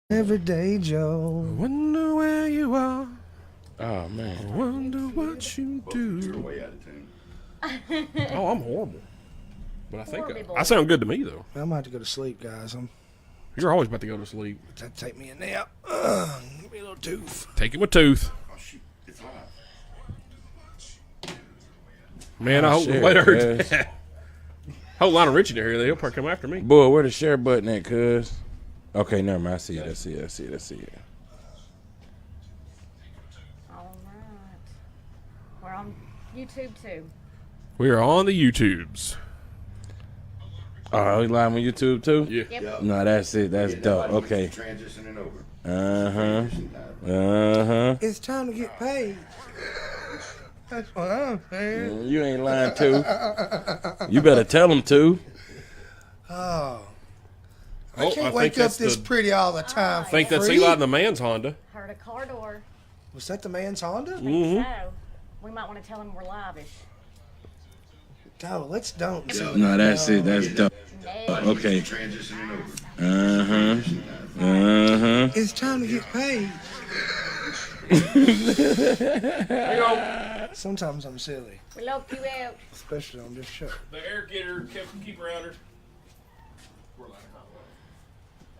Everyday Joe. Wonder where you are. Oh man. Wonder what you do. You're way out of tune. Oh, I'm horrible. But I think Horrible. I sound good to me though. I'm about to go to sleep, guys. You're always about to go to sleep. Take me a nap. Give me a little tooth. Take it with tooth. Oh shoot, it's hot. Man, I hope shit, nobody heard cuz. that. Hope Lionel Richie to hear that. He'll probably come after me. Boy, where the share button at, cuz? Okay, never mind. I see it. All right. We're on YouTube too. We are on the YouTubes. Oh, we live on YouTube too? Yeah. Yep. No, that's it. That's dope. Okay. Transitioning over. Uh-huh. Transition time. Uh-huh. It's time to get paid. That's what I'm saying. You ain't lying too. You better tell them to. Oh. I Oh, can't I wake think up that's this the- pretty all the time. I think that's Free? Eli in the man's Honda. Heard a car door. Was that the man's Honda? Mm-hmm. So we might want to tell him we're live-ish. No, let's don't. No, that's it. That's dope. No. Okay. Transitioning over. Uh-huh. Uh-huh. It's time to get paid. Sometimes I'm silly, We locked you out. especially on this show. The air getter, keep router.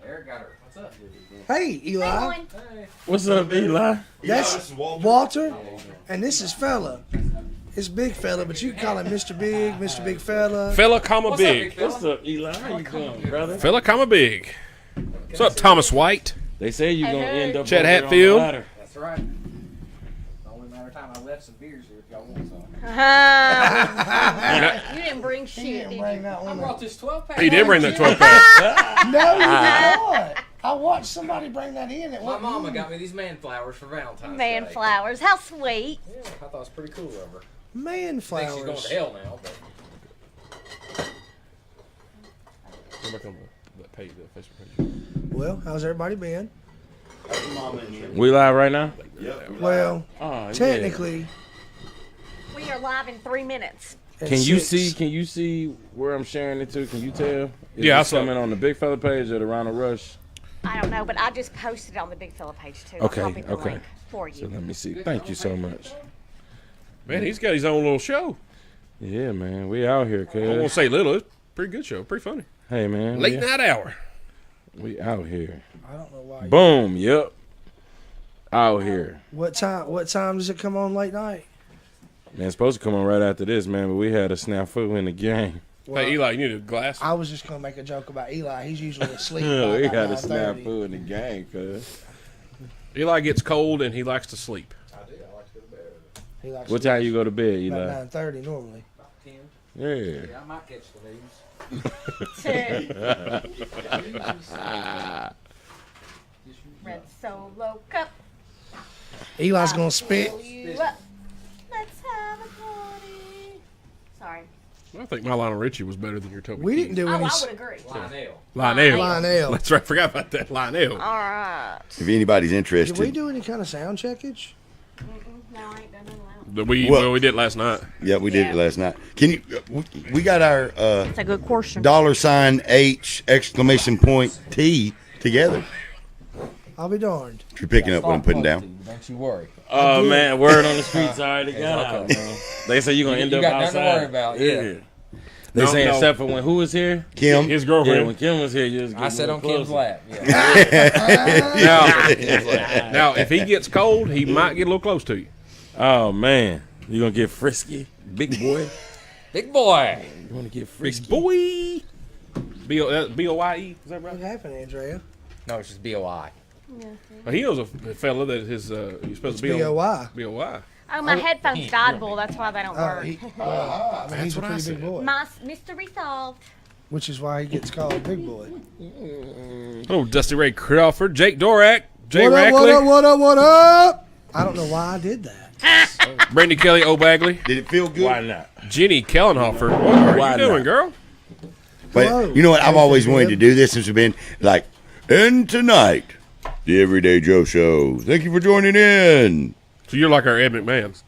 Eric got her. What's up? Hey, Eli. Hey, What's up, Eli? That's this is Walter. Walter, and this is Fella. It's Big Fella, but you can call him Mr. Big, Mr. Big Fella. Fella, comma big. What's up, Eli? How you doing, brother? Fella, comma big. What's up, Thomas White? They say you gonna end up Chet over there on the Hatfield. ladder. That's right. The only matter of time I left some beers here if y'all want some. you didn't bring shit, did you? Bring that I one brought up. this 12-pack. He did bring that 12 pack. No, you did not. I watched somebody bring that in. It My wasn't mama you. got me these man flowers for Valentine's Man Day. flowers. How sweet. Yeah, I thought it was pretty cool of her. Man I think she's going flowers. to hell now, but Go back on that page, the Facebook page. Well, how's everybody been? Mama in here. We live right now? Yep. Well, Oh, technically. We are live in 3 minutes. at Can you 6. see where I'm sharing it to? Can you tell? Is Yeah, I this saw it. coming on the Big Fella page or the Ronald Rush? I don't know, but I just posted it on the Big Fella page too. Okay, I'll copy the okay. link for So you. let me see. Thank you so much. Man, he's got his own little show. Yeah, man. We out here, I won't cuz. say little. It's a pretty good show. Pretty funny. Hey, man. Late night hour. We out here. I don't know why. Boom. Yep. Out here. What time does it come on late night? Man, it's supposed to come on right after this, man, but we had a snafu in the game. Well, Hey, Eli, you need a glass? I was just gonna make a joke about Eli. He's usually asleep. Yeah, by we about had a 9:30. snafu in the game, cuz. Eli gets cold and he likes to sleep. I do. I like to go to bed. He likes What to time you go to bed, about Eli? 9:30 normally. About 10. Yeah. Yeah, I might catch the news. Red Solo Cup. Eli's gonna spit. Fill you up. Let's have a party. Sorry. I think my Lionel Richie was better than your Toby We Keith. didn't do Oh, any. I would agree. Lionel. Lionel. Lionel. That's right. Forgot about that. Lionel. All right. If anybody's Did we interested, do any kind of sound checkage? No, I ain't done nothing loud. We did last night. yeah, we did Yeah. it last night. Can you? We got our That's a good question. $H exclamation point T together. I'll be darned. If you're picking up what I'm putting down. Don't you worry. Oh, man. Word on the streets already got out, okay. man. They say you're going to end You up got outside. nothing to worry about, yeah. They No, say no. except for when who was here? Kim. His Yeah, girlfriend. when Kim was here, you was I getting sat a on little Kim's closer. lap. Yeah. Now, if he gets cold, he might get a little close to you. Oh, man. You going to get frisky? Big boy. Big boy. You want to get Big frisky? boy. B-O-Y-E. Is that What right? happened, Andrea? No, it's just BOI. Well, he knows a fella that his he's supposed to be B.O.Y. B-O-Y. Oh, my headphones died, Bull. That's why they don't work. He, I mean, he's a what I pretty big said. boy, My mystery solved. which is why he gets called Big Boy. Oh, Dusty Ray Crawford, Jake Dorak, Jay What up? What up? Rackley, What up? What up? I don't know why I did that. Brandy Kelly O'Bagley, Did it feel good? Why not? Jenny Kellenhofer. What are Why you doing, not? girl? But Hello. you know what? I've always Everything wanted good? to do this since we've been like, and tonight, the Everyday Joe Show. Thank you for joining in. So you're like our Ed McMahon.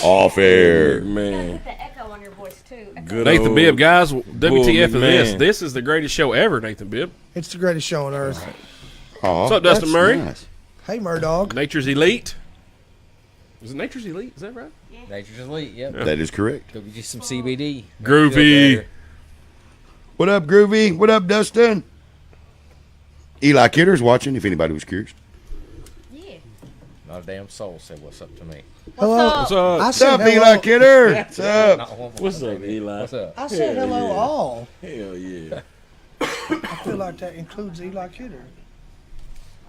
Off air. Man. Put the echo on your voice too. Good Nathan old Bibb, guys. WTF is this? McMahon. This is the greatest show ever, Nathan Bibb. It's the greatest show on earth. Aw, What's up, Dustin that's Murray? nice. Hey, Murdog. Nature's Elite. Is it Nature's Elite? Is that right? Nature's Elite, yep. That is correct. Go get you some CBD. Groovy. What up, Groovy? What up, Dustin? Eli Kidder's watching, if anybody was curious. Yeah. Not a damn soul said what's up to me. Hello. What's up? I What's said up, Eli hello. Kidder? What's up? Not one more. What's up, Eli? What's up? I said Hell hello yeah. all. Hell yeah. I feel like that includes Eli Kidder.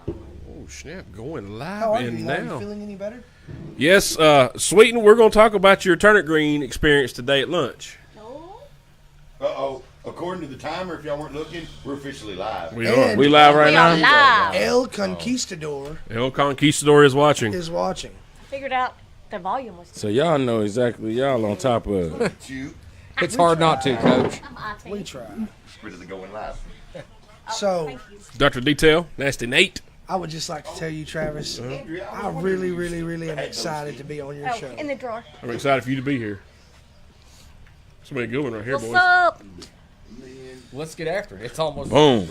Oh, snap. Going How are live you, and Eli? You now. feeling any better? Yes, Sweeten, we're going to talk about your turnip green experience today at lunch. No. Uh-oh. According to the timer, if y'all weren't looking, we're officially live. We And- are. We live right We are now? live. El Conquistador El Conquistador is watching. is watching. Figured out the volume was. So y'all know exactly y'all on top of it. You It's hard not to, Coach. I'm We IT. try. rid of the going live. So, Thank you. Dr. Detail, Nasty Nate. I would just like to tell you, Travis, I really, really, really am excited to be on your Oh, show. in the drawer. I'm excited for you to be here. Somebody good one right here, What's boys. up? Let's get after it. It's almost. Boom.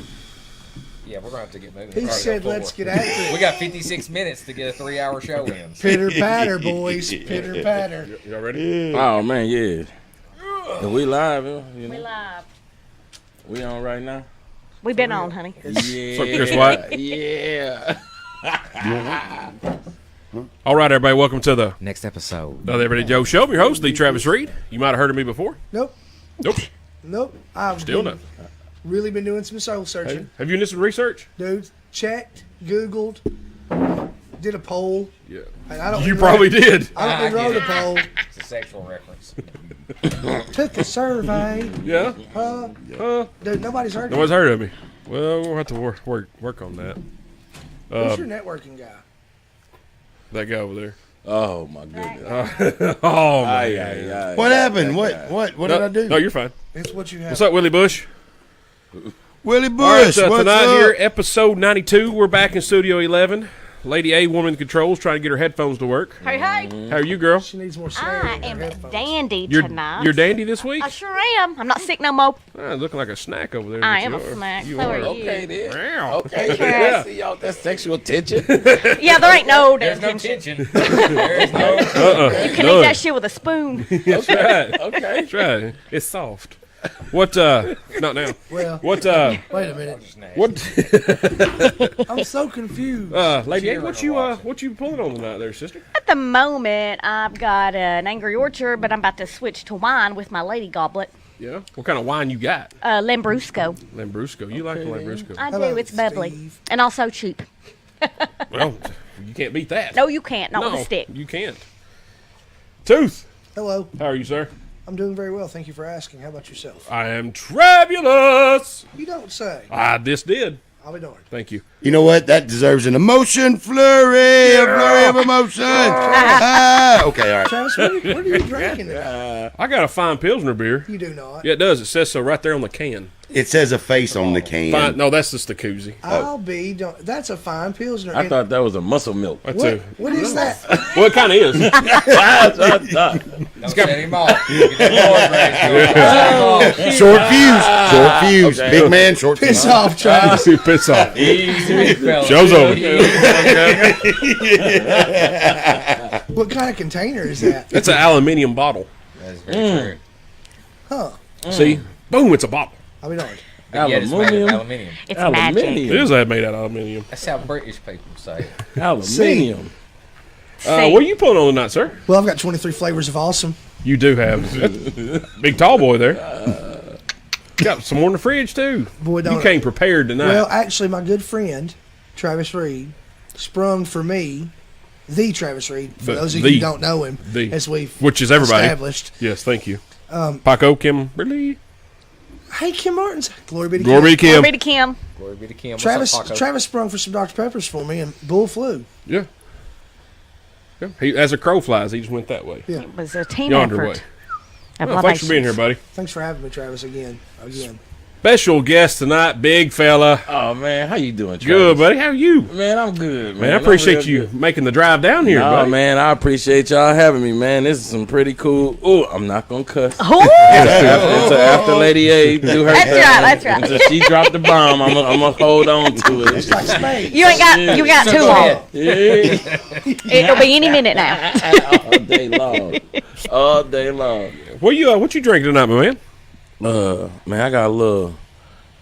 Yeah, we're going to have to get moving. He We're already said, got let's 4. get after We it. got 56 minutes to get a 3-hour show in. Pitter patter, boys. Pitter patter. Y'all ready? Oh man, yeah. If we live, you We know, live. we on right now. We've been on, honey. Yeah. What's up, Chris White? Yeah. All right, everybody, welcome to the Next episode. Everyday Joe Show. I'm your host, Lee Travis Reed. You might have heard of me before. Nope. Nope. Nope. I've Still been- no. really been doing some soul searching. Have you done some research? Dude, checked, Googled, did a poll. Yeah. And I don't You enroll- probably did. I don't I enroll get the it. poll. It's a sexual reference. Took a survey. Yeah? Dude, nobody's heard of Nobody's it. heard of me. Well, we'll have to work on that. Who's your networking guy? That guy over there. Oh my goodness. Oh, Aye, man. aye, aye. What happened? What did I do? No, you're fine. It's what you have. What's up, Willie Bush? Willie All right, Bush, so what's tonight up? here, episode 92. We're back in Studio 11. Lady A, woman in controls, trying to get her headphones to work. Hey, hey. How are you, girl? She needs more snare I in her am headphones. dandy You're tonight. you're dandy this week. I sure am. I'm not sick no more. Looking like a snack over there. I but am you a are. snack. You So are are. you. Okay then. Wow. Okay. Yeah. See y'all that sexual tension. Yeah, there ain't no There's no tension. tension. There's no. You can None. eat that shit with a spoon. That's right. Okay. That's right. It's soft. What? Not now. Well, What? wait a minute. What? I'm so confused. Lady A, Cheering what to you watch it. what you pulling on tonight, there, sister? At the moment, I've got an Angry Orchard, but I'm about to switch to wine with my lady goblet. Yeah. What kind of wine you got? Lambrusco. Lambrusco. You like the Lambrusco? I Hello, do. It's bubbly. Steve. And also cheap. Well, you can't beat that. No, you can't. Not with No, a stick. you can't. Tooth. Hello. How are you, sir? I'm doing very well. Thank you for asking. How about yourself? I am trabulous. You don't say. I this did. I'll be darned. Thank you. You know what? That deserves an emotion flurry. A flurry of emotion. Okay, all right. Travis, what are you drinking tonight? I got a fine Pilsner beer. You do not. Yeah, it does. It says so right there on the can. It says a face on the can. Fine. No, that's just the koozie. I'll be darned. That's a fine Pilsner. I And thought that was a muscle milk. That's what, a, what is that? well, it kind of is. That's what I thought. Don't set him off. Get that board ready. Short fuse. Short fuse. Okay. Big man, short fuse. Piss off, Travis. Piss off. Easy, big fella. Show's over. What kind of container is that? It's an aluminium bottle. That's very true. Huh. See? Boom, it's a bottle. I'll be darned. But yet it's made of Aluminium. aluminium. It's magic. It is made out of aluminium. That's how British people say it. Aluminium. See. What are you pulling on tonight, sir? Well, I've got 23 flavors of awesome. You do have. Big tall boy there. Got some more in the fridge, too. Boy, You don't. came prepared tonight. Well, actually, my good friend, Travis Reed, sprung for me, the Travis Reed, for those of you the- who don't know him, the- as we've which is everybody. established. Yes, thank you. Paco Kimberly. Hey, Kim Martins. Glory be to Glory be to Kim. Kim. Glory to Kim. Glory be to Kim. What's Travis, up, Paco? Travis sprung for some Dr. Peppers for me, and Bull flew. Yeah. Yeah. He, as a crow flies, he just went that way. Yeah. It was a team Yonder way. effort. Of Well, thanks for being here, libations. buddy. Thanks for having me, Travis, again. Special guest tonight, big fella. Oh man, how you doing, Travis? Good, buddy. How are you? Man, I'm good, man. Man, I I'm appreciate real you good. making the drive down here, Oh buddy. man, I appreciate y'all having me, man. This is some pretty cool. Oh, I'm not gonna cuss. Ooh. Until after Lady A do her That's thing. right, that's right. Until she dropped the bomb, I'm gonna hold on to it. Like spades. You ain't got So too go long. ahead. Yeah, It'll be any minute now. all day long, all day long. What you drinking tonight, my man? Man, I got a little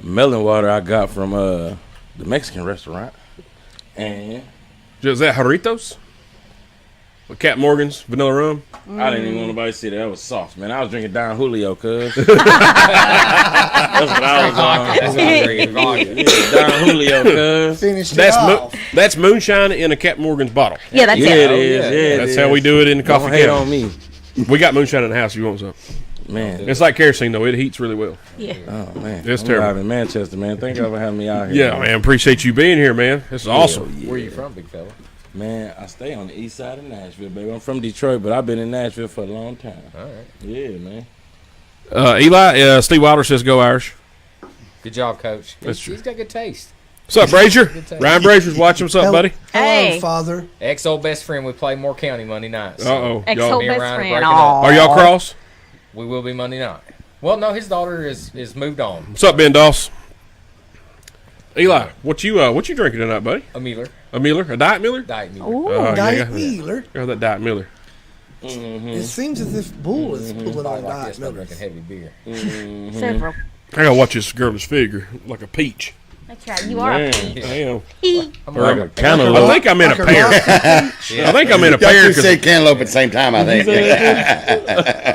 melon water I got from the Mexican restaurant, and Is that Jarritos? With Cap Morgan's vanilla rum? I didn't even want nobody to see that. That was soft, man. I was drinking Don Julio, cuz. That's what I was on. That's what I'm drinking. Vodka. Yeah, Don Julio, cuz. Finished it That's off. that's moonshine in a Cap Morgan's bottle. Yeah, that's Yeah, it. it is. yeah. Yeah, That's how we do it in the Don't coffee hate can. on me, We got moonshine in the house if you want some. man. It's like kerosene, though. It heats really well. Yeah. Oh man, It's I'm terrible. live in Manchester, man. Thank y'all for having me out here. Yeah, man. Appreciate you being here, man. This is awesome. Yeah. Where you from, big fella? Man, I stay on the east side of Nashville, baby. I'm from Detroit, but I've been in Nashville for a long time. All right. Yeah, man. Eli, Steve Wilder says go Irish. Good job, coach. That's He's got good taste. What's up, Brazier? taste. Ryan Brazier's watching. What's up, Hello- buddy? Hello, Hey. Father. Ex-old best friend. We play Moore County Monday night. Uh-oh. Ex-old Me best around and friend. break it up. Aw. Are y'all cross? We will be Monday night. Well, no, his daughter is moved on. What's up, Ben Doss? Eli, what you drinking tonight, buddy? A Miller. A Miller? A Diet Miller? Diet Miller. Ooh. Oh, yeah, Diet got that. Miller. Got that Diet Miller. It seems as if Bull is pulling I on like Diet this. I'm Miller. drinking heavy beer. Several. I gotta watch this girl's figure like a peach. That's right. You are a Man. peach. I am. I'm Like a a cantaloupe. I think I'm in a Like a pear. lobster I think I'm in a Y'all pear two because said cantaloupe at the same time, I think.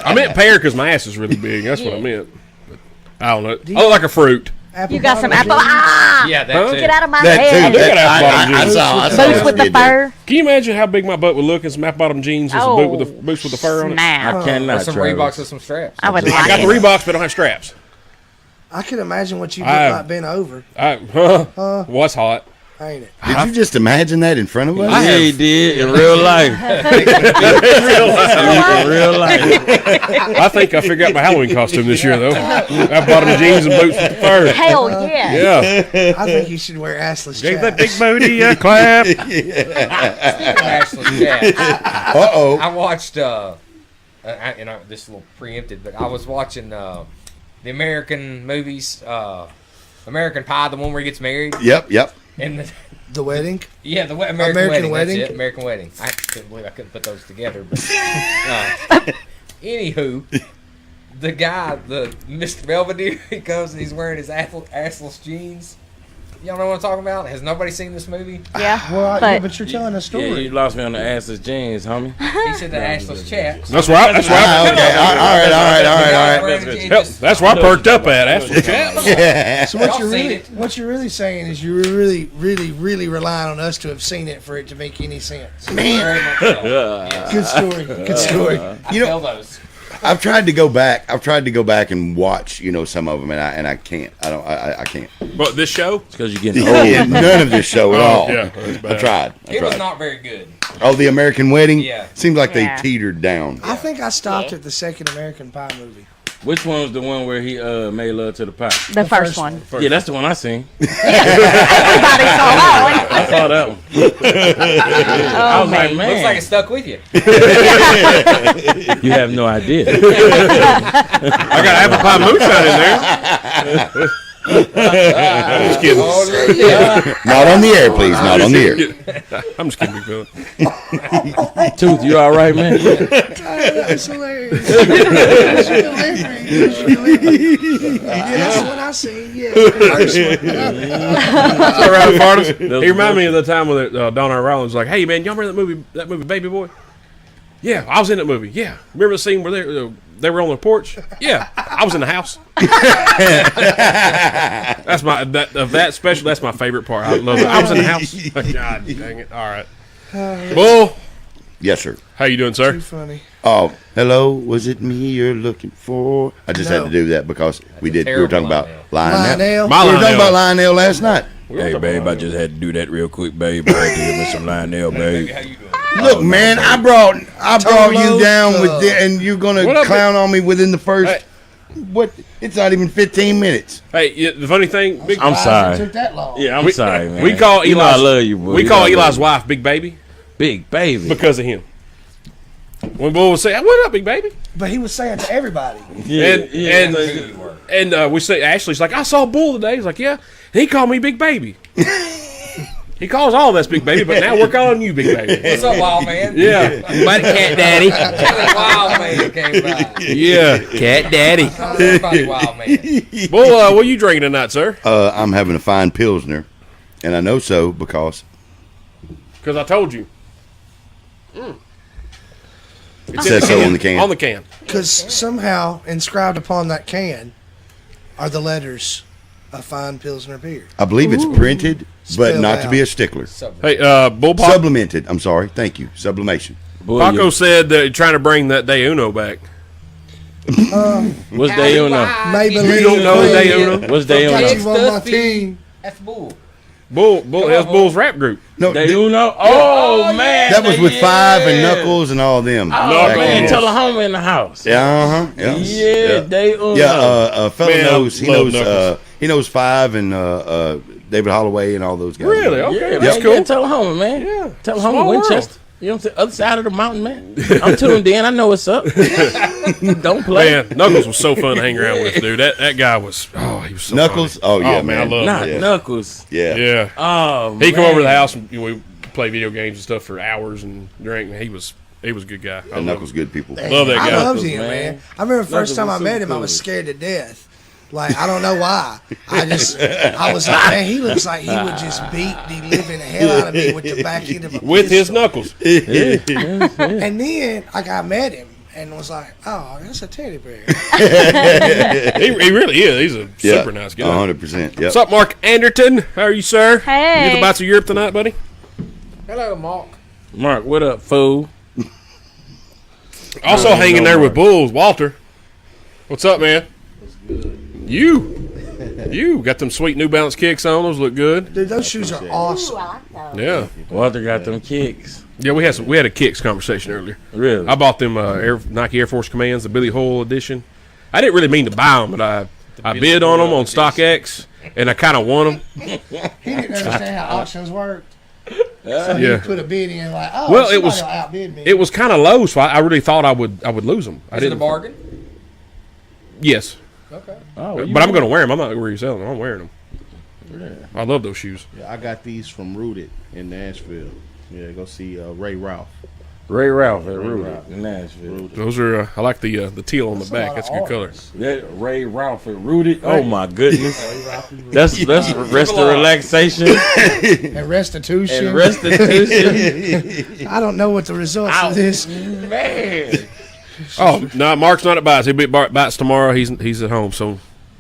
I meant pear because my ass is really big. That's what I meant. But I don't know. I look like a fruit. Apple You got some bottom apple. juice. Ah! Yeah, Huh? that's it. Get out of my That head. too. I got That- apple bottom I jeans. saw Boots with the did that. fur. Can you imagine how big my butt would look in some apple bottom jeans and some boot with the Oh, boots with the fur on it? Snap. I cannot. Or some Travis. Reeboks with some straps. I would I like got the it. Reeboks, but I don't have straps. I can imagine what you look I- like been over, What's hot? ain't it? Did you just imagine that in front of us? Yeah, he did in real life. In real life. I think I figured out my Halloween costume this year, though. Apple bottom jeans and boots with the fur. Hell yeah. Yeah. I think you should wear assless Gave that chaps. big booty a clap. Ashley Jack. Uh-oh. I watched, this is a little preempted, but I was watching the American movies, American Pie, the one where he gets married, Yep. and The wedding. the American, American Wedding. Wedding? That's it, American Wedding. I couldn't believe I couldn't put those together. But anywho, the guy, the Mr. Belvedere, he comes and he's wearing his assless jeans. Y'all know what I'm talking about? Has nobody seen this movie? Yeah. Well, But- but you're telling a Yeah, story. you lost me on the assless jeans, homie. He said the assless chaps. That's right. That's Ah, right. okay. All right. That's where I perked up at. That's what Yeah. So what Y'all you're seen really, it. what you're really saying is you're really, really, really relying on us to have seen it for it to make any sense. Very much so. Good story. Good story. I You know- feel those. I've tried to go back. I've tried to go back and watch, some of them, and I can't. I can't. But this show? Because you're getting old. Yeah, none of this show at all. yeah, that's bad. I tried. It was not very good. Oh, the American Wedding. Yeah. Seems like Yeah. they teetered down. I think I stopped at the second American Pie movie. Which one was the one where he made love to the pie? The first first one. Yeah, that's the one I seen. Everybody saw that one. I saw that one. I was like, man, Looks like it stuck with you. you have no idea. I got apple pie moonshine in there. I'm just kidding. Not on the air, please. Not on the air. I'm just kidding, Big Bill. Tooth, you all right, man? That's hilarious. That's hilarious. Yeah, that's what I seen. Yeah, the first one. So around Farnham, he reminded me of the time when Don R. Rollins was like, "Hey man, y'all remember that movie Baby Boy?" Yeah, I was in that movie. Yeah, remember the scene where they were on the porch? Yeah, I was in the house. That's that special. That's my favorite part. I love it. I was in the house. God dang it! All right, Bull, Yes, sir. how you doing, sir? Too funny. Oh, hello. Was it me you're looking for? I just had No. to do that because we were terrible talking about Lionel. Lionel. My We were talking Lionel. about Lionel last night. Hey, babe, I just had to do that real quick, babe. I had to give me some Lionel, babe. How you doing? Look, man, I brought you Tolo, down with and you're What gonna up, clown on me within the first. Hey. What? It's not even 15 minutes. Hey, the funny thing, Big I'm Why sorry. it took that long? Yeah, I'm sorry, man. we call You know I Eli's, love you, boy. we You call know I love Eli's you. wife Big Baby Big Baby. because of him. When Bull would say, "What up, Big Baby?" But he was saying to everybody. And we say, Ashley's like, "I saw Bull today." He's like, "Yeah." And he called me Big Baby. He calls all of us Big Baby, but now we're calling you Big Baby. What's up, Wild Man? Yeah, Buddy Cat Daddy. Wild Man came by. yeah. Cat Daddy. How's everybody, Wild Man? Bull, what are you drinking tonight, sir? I'm having a fine Pilsner, and I know so because Because I told you. it says so on the can. On the can. Because somehow inscribed upon that can are the letters of fine Pilsner beer. I believe it's printed, but Spelled not to be out. a stickler. Hey, Bull Sublimated. I'm sorry. Thank you. Sublimation. Boy, Paco said that you're trying to bring that Day Uno back. what's Day Uno? Maybelline. You don't know Day Uno? What's Day Got Uno? you on my team. That's bull. Bull, that's Bull. Bull's rap group. No, Day Uno? Oh, man. that was with yeah. Five and Knuckles and all them. Oh, Back man. in- Tell a homie in the house. Yeah, yeah. Yeah, Day Uno. Yeah, fella Man, I knows. He love knows. Knuckles. He knows Five and David Holloway and all those guys. Really? Okay, Yeah, that's man, cool. Yeah, tell a homie, man. Yeah. Tell a Small homie world. Winchester. You know what I'm saying? Other side of the mountain, man. I'm tuned in. I know what's up. Don't play. Man, Knuckles was so fun to hang around with, dude. That guy was, he was so Knuckles. funny. Oh yeah, I man. love Not him. Yeah. Knuckles. Yeah. Yeah. Oh, He'd come man. over to the house and we play video games and stuff for hours and drink. He was a good guy. I And Knuckles, good people. love that I guy. loved him, man. man. I remember the first Knuckles time I was met super him, I was cool. scared to death. Like, I don't know why. I was like, man, he looks like he would just beat the living hell out of me with the back end of a With his pistol. Knuckles. And then, like, I met him and was like, oh, that's a teddy bear. He really is. He's a super nice guy. 100%. Yep. What's up, Mark Anderton? How are you, sir? Hey. You get the Bites of Europe tonight, buddy? Hello, Mark. Mark, what up, fool? Also hanging there with Bulls, Walter. What's up, man? You got them sweet New Balance kicks on. Those look good. Dude, those shoes are awesome. Yeah, Walter got them kicks. yeah. We had a kicks conversation earlier. Really? I bought them Nike Air Force Commands, the Billy Hoyle edition. I didn't really mean to buy them, but I bid on them on StockX, and I kind of won them. He didn't understand how auctions worked. So Yeah. he put a bid in like, oh, Well, it somebody was- will outbid me. It was kind of low, so I really thought I would lose them. I Is it a didn't. bargain? Yes, Okay. Oh, but I'm going to wear them. I'm not reselling them. I'm wearing them. I love those shoes. Yeah, I got these from Rooted in Nashville. Yeah, go see Ray Ralph. Ray Ralph at Ray Rudy Ralph. in Nashville. Those are. I like the teal on the a back. lot That's of a good color. artists. That Ray Ralph at Rudy. Oh my goodness. That's rest of relaxation And restitution. and restitution. I don't know what the results of this. Man. Oh no, Mark's not at Bites. He'll be at Bites tomorrow. He's at home, so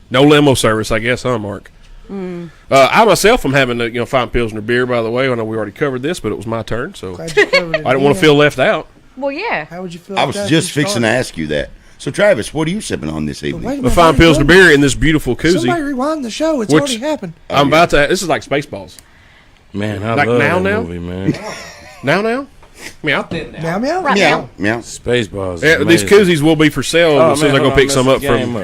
no limo service, I guess, huh, Mark? I myself am having a fine Pilsner beer. By the way, I know we already covered this, but it was my turn, so Glad you covered it I didn't want to again. feel left out. Well, yeah. How would you feel? I if was that just you fixing to started? ask you that. So, Travis, what are you sipping on this But wait evening? a A minute, fine how you Pilsner doing? beer in this beautiful koozie. Somebody rewind the show. It's Which- already happened. I'm about to. This is like Spaceballs. Man, I Like love now, that now? movie, man. Now. Meow. Meow meow. Right Meow, now. meow. Spaceballs. Yeah, these koozies will be for sale as soon as I go pick some up from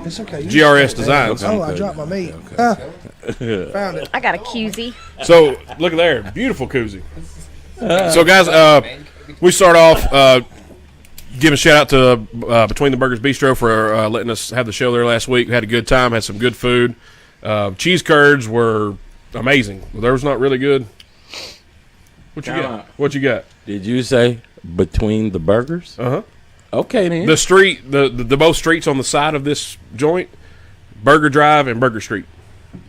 It's okay. You GRS Designs. Oh, I dropped my meat. Huh. Found it. I got a QZ. So look at there, beautiful koozie. So guys, we start off giving a shout out to Between the Burgers Bistro for letting us have the show there last week. We had a good time, had some good food. Cheese curds were amazing. Theirs not really good. What you Time got? out. What you got? Did you say between the burgers? Uh huh. Okay, then. The street, the both streets on the side of this joint, Burger Drive and Burger Street.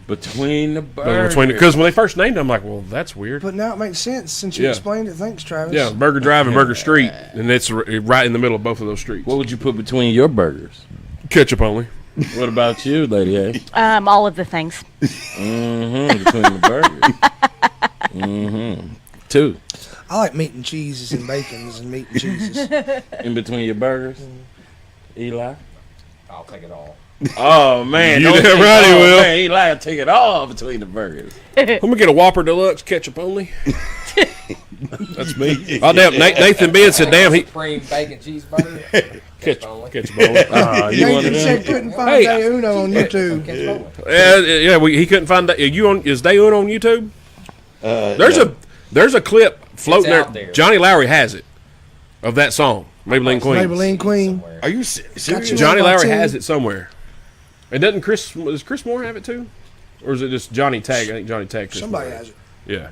between the burgers. Because when they first named it, I'm like, well, that's weird. But now it makes sense since you Yeah. explained it. Thanks, Travis. Yeah, Burger Drive and Burger Street, and it's right in the middle of both of those streets. What would you put between your burgers? Ketchup only. What about you, Lady A? All of the things. Mm-hmm. Between the burgers. Mm-hmm. Two. I like meat and cheeses and bacons and meat and cheeses. In between your burgers. Eli? I'll take it all. Oh, man. You don't damn take right he all, will. Man, Eli will take it all between the burgers. Let me get a Whopper Deluxe, ketchup only. That's me. Oh, damn. Nathan Ben said, damn, he Supreme bacon cheeseburger. Catch bowling. You one Nathan of them? said couldn't find Hey. Day Uno on YouTube. He couldn't find that. Is Day Uno on YouTube? There's a clip floating It's out there. there. Johnny Lowry has it of that song, Maybelline Queen. Maybelline Queen. Are you serious? you. Johnny About Lowry 10. has it somewhere. And does Chris Moore have it too? Or is it just Johnny Tag? I think Johnny Tag. Chris Somebody Moore. has it. Yeah.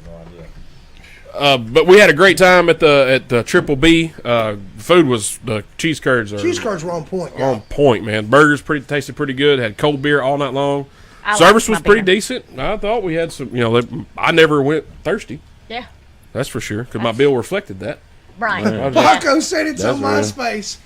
But we had a great time at the Triple B. Food was the cheese curds are Cheese curds were on point. on point, man. Burgers tasted pretty good. Had cold beer all night long. I Service like was my pretty beer. decent. I thought we had some. I never went thirsty. Yeah. That's for sure. Because my bill reflected that. Right. Paco said it's on real. MySpace.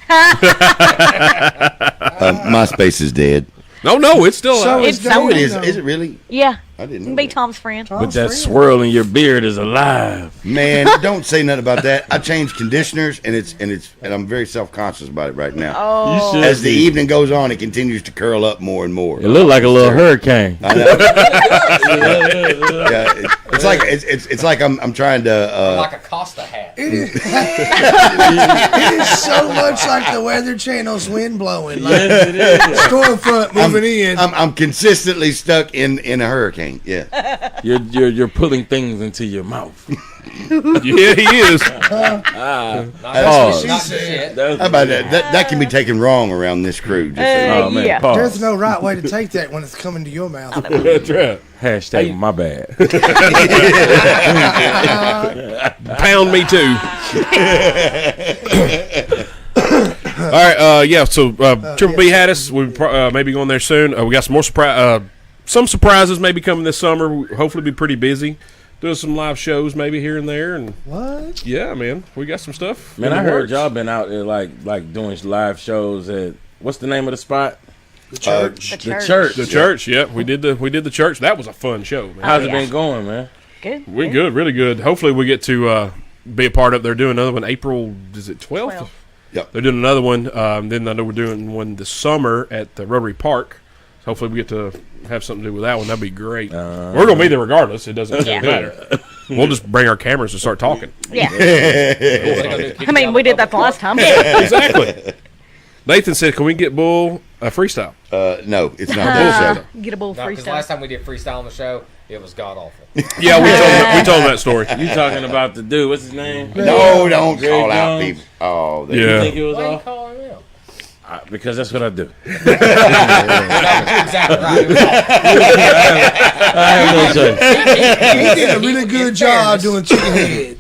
MySpace is dead. No, it's still So alive. it's It's so It Day is. Uno. Is it really? Yeah. I didn't You know can be that. Tom's friend. But that swirl in your beard is alive. Man, don't say nothing about that. I changed conditioners, and I'm very self conscious about it right now. Oh. You should As the be. evening goes on, it continues to curl up more and more. It looked like a little hurricane. I know. Yeah, it's like I'm trying to. Like a Costa hat. It is so much like the Weather Channel's wind blowing. Like storm front moving in. I'm consistently stuck in a hurricane. Yeah. You're pulling things into your mouth. Yeah, he is. Pause. Not shit. How about that? That can be taken wrong around this crew. Just so you know. Oh man, Yeah. pause. There's no right way to take that when it's coming to your mouth. That's right. Hashtag my bad. Pound me too. All right, yeah. So Triple B had us. We maybe going there soon. We got some more some surprises maybe coming this summer. We'll hopefully be pretty busy doing some live shows maybe here and there. And What? yeah, man, we got some stuff. Man, in I the heard works. y'all been out there like doing live shows at what's the name of the spot? The church. The The church. church. The church. Yeah, we did the church. That was a fun show, man. How's it yeah. been going, man? Good. We're good, really good. Hopefully, we get to be a part of. They're doing another one April. Is it 12th? 12. Yep. They're doing another one. Then I know we're doing one this summer at the Rotary Park. So hopefully, we get to have something to do with that one. That'd be great. We're gonna be there regardless. It doesn't Yeah. matter. We'll just bring our cameras and start talking. Yeah. I mean, we did that the last time. Exactly. Nathan said, "Can we get Bull a freestyle?" No, it's not that show. Get a bull No, because last freestyle. time we did freestyle on the show, it was god awful. Yeah, we told him that story. You talking about the dude? What's his name? No, don't Greg call out Jones. people. Oh, they- You Yeah. think it was Why you off? calling him out? Because that's what I do. You're exactly right. I have no choice. He did a really good job doing chicken head.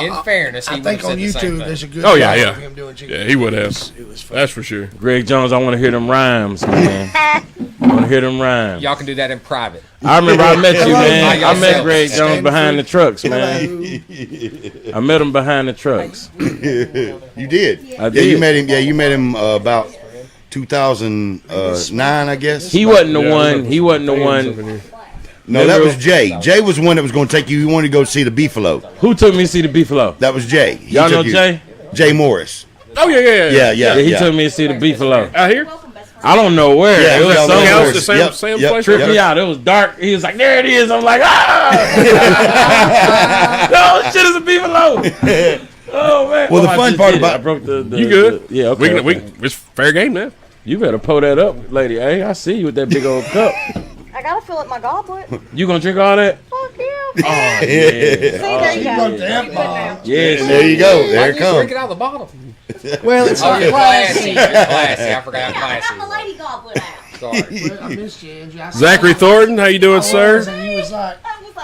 In fairness, he I think on said the same YouTube thing. there's a good Oh, yeah, job yeah. of him doing chicken Yeah, head. he would have. It was fun. That's for sure. Greg Jones, I want to hear them rhymes, man. I want to hear them rhymes. Y'all can do that in private. I remember I met you, Hello, man. y'all I met self. Greg Jones Stand behind the free. trucks, man. Hello. I met him behind the trucks. You did. I Yeah, did. you met him. Yeah, you met him about 2009, I guess. He wasn't the Yeah, one. He wasn't the Fans one. up in here. No, that was Jay. Jay was the one that was going to take you. He wanted to go see the Beefalo. Who took me to see the Beefalo? That was Jay. He Y'all took know you. Jay? Jay Morris. Oh yeah. Yeah. He took me to see the Beefalo. Out here. I don't know where. Yeah, it was y'all know somewhere. where. the Sam- Yep, Sam's yep, place? Tripped yep. me out. It was dark. He was like, "There it is." I'm like, "Ah!" No, shit is a Beefalo. Oh man. Well, the I fun just part did it. about- I broke the You good? yeah. Okay. We it's fair game now. You better pull that up, lady. Hey, I see you with that big old cup. I gotta fill up my goblet. You gonna drink all that? Fuck yeah. Oh, See, there you go. Yes. There you go. Why There you it just drink comes. it out of the bottle? Well, it's Oh, not you're classy. classy. You're classy. I forgot how classy. My lady goblet out. Sorry. I missed you, Angie. I saw Zachary you. Thornton, how you doing, I was, sir? and he was like,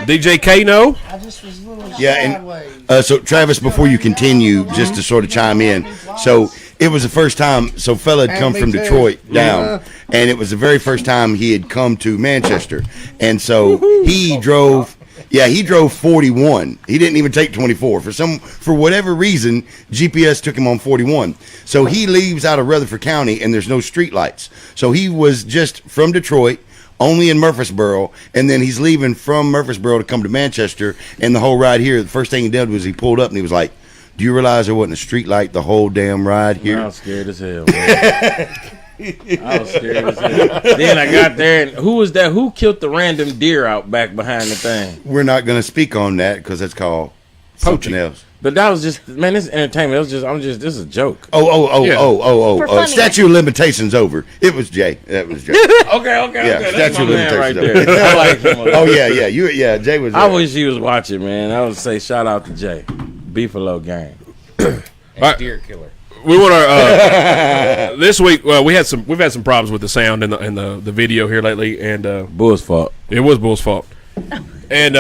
DJ Kano. I just was a little Yeah, and- sideways. So, Travis, before you continue, just to sort of chime in. So, it was the first time. So, fella had come me from too. Detroit down, and it was the very first time he had come to Manchester. And so, he drove. Yeah, he drove 41. He didn't even take 24. For whatever reason, GPS took him on 41. So he leaves out of Rutherford County, and there's no street lights. So he was just from Detroit, only in Murfreesboro, and then he's leaving from Murfreesboro to come to Manchester. And the whole ride here, the first thing he did was he pulled up and he was like, "Do you realize there wasn't a street light the whole damn ride I here?" was scared as hell. Man. I was scared as hell. Then I got there, and who was that? Who killed the random deer out back behind the thing? We're not going to speak on that because that's called something else. But that was just, man, this is entertainment. It was just, this is a joke. For funny. Statute of limitations over. It was Jay. That was Jay. Okay. Yeah, That's statute my of man right limitations there. I like him. Oh yeah. Jay was. I wish he was watching, man. I would say shout out to Jay. Beefalo gang. Right. Deer killer. We want to this week. We've had some problems with the sound and the video here lately, and Bull's fault. it was Bull's fault. And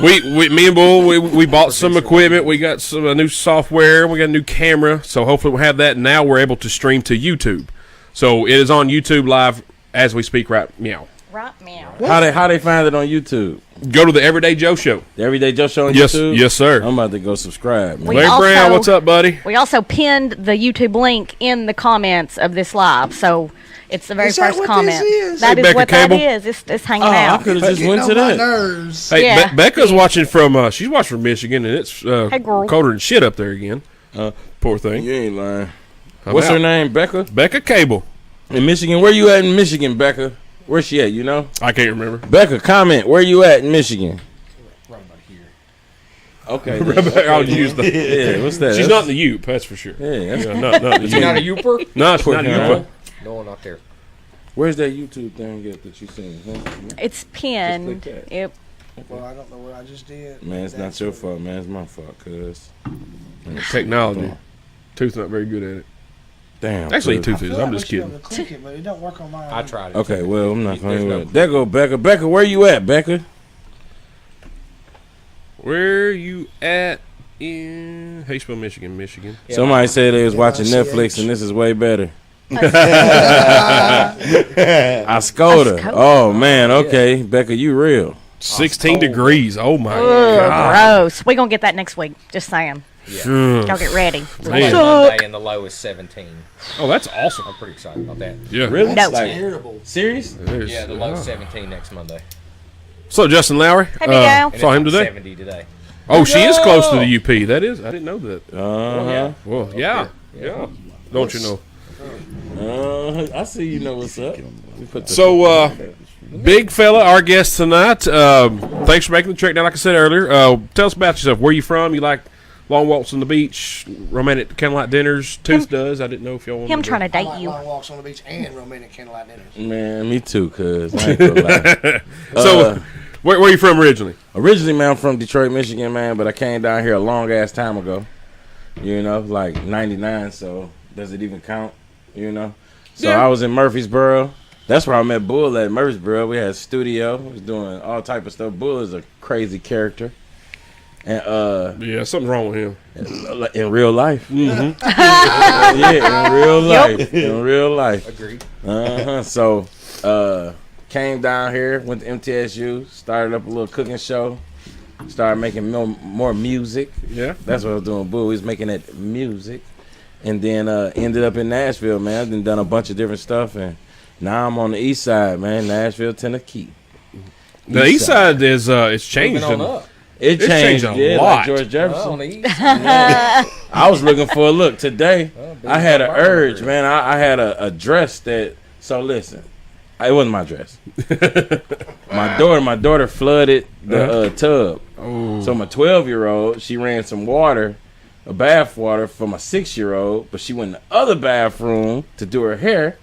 me and Bull, we bought some equipment. We got some new software. We got a new camera. So hopefully we'll have that. Now we're able to stream to YouTube. So it is on YouTube live as we speak. Right, meow. Right, meow. How they find it on YouTube? Go to the Everyday Joe Show. The Everyday Joe Show on Yes, YouTube? yes, sir. I'm about to go subscribe, man. We Larry also- Brown, what's up, buddy? We also pinned the YouTube link in the comments of this live, so it's the very Is that first what comment. this is? That Hey, is Becca what Cable? that is. It's hanging I out. could have just Getting went to on my that. nerves. Hey, Yeah. Becca's watching from. She's watching from Michigan, and it's Hey, girl. colder than shit up there again. Poor thing. You ain't lying. I'm What's out. her name? Becca? Becca Cable. In Michigan. Where you at in Michigan, Becca? Where's she at, you know? I can't remember. Becca, comment. Where you at in Michigan? Okay. I'll use the. Yeah, what's that? She's not in the Ute, that's for sure. Yeah, that's, Yeah, not the Is she not a Ute. Youper? No, she's not a No. Ute. No, not there. where's that YouTube thing at that you seen? Huh? It's pinned. Just like It, Well, I don't know what I just did. Man, it's not your fault, man. It's my fault, cuz. Technology. Tooth's not very good at it. Damn. Actually, cuz. Tooth is. I'm just kidding. Click it, but it don't work on mine. I tried it. Okay, well, I'm not There's going no- to. There go Becca. Becca, where you at, Becca? Where you at in Hatesville, Michigan? Michigan. Yeah, Somebody said they was watching Yeah, Netflix CH. and this is way better. Ascoda. Ascoda. Oh, man. Okay. Becca, you real. 16 degrees. Oh my ugh, god. gross. We're going to get that next week. Just saying. Ugh. Y'all get ready. Man. Monday and the low is 17. Oh, that's awesome. I'm pretty excited about that. Yeah. Really? No. Like, Terrible. serious? It is. Yeah, the low is 17 next Monday. So Justin Lowry, Hey, Big Al. And saw it's him like today. 70 today. Oh, she is close to the UP. That is. I didn't know that. Uh-huh. Well, yeah. Don't you know? I see you know what's up. We put the- So, big fella, our guest tonight. Thanks for making the trek down. Like I said earlier, tell us about yourself. Where you from? You like long walks on the beach, romantic candlelight dinners? Tooth does. I didn't know if y'all wanted Him trying to I date like you. long walks on the beach and romantic candlelight dinners. Man, me too, cuz. I ain't gonna lie. So, where you from originally? Originally, man, I'm from Detroit, Michigan, man, but I came down here a long ass time ago. You know, like 99, so does it even count? You know? So Yeah. I was in Murfreesboro. That's where I met Bull at Murfreesboro. We had a studio. We was doing all type of stuff. Bull is a crazy character. And Yeah, something's wrong with him. in real life. Mm-hmm. Yeah, in real life. In real life. Agreed. So came down here, went to MTSU, started up a little cooking show, started making more music. Yeah. That's what I was doing. Boo, we was making that music, and then ended up in Nashville, man. I've done a bunch of different stuff, and now I'm on the east side, man, Nashville, Tennessee. The east side is it's changed. Moving on and- up. It It's changed, changed a yeah, lot. like George Oh, Jefferson. on the east. I was looking for a look today. big I had an burger. urge, man. I had a dress that. So listen, it wasn't my dress. my daughter flooded the tub. Oh. So my 12-year-old, she ran some water, a bath water for my 6-year-old, but she went in the other bathroom to do her hair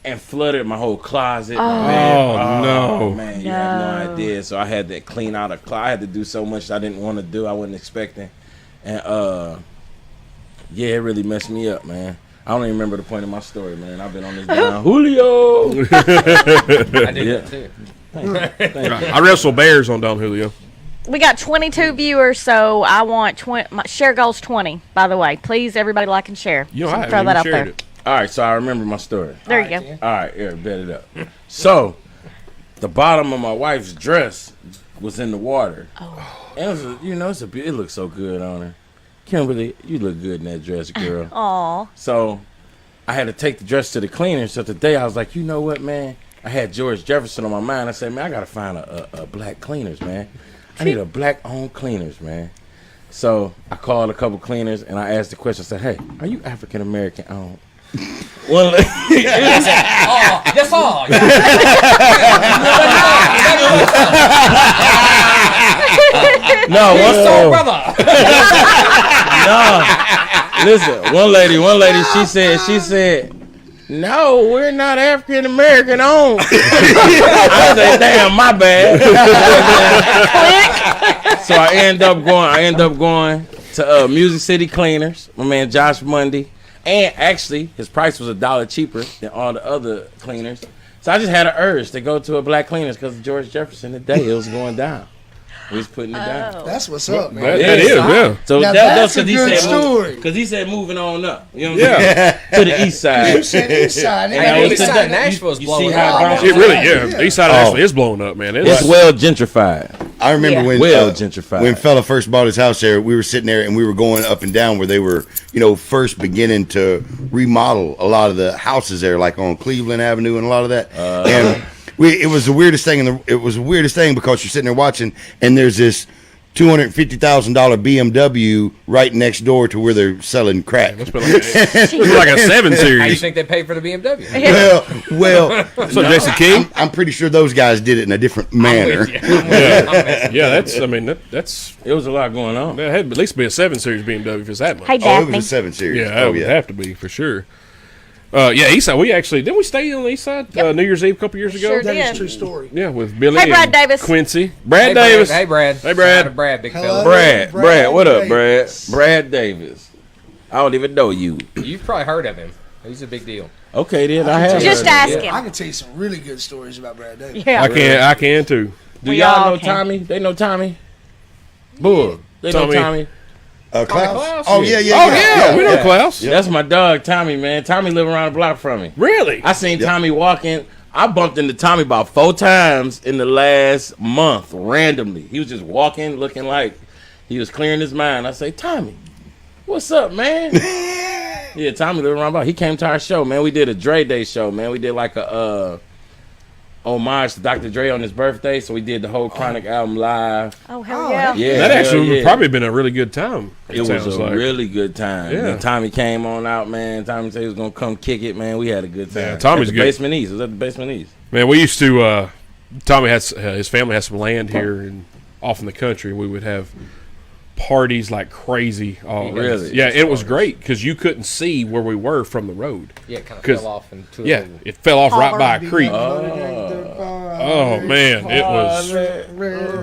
and flooded my whole closet. my bed. Oh, no. Man, you have No. no idea. So I had to clean out a closet. I had to do so much I didn't want to do. I wasn't expecting. And yeah, it really messed me up, man. I don't even remember the point of my story, man. I've been on this down. Julio. I did Yeah. that too. I wrestle bears on Don Julio. We got 22 viewers, so I want 20. My share goal's 20, by the way. Please, everybody like and share. You know, So I haven't throw that even out shared there. it. All right, so I remember my story. There you go. All right, here, bet it up. So, the bottom of my wife's dress was in the water. Oh. And it was, it looks so good on her. Kimberly, you look good in that dress, girl. Aw. So, I had to take the dress to the cleaner. So today I was like, you know what, man? I had George Jefferson on my mind. I said, man, I gotta find a black cleaners, man. I need a black-owned cleaners, man. So I called a couple cleaners and I asked the question. I said, hey, are you African-American owned? Well, That's all. no, So, brother. No. Listen, one lady, she said, no, we're not African American owned. I said, damn, my bad. So I end up going to Music City Cleaners, my man Josh Mundy. And actually, his price was $1 cheaper than all the other cleaners. So I just had an urge to go to a black cleaners because of George Jefferson today. It was going down. We was putting it down. That's what's up, man. That is, yeah. So Now that's that's a because good story. Because he said moving on up. You know what I'm saying? To the east side. You said east side. And I was East to- side Nashville's you blowing see how up. Bronx- It really, yeah. The east side actually is blowing up, man. It's well gentrified. I remember when Well gentrified. when fella first bought his house there, we were sitting there and we were going up and down where they were, first beginning to remodel a lot of the houses there, like on Cleveland Avenue and a lot of that. And it was the weirdest thing. It was the weirdest thing because you're sitting there watching, and there's this $250,000 BMW right next door to where they're selling crack. It's like a 7 How do you Series. think they paid for the BMW? Well, So Jason King? I'm pretty sure those guys did it in a different manner. Yeah, that's. I mean, that's. It was a lot going on. That had to at least be a 7 Series BMW if it's that much. Hey, Oh, it Daphne. was a 7 Series. Yeah, that oh, would yeah. have to be for sure. Yeah, East Side. We actually didn't we stay on the East Side New Year's Eve a couple years ago? Sure That did. is a true story. Yeah, with Billy. Hey, Brad and Davis. Quincy. Brad Hey, Davis. Hey, Brad. Hey, Brad. Shout out to Brad, big Hello. fella. Brad, what up, Brad? Davis. Brad Davis. I don't even know you. You've probably heard of him. He's a big deal. Okay, then I have. Just heard of ask it. him. I can tell you some really good stories about Brad Davis. Yeah. I can too. Do We y'all all know can. Tommy? They know Tommy. Bull. They know Tommy. Tommy. Klaus? Klaus? Oh, yeah. Oh yeah, we know Klaus. That's my dog, Tommy. Man, Tommy live around the block from me. Really? I seen Tommy walking. I bumped into Tommy about 4 times in the last month randomly. He was just walking, looking like he was clearing his mind. I say, Tommy, what's up, man? Yeah, Tommy live around the block. He came to our show, man. We did a Dre Day show, man. We did like a homage to Dr. Dre on his birthday, so we did the whole Chronic album live. Oh, hell yeah. Yeah, that actually hell yeah. probably been a really good time. It was sounds a like. really good time. Yeah. And Tommy came on out, man. Tommy said he was gonna come kick it, man. We had a good time. Yeah, Tommy's at the good. Basement East. It was at the Basement East. Man, we used to. Tommy has his family has some land here and off in the country. We would have parties like crazy. Really? Yeah, it was great because you couldn't see where we were from the road. Yeah, it kind of 'Cause- fell off into a Yeah, little- it fell off right by a Auburn, creek. Oh Man, it was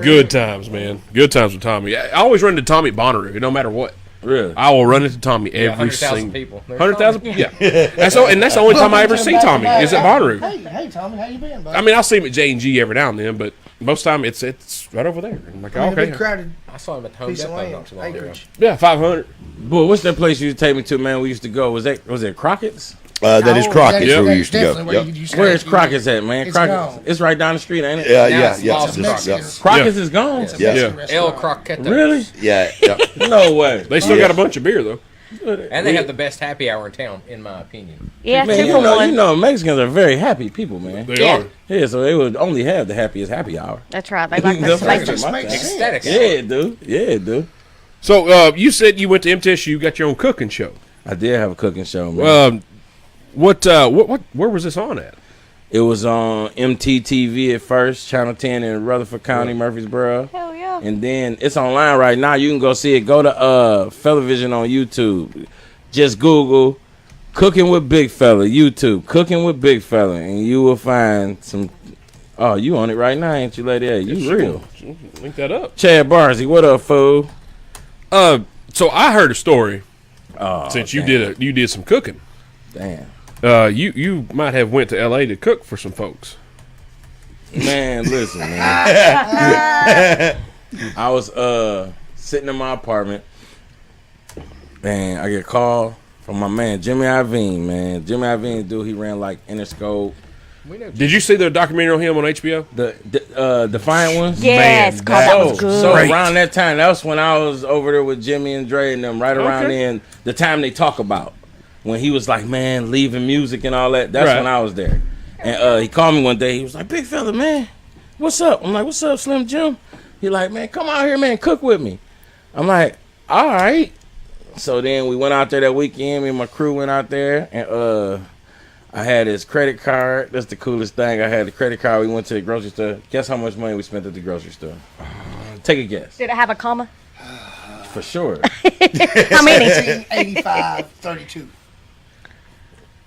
good times, man. Good times with Tommy. I always run into Tommy at Bonnaroo, no matter what. Really? I will run into Tommy every 100,000 single people. There's 100,000. Yeah, that's the only time I ever see Tommy is at Bonnaroo. Hey, Tommy, how you been, buddy? I mean, I'll see him at J&G every now and then, but most of the time it's right over there. I'm like, I mean, a okay, big crowded I saw him at Home piece of Depot land, not too long ago. acreage. yeah, 500. Boy, what's that place you used to take me to, man? We used to go. Was it Crockett's? That is Oh, Crockett's that's- where we used to definitely go. where Yep. you used to Where's go. Crockett's at, man? It's Crockett's. gone. It's right down the street, ain't it? Yeah, Now yeah, it's yeah. Boston It's Mexican. Crockett's is gone. It's a Yeah. Mexican Yeah. El restaurant. Croqueta. Really? Yeah, yeah. No way. They still got a bunch of beer though. And they have the best happy hour in town, in my opinion. Yeah, Man, 2 you for know, 1. Mexicans are very happy people, man. They Yeah. are. Yeah, so they would only have the happiest happy hour. That's right. They like That's the right. spicy. Just makes sense. Aesthetics. Yeah, dude. Yeah, dude. So you said you went to MTSU, you got your own cooking show. I did have a cooking show, man. What? Where was this on at? It was on MTTV at first, Channel 10 in Rutherford County, Murfreesboro. Hell yeah. And then it's online right now. You can go see it. Go to Fellavision on YouTube. Just Google Cooking with Big Fella, YouTube. Cooking with Big Fella. And you will find some. Oh, you on it right now, ain't you, lady? Hey, you real. Link that up. Chad Barsey, what up, fool? So I heard a story Oh, since you damn. did some cooking. Damn. You might have went to LA to cook for some folks. Man, listen, man. I was sitting in my apartment, and I get a call from my man Jimmy Iovine. Man, Jimmy Iovine, dude, he ran like Interscope, We know. Did you see the documentary on him on HBO? the Defiant ones. Yes, Man, God, that was good. So Great. around that time, that was when I was over there with Jimmy and Dre and them. Right around Okay. then, the time they talk about when he was like, man, leaving music and all that. That's Right. when I was there. And he called me one day. He was like, "Big fella, man, what's up?" I'm like, "What's up, Slim Jim?" He like, "Man, come out here, man, cook with me." I'm like, "All right." So then we went out there that weekend. Me and my crew went out there, and I had his credit card. That's the coolest thing. I had the credit card. We went to the grocery store. Guess how much money we spent at the grocery store? Take a guess. Did it have a comma? for sure. How many? 85, 32.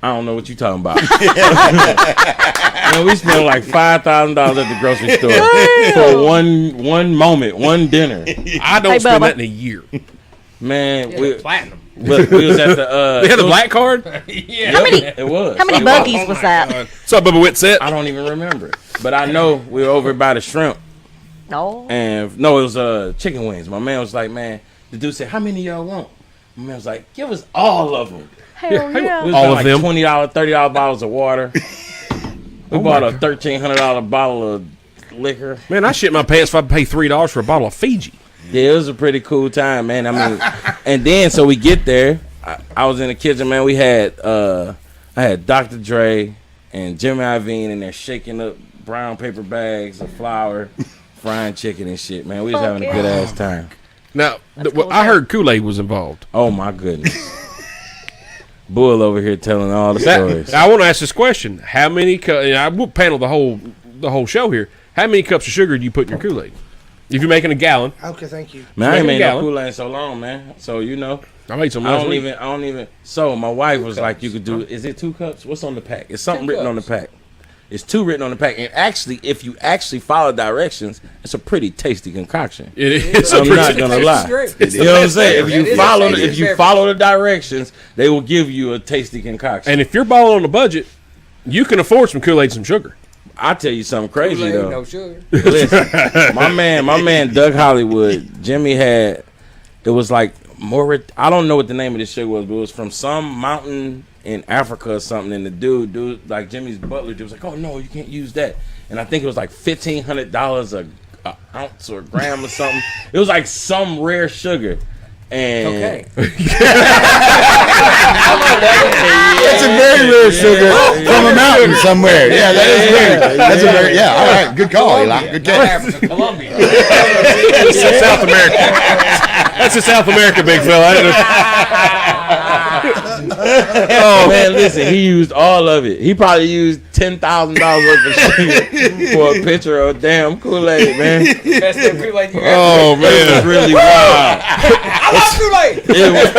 I don't know what you talking about. Man, we spent like $5,000 at the grocery store for one moment, one dinner. I don't Hey, spend Bubba. that in a year. Man, we Platinum. we was at the. They had a black card. Yeah. How many? It was. How many buggies was that? What's up, Bubba Whitsett? I don't even remember it, but I know we were over by the shrimp, No. and no, it was chicken wings. My man was like, man, the dude said, how many y'all want? My man was like, give us all of them. Hell yeah. We was All buying of like them? $20, $30 bottles of water. We bought a $1,300 bottle of liquor. Man, I shit my pants if I pay $3 for a bottle of Fiji. Yeah, it was a pretty cool time, man. I mean, and then so we get there. I was in the kitchen, man. We had I had Dr. Dre and Jimmy Iovine in there shaking up brown paper bags of flour, frying chicken and shit, man. We was Fuck having a yeah. good ass time. Now, cool I heard Kool-Aid was involved. Oh my goodness. Bull over here telling all the stories. I want to ask this question: how many? I will panel the whole show here. How many cups of sugar do you put in your Kool-Aid? If you're making a gallon, Okay, thank you. Man, I ain't Making a made no gallon. Kool-Aid in so long, man. So you know, I made some I last don't week. even. So my wife was like, you could do. Is it 2 cups? What's on the pack? It's something 2 written on the cups. pack. It's 2 written on the pack. And actually, if you actually follow directions, it's a pretty tasty concoction. It is. I'm a not pretty- gonna Tastes lie. great. You know what I'm saying? If It you is a follow, tasty if you beverage. follow the directions, they will give you a tasty concoction. And if you're balling on a budget, you can afford some Kool-Aid and some sugar. I tell you something crazy Kool-Aid, though. no sugar. Listen, my man Doug Hollywood, Jimmy had, it was like I don't know what the name of this sugar was, but it was from some mountain in Africa or something. And the dude, like Jimmy's butler, dude was like, oh no, you can't use that. And I think it was like $1,500 a ounce or a gram or something. It was like some rare sugar. And Okay. That's a very rare sugar from a mountain somewhere. Yeah, that is weird. That's a very all right. Good call, Eli. Good catch. Africa, Colombia. That's in South America. That's in South America, big fella. oh man, listen, he used all of it. He probably used $10,000 worth of sugar for a pitcher of damn Kool-Aid, man. Best damn Kool-Aid you ever. Oh It was man, really wild. I love Kool-Aid. It was,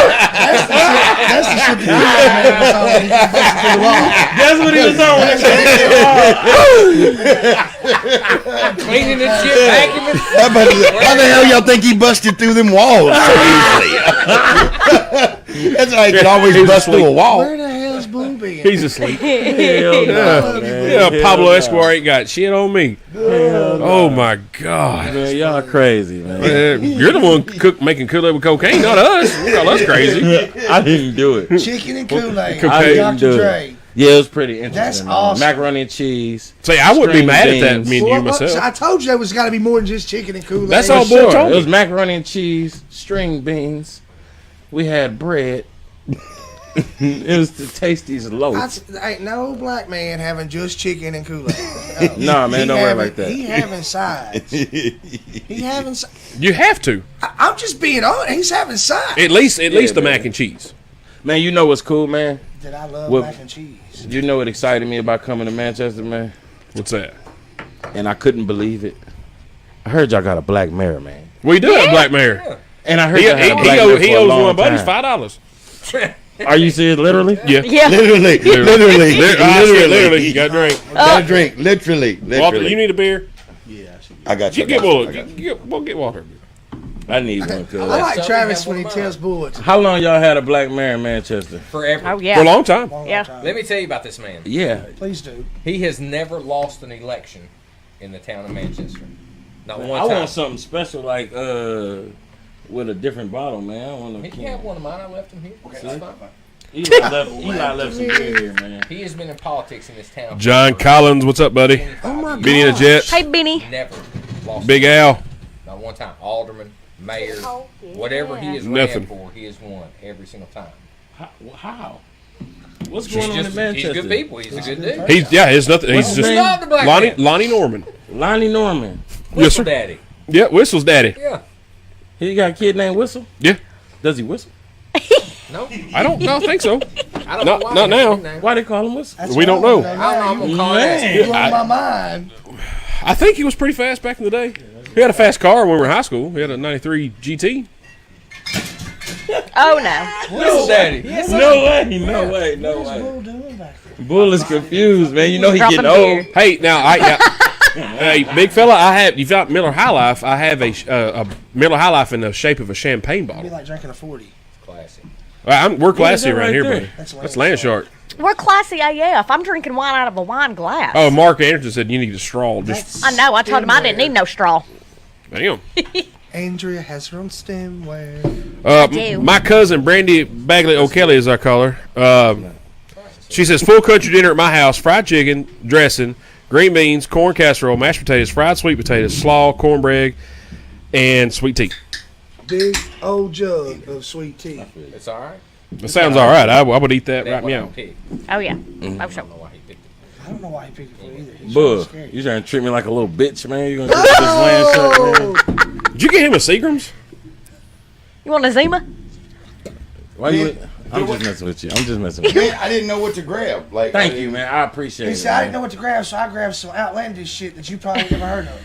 That's the shit that man was on when he got busted to the wall. that's what he was on. Cleaning this shit, vacuuming. How the hell y'all think he busted through them walls so easily? That's how he could always bust through a wall. Where the hell's Boo been? he's asleep. Hell no, man. Yeah, Pablo Escobar ain't got shit on me. Oh my God. Man, y'all crazy, man. You're the one making Kool-Aid with cocaine, not us. You call us crazy. I didn't do it. Chicken and Kool-Aid. Cocaine. I didn't do Dr. it. Dre. Yeah, it was pretty interesting. That's man. awesome. Macaroni and cheese. Say, I wouldn't be String mad at that, beans. me and you Well, myself. I told you there was got to be more than just chicken and Kool-Aid. That's all For Bull sure. told It was me. macaroni and cheese, string beans. We had bread. It was the tastiest loaf. Ain't no black man having just chicken and Kool-Aid. Nah, man, He don't worry having- like that. He having sides. He having. You have to. I'm just being honest. He's having sides. At least the man. mac and cheese. Man, you know what's cool, man? That I love Well- mac and cheese. You know what excited me about coming to Manchester, man? What's that? And I couldn't believe it. I heard y'all got a black mayor, man. We do have Black Mare. And I heard He, y'all had a black he mayor for a owes long one of my buddies time. $5. Are you serious, literally? Yeah. Yeah. Literally. Literally. You got a drink. Got a drink. Literally. Walter, you need a beer? I got you. You get Bull. Get water. I need one. I Cause like Something Travis have when he one tells bullets. how long y'all had a black mayor in Manchester? Forever. Oh For a yeah. long time. Yeah. Let me tell you about this man. Yeah. Please do. He has never lost an election in the town of Manchester. Not one I time. want something special like with a different bottle, man. I want He to can have one of mine. I left him here. That's fine. Eli left some beer here, man. He has been in politics in this town. John for Collins, what's up, buddy? 25 Benny and the Jets. Hey, Benny. Never lost. Big Al. Not one time. Alderman, mayor, whatever he has Nothing. ran for, he has won every single time. How? What's He's going on in just, Manchester? he's good people. He's a good dude. He's nothing. What's He's his just name? Love the black Lonnie man. Lonnie Norman. Lonnie Norman. Yes, Whistle sir. Daddy. Yeah, Whistle's daddy. Yeah. He got a kid named Whistle? Yeah. Does he whistle? No. I don't think so. I don't Not- know why. not now. Why they call him Whistle? That's We don't know. I don't know. I'm gonna call Man. it. You on my mind. I think he was pretty fast back in the day. We had a fast car when we were in high school. We had a 93 GT. Oh no. No, Daddy. no way. Bull doing back there? Bull is confused, man. You know he Dropping getting old. beer. Hey, now hey, big fella, you've got Miller High Life. I have a Miller High Life in the shape of a champagne It'd be bottle. like drinking a 40. Classic. We're classy that around right here, there? buddy. That's That's Land Shark. We're classy AF. I'm drinking wine out of a wine glass. Oh, Mark Anderson said you need a straw. Just I know. I told him I didn't need no straw. damn. Andrea has her own stemware. do. My cousin Brandy Bagley O'Kelly, as I call her. She says full country dinner at my house: fried chicken, dressing, green beans, corn casserole, mashed potatoes, fried sweet potatoes, slaw, cornbread, and sweet tea. Big old jug of sweet tea. It's all right. That sounds all right. I would eat that right What I meow. picked. Oh yeah. Mm-hmm. Oh I sure. don't know why he picked it. I don't know why he picked it for either. He's Bull, scary. you trying to treat me like a little bitch, man? You gonna treat this Land Shark, man? Did you get him a Seagram's? You want a Zima? Why you? I'm just messing with you. I'm just messing with you. Man, I didn't know what to grab. Like, Thank you, man. I appreciate He it. said, I didn't know Man. what to grab, so I grabbed some outlandish shit that you probably never heard of.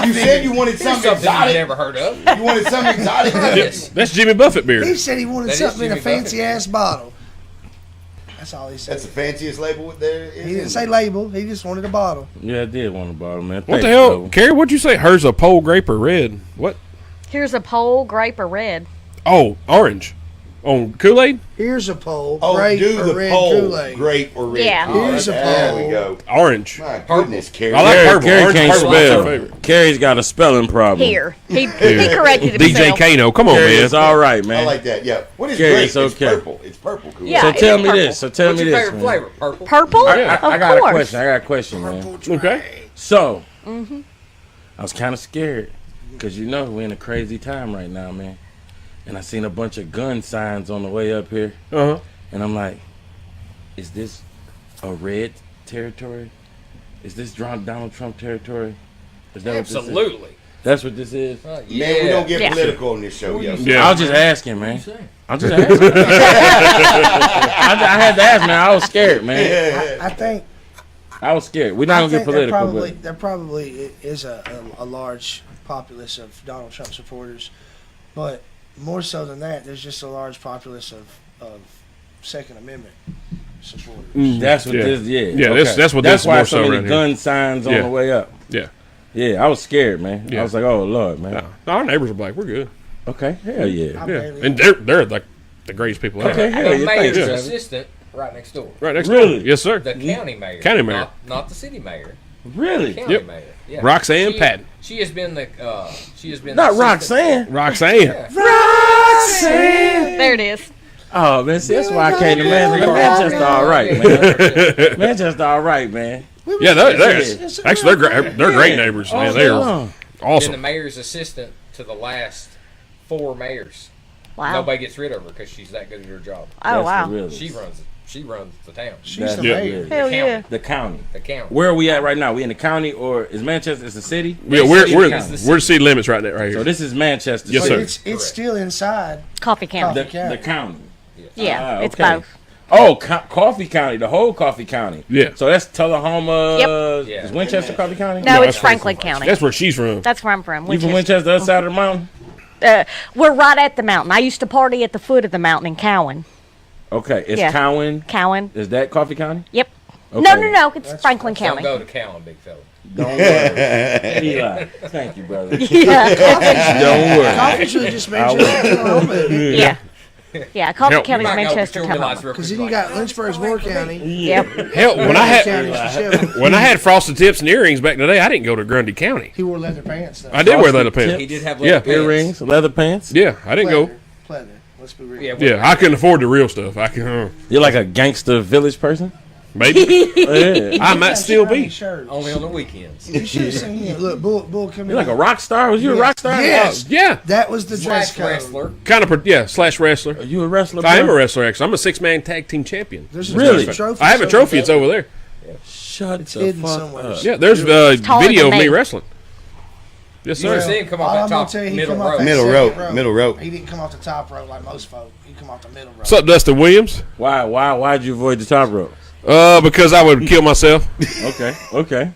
You said you wanted something Something you've exotic. never heard of. You wanted something exotic. Yes. That's Jimmy Buffett beer. He said he wanted That is something in a Jimmy Buffett. fancy ass bottle. That's all he said. That's the fanciest label there is. He didn't say label. He just wanted a bottle. Yeah, I did want a bottle, man. What Thank the you, hell, brother. Carrie? What'd you say? Hers a pole grape or red? What? Here's a pole, grape, or red. Oh, orange. On Kool-Aid? Here's a pole. Oh, grape do or the red poll. Kool-Aid. Grape or red. Yeah. Kool-Aid. Here's a There poll. we go. Orange. My goodness, Carrie. I like Carrie- purple. Carrie Orange can't purple is my spell. favorite. Carrie's got a spelling problem. Here. He corrected DJ himself. Kano. Come on, Carrie, man. it's all right, man. I like that. Yeah. What is Carrie, grape? it's It's okay. purple. It's purple. Kool-Aid. Yeah. So it tell is me purple. this. So tell What's me your this, favorite man. flavor? Purple. Purple? I Of got a course. question. I got a question, man. Okay. So, I was kind of scared because you know we're in a crazy time right now, man. And I seen a bunch of gun signs on the way up here, Uh-huh. and I'm like, is this a red territory? Is this Donald Trump territory? Is that what this is? Absolutely. That's what this is. Yeah. Man, we don't get Yeah. political on this show, yo. Yeah. I was just asking, man. I'm just asking. I had to ask, man. I was scared, man. I think I was scared. We're not gonna get political, but there probably is a large populace of Donald Trump supporters, but more so than that, there's just a large populace of Second Amendment supporters. that's what Yeah. this. Yeah, Yeah, that's what That's this why more so so many around here. gun signs on Yeah. the way up. Yeah. Yeah, I was scared, man. Yeah. I was like, oh Lord, man. No, our neighbors are black. We're good. Okay, hell yeah. I Yeah. barely- And they're like the greatest people ever. Okay, The hell yeah. mayor's Thank you. assistant right next door. Right next Really? door. Yes, sir. The county mayor. County mayor. Not the city mayor. Really? County Yep. mayor. Yeah. Roxanne She- Patton. She has been the. She has been. Not the assistant- Roxanne. Roxanne. There it is. Oh man, see, that's why I came to Manchester. All right, man. Manchester, all right, man. Yeah, they're Yeah. actually they're great neighbors. Man, they are Oh, Been the awesome. mayor's assistant to the last 4 mayors. Wow. Nobody gets rid of her because she's that good at her job. Oh wow. She runs the town. She's the Yeah. mayor. Hell The yeah. county. The county. The county. Where are we at right now? We in the county or is Manchester? Is the city? Yeah, we're It's we're city limits right there, right So here. this is Manchester. Yes, But sir. it's Correct. still inside. Coffee County. The county. Yeah, it's okay. both. Oh, Coffee County, the whole Coffee County. Yeah. So that's Tullahoma. Yep. Yeah. Is Winchester Coffee County? No, No, it's that's Franklin County. That's where she's from. That's where I'm from. You from Winchester. Winchester, the other side of the mountain? We're right at the mountain. I used to party at the foot of the mountain in Cowan. Okay, it's Yeah. Cowan. Cowan. Is that Coffee County? Yep. Okay. No. It's Franklin Don't County. go to Cowan, big fella. Don't worry. Eli. Thank you, brother. Yeah. Don't worry. Coffee should have just Manchester. Yeah. Yeah. Coffee Help. County's Might go Manchester, patrol the lights Tullahoma. real Because quick, then you like, got Lynchburg's Moore County. Yep. Hell, when I County's had for Shelby. when I had frosted tips and earrings back in the day, I didn't go to Grundy County. He wore leather pants though. I did wear leather Frosted pants. He did have Yeah. leather pants. Earrings, leather pants. Yeah, I didn't go. Pleather. Let's be real. Yeah, Yeah, I couldn't afford the real stuff. I can You're like a gangster village person? maybe Yeah. I might still be. Shirt. only on the weekends. You should have seen him. Look, Bull come in. You're like a rock star? Was you a Yeah. rock star? Yes. Yeah, That was the dress Slash code. wrestler. kind of. Yeah, slash wrestler. Are you a wrestler? I am a bro? wrestler. Actually, I'm a 6-man tag team champion. There's Really? trophy I have a trophy. It's over there. Shut It's the hidden fuck somewhere. up. Yeah, there's taller video than of me me. wrestling. Yes, You should sir. see him come All off I'm that gonna top tell you, he middle come off row. that Middle second rope, middle rope. He didn't come off the top rope like most folk. He come off the middle rope. What's up, Dustin Williams? Why'd you avoid the top rope? Because I would kill myself. Okay, okay.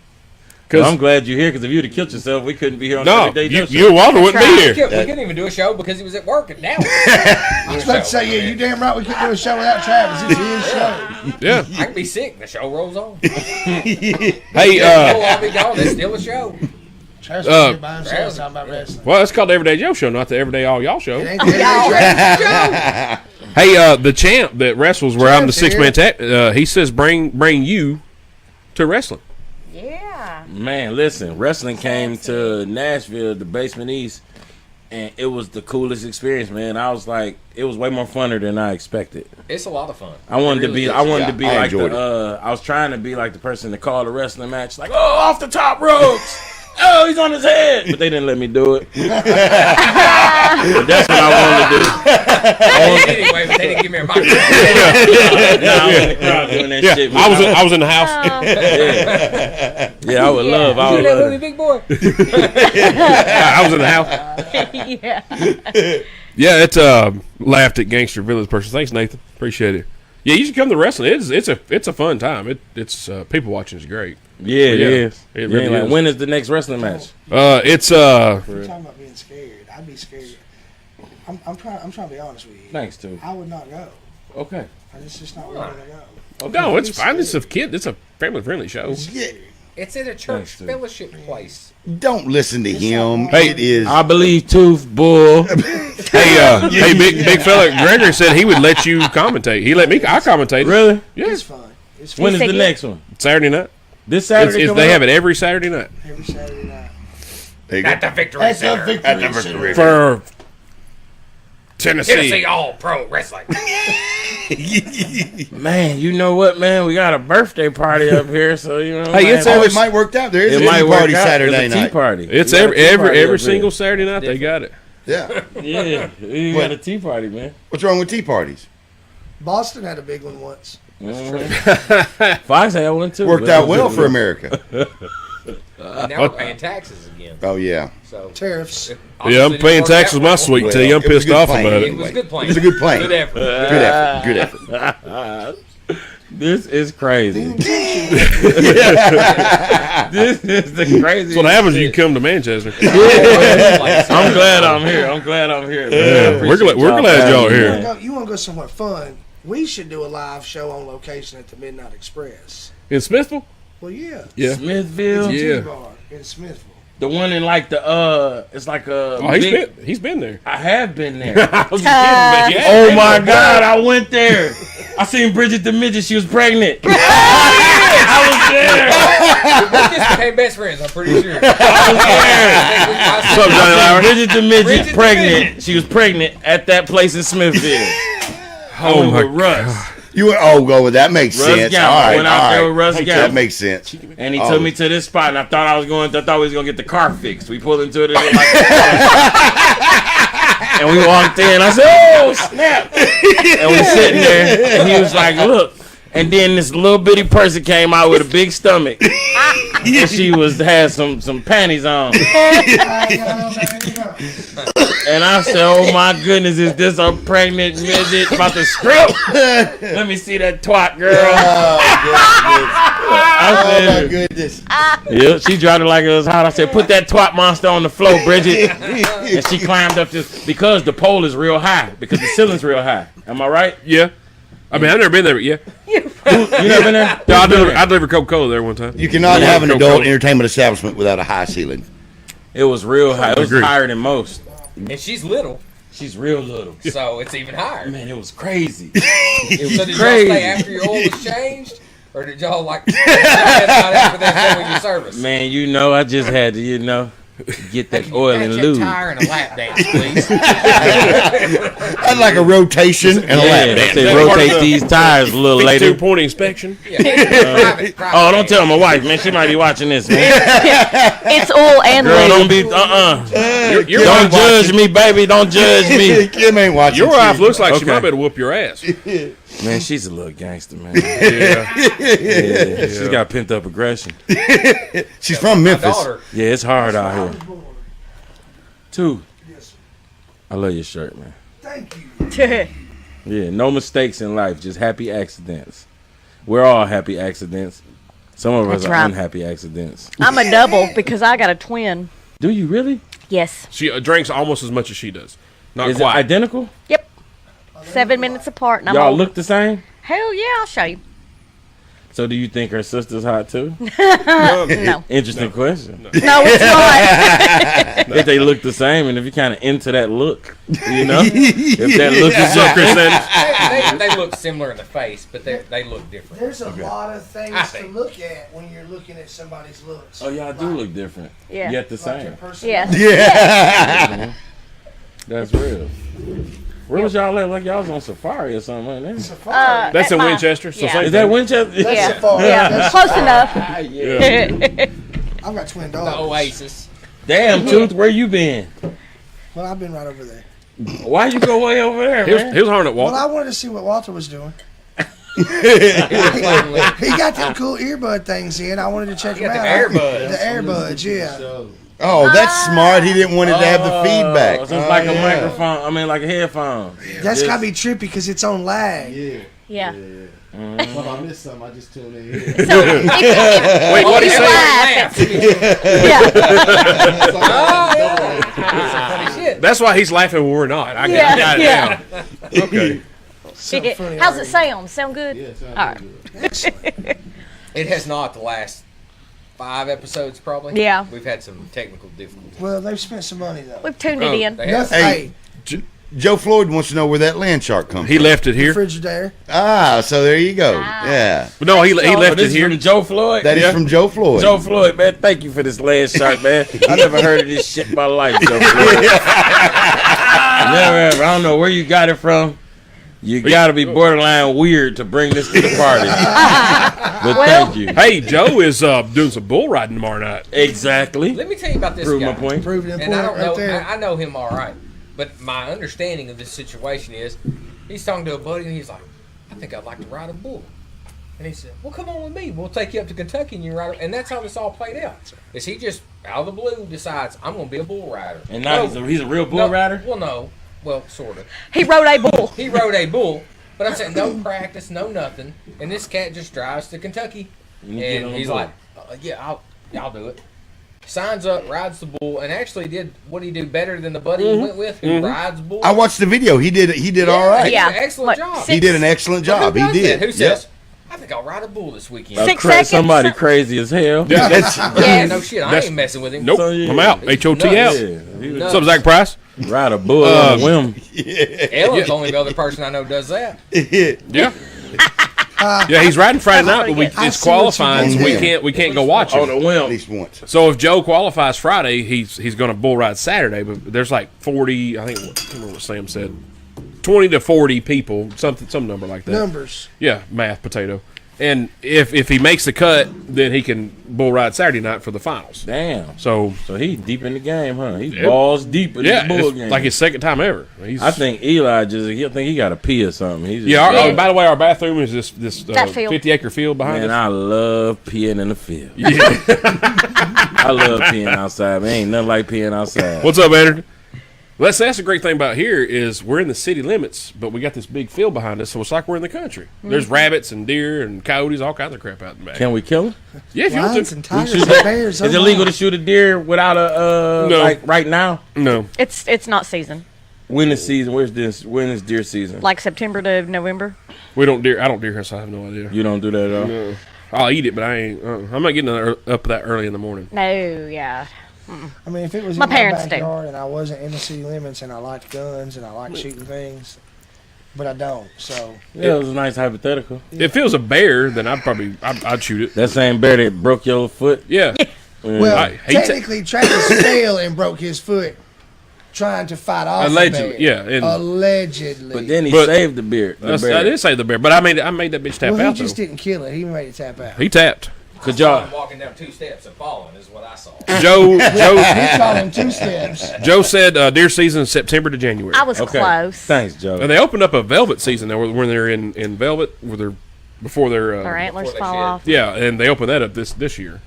Well, I'm glad you're here because if you'd have killed yourself, we couldn't be here on the No, Everyday Joe you and Walter wouldn't be We here. couldn't even do a show because he was at work at Dallas. I was about to say, yeah, you damn right we couldn't do a show without Travis. It's his show. Yeah. I can be sick and the show rolls on. Hey, I'll be gone. It's still a show. Travis was here by himself talking about wrestling. well, it's called the Everyday Joe Show, not the Everyday All Y'all Show. It ain't the everyday show. Hey, the champ that wrestles where I'm the Champ's 6-man tag, he says bring you to wrestling. Yeah. Man, listen, wrestling came to Nashville, the Basement East, and it was the coolest experience, man. I was like, it was way more funner than I expected. It's a lot of fun. I wanted to be is. I wanted to Yeah, be I like enjoyed I was trying to be like the person that called a wrestling match, like, oh, off the top ropes. Oh, he's on his head. But they didn't let me do it. But that's what I wanted to do. Anyway, but they didn't give me a microphone. Nah, I was in the crowd doing that Yeah, shit. I was in the house. Yeah, I would love. I You would know love. who, big boy? I was in the house. Yeah. Yeah, it's laughed at Gangster Village person. Thanks, Nathan. Appreciate it. Yeah, you should come to wrestling. It's a fun time. It's people watching is great. Yeah, it Yeah, is. it Yeah, really like, is. when is the next wrestling match? It's You're talking about being scared. I'd be scared. I'm trying to be honest with you. Thanks, too. I would not go. Okay. It's just not where I'm gonna go. no, it's fine. It's a kid. It's a family friendly show. Yeah, It's at a church Thanks, dude. fellowship place. don't listen to him. Hey, It is. I believe Tooth Bull. Hey, big fella. Gregory said he would let you commentate. He let me. I commentate. Really? Yeah, It's fun. It's fun When is said the you- next one? Saturday night. This Saturday? They have it every Saturday night every Saturday night. There you go. At the Victory That's a Center. victory. Center. for Tennessee. Tennessee All Pro Wrestling. Man, you know what, man? We got a birthday party up here, so you know. Hey, man, it's Oh, it might work out. There is it a might tea work party out. Saturday There's a tea night. party. It's We got a tea party every up single here. Saturday night they got it. Yeah. Yeah, we got a tea party, man. What's wrong with tea parties? Boston had a big one once. Fox had one too. Worked but out it was well different. for America. And now we're paying taxes again. Oh yeah. So Tariffs. Yeah, I'm paying taxes with my sweet Well, tea. I'm it was a pissed good off plan. about it it. was a good plan. It was a good plan. Good effort. Good effort. Good effort. This is crazy. This is the craziest. That's what happens when you come to Manchester. I'm glad I'm here. I'm glad I'm here. Man. I Yeah, we're appreciate glad y'all are having me, here. man. You want to go somewhere fun? We should do a live show on location at the Midnight Express. In Smithville? Well, yeah. Yeah. Smithville, It's a Yeah. tea bar in Smithville. the one in like the it's like a. Oh, he's been there. I have been there. I was just kidding, but yeah. Oh my God, I went there. I seen Bridget the midget. She was pregnant. I was there. We just became best friends, I'm pretty sure. What's up, Johnny Lauer? Bridget the midget Bridget the pregnant. midget. She was pregnant at that place in Smithville. Oh I my went with Russ. Go with that makes Russ sense. Gallo. All right, Went out there with Russ that Gallo. makes sense. And he took me to this spot, and I thought we was going to get the car fixed. We pulled into it, and, and we walked in. I said, "Oh snap!" And we sitting there, and he was like, "Look." And then this little bitty person came out with a big stomach, and she had some panties on. And I said, "Oh my goodness, is this a pregnant midget about to strip? Let me see that twat, girl." I Oh my said, goodness. yeah, she dropped it like it was hot. I said, "Put that twat monster on the floor, Bridget." And she climbed up this because the pole is real high because the ceiling's real high. Am I right? Yeah. I mean, I've never been there, but yeah. You never been there? No, I delivered Coca-Cola there one time. You cannot have an Coca-Cola. adult entertainment establishment without a high ceiling. It was real high. It was Agreed. higher than most. And she's little, She's real little. so it's even higher. Man, it was crazy. So It was did y'all crazy. stay after your oil was changed? Or did y'all like head out after that with your service? Man, I just had to, get that oil and Catch a lube. tire and a lap dance, please. I'd like a rotation and a lap Yeah, dance. they rotate these tires a little later. 2-point inspection. Private Oh, don't tell my wife, man. She might be watching this, man. It's oil and Girl, lube. don't be, Your Don't wife judge me, baby. Don't judge me. Kim ain't watching. Your wife looks like she Okay. might better whoop your ass. Man, she's a little gangster, man. Yeah. Yeah, she's got pent up aggression. She's from My Memphis. daughter. Yeah, it's hard out here. Two. I love your shirt, man. Thank you. Yeah, no mistakes in life, just happy accidents. We're all happy accidents. Some of us That's are right. unhappy accidents. I'm a double because I got a twin. Do you really? Yes. She drinks almost as much as she does. Not Is quite. it identical? Yep. 7 minutes apart, and I'm Y'all old. look the same? Hell yeah, I'll show you. So do you think her sister's hot too? No. Interesting question. No, it's not. If they look the same, and if you're kind of into that look, you know, if that look is What's up, Chris Sanders? They look similar in the face, but they look different. There's a lot of I things to think. look at when you're looking at somebody's looks. Oh, y'all do look different. Yeah. Yet the Like their same. personality. Yeah. That's real. Where was y'all at? Like y'all was on safari or something like that. Safari. That's at in my- Winchester. So yeah. same Is that thing. Winchester? That's Yeah. safari. Yeah, That's close safari. enough. I've got twin The dogs. Oasis. Damn, Tooth, where you been? Well, I've been right over there. Why you go way over there, He was, man? he was hard at Well, Walter. I wanted to see what Walter was doing. He was He got them cool earbud things in. I wanted to check He them got out. the earbuds. The earbuds, yeah. Oh, that's smart. He didn't want it to have the feedback. So it's like a microphone. I mean, like a headphone. That's gotta be trippy because it's on lag. Yeah. Yeah. So if I miss something, I just tune in. So if Wait, what do you you say? laugh, yeah. Funny shit. That's why he's laughing when we're not. I got it Yeah. now. Okay. So funny How's it already. sound? Sound good? Yeah, sounds All right. good. Excellent. It has not the last 5 episodes, probably. Yeah. We've had some technical difficulties. Well, they've spent some money though. We've tuned it in. They have. Nothing. Hey. Joe Floyd wants to know where that land shark comes He from. left it here. Frigidaire. Ah, so there you go. Ah. Yeah. But no, he Oh, left this it is here. from Joe Floyd. That is from Joe Floyd. Joe Floyd, man. Thank you for this last shark, man. I never heard of this shit in my life, Joe Floyd. Never ever. I don't know where you got it from. You gotta be borderline weird to bring this to the party. But thank you. Hey, Joe is doing some bull riding tomorrow night. Exactly. Let me tell you about this Prove guy. my point. Proved it And I don't right know. there. I know him all right, but my understanding of this situation is, he's talking to a buddy and he's like, "I think I'd like to ride a bull." And he said, "Well, come on with me. We'll take you up to Kentucky and you ride." And that's how this all played out. Is he just out of the blue decides I'm going to be a bull rider? And now he's a real bull rider? Well, no. Well, sort of. He rode a bull. He rode a bull, but I'm saying no practice, no nothing. And this cat just drives to Kentucky, And you get on and a he's bull. like, "Yeah, I'll do it." Signs up, rides the bull, and actually did what he do better than the buddy he went with, who rides bull. I watched the video. He did all right. He did Yeah. an excellent What, job. He did an excellent job. Who He does did. that? Who Yep. says, "I think I'll ride a bull this weekend"? 6 seconds. Somebody crazy as hell. Yeah. That's Yeah, no shit. I That's- ain't messing with him. Nope. So, yeah. I'm out. HOT Nuts. out. Yeah, he was What's up, Zach Price? ride a bull on a whim. Ellen's the only other person I know does that. Yeah. Yeah, he's riding Friday night, but I it's see what you qualifying, so did. we can't go watch On him. a whim. at least once. So if Joe qualifies Friday, he's going to bull ride Saturday. But there's like 40. I think I can't remember what Sam said. 20 to 40 people, some number like that. Numbers. Yeah, math potato. And if he makes the cut, then he can bull ride Saturday night for the finals. Damn. So So he's deep in the game, huh? He's Yep. balls deep in yeah, the bull it's game. like his second time ever. He's, I think Eli he'll think he got to pee or something. He's just, Yeah. Yeah. By the way, our bathroom is this That field. 50-acre field behind Man, us. I love peeing in the field. Yeah. I love peeing outside. Man, ain't nothing like peeing outside. What's up, Andrew? Well, that's the great thing about here is we're in the city limits, but we got this big field behind us, so it's like we're in the country. There's rabbits and deer and coyotes, all kinds of crap out in the back. Can we kill him? Yeah, if you want Lions to. and tigers shoot and that. bears. Is it illegal to shoot a deer without a No. like right now? No. It's not season. When is season? When is deer season? Like September to November. We don't deer. I don't deer hunt, so I have no idea. You don't do that at all. No. I'll eat it, but I ain't. I'm not getting up that early in the morning. No, yeah. I mean, if it was My in parents my do. backyard and I wasn't in the city limits and I liked guns and I liked shooting things, but I don't. So Yeah, it was a nice hypothetical. If it was a bear, then I'd shoot it. That same bear that broke your foot. Yeah. well, I hate technically, Travis fell and broke his foot trying to fight off Allegedly, a bear. yeah, and- Allegedly. But then he But- saved the bear. I did say the bear, but I made that bitch tap well, he out just though. didn't kill it. He made it tap out. He tapped. Could I saw y'all? him walking down 2 steps and falling is what I saw. Joe He called him 2 steps. Joe said deer season is September to January. I was Okay. close. Thanks, Joe. And they opened up a velvet season now when they're in velvet where they're before they're Their antlers Before they fall shed. off. yeah, and they opened that up this year.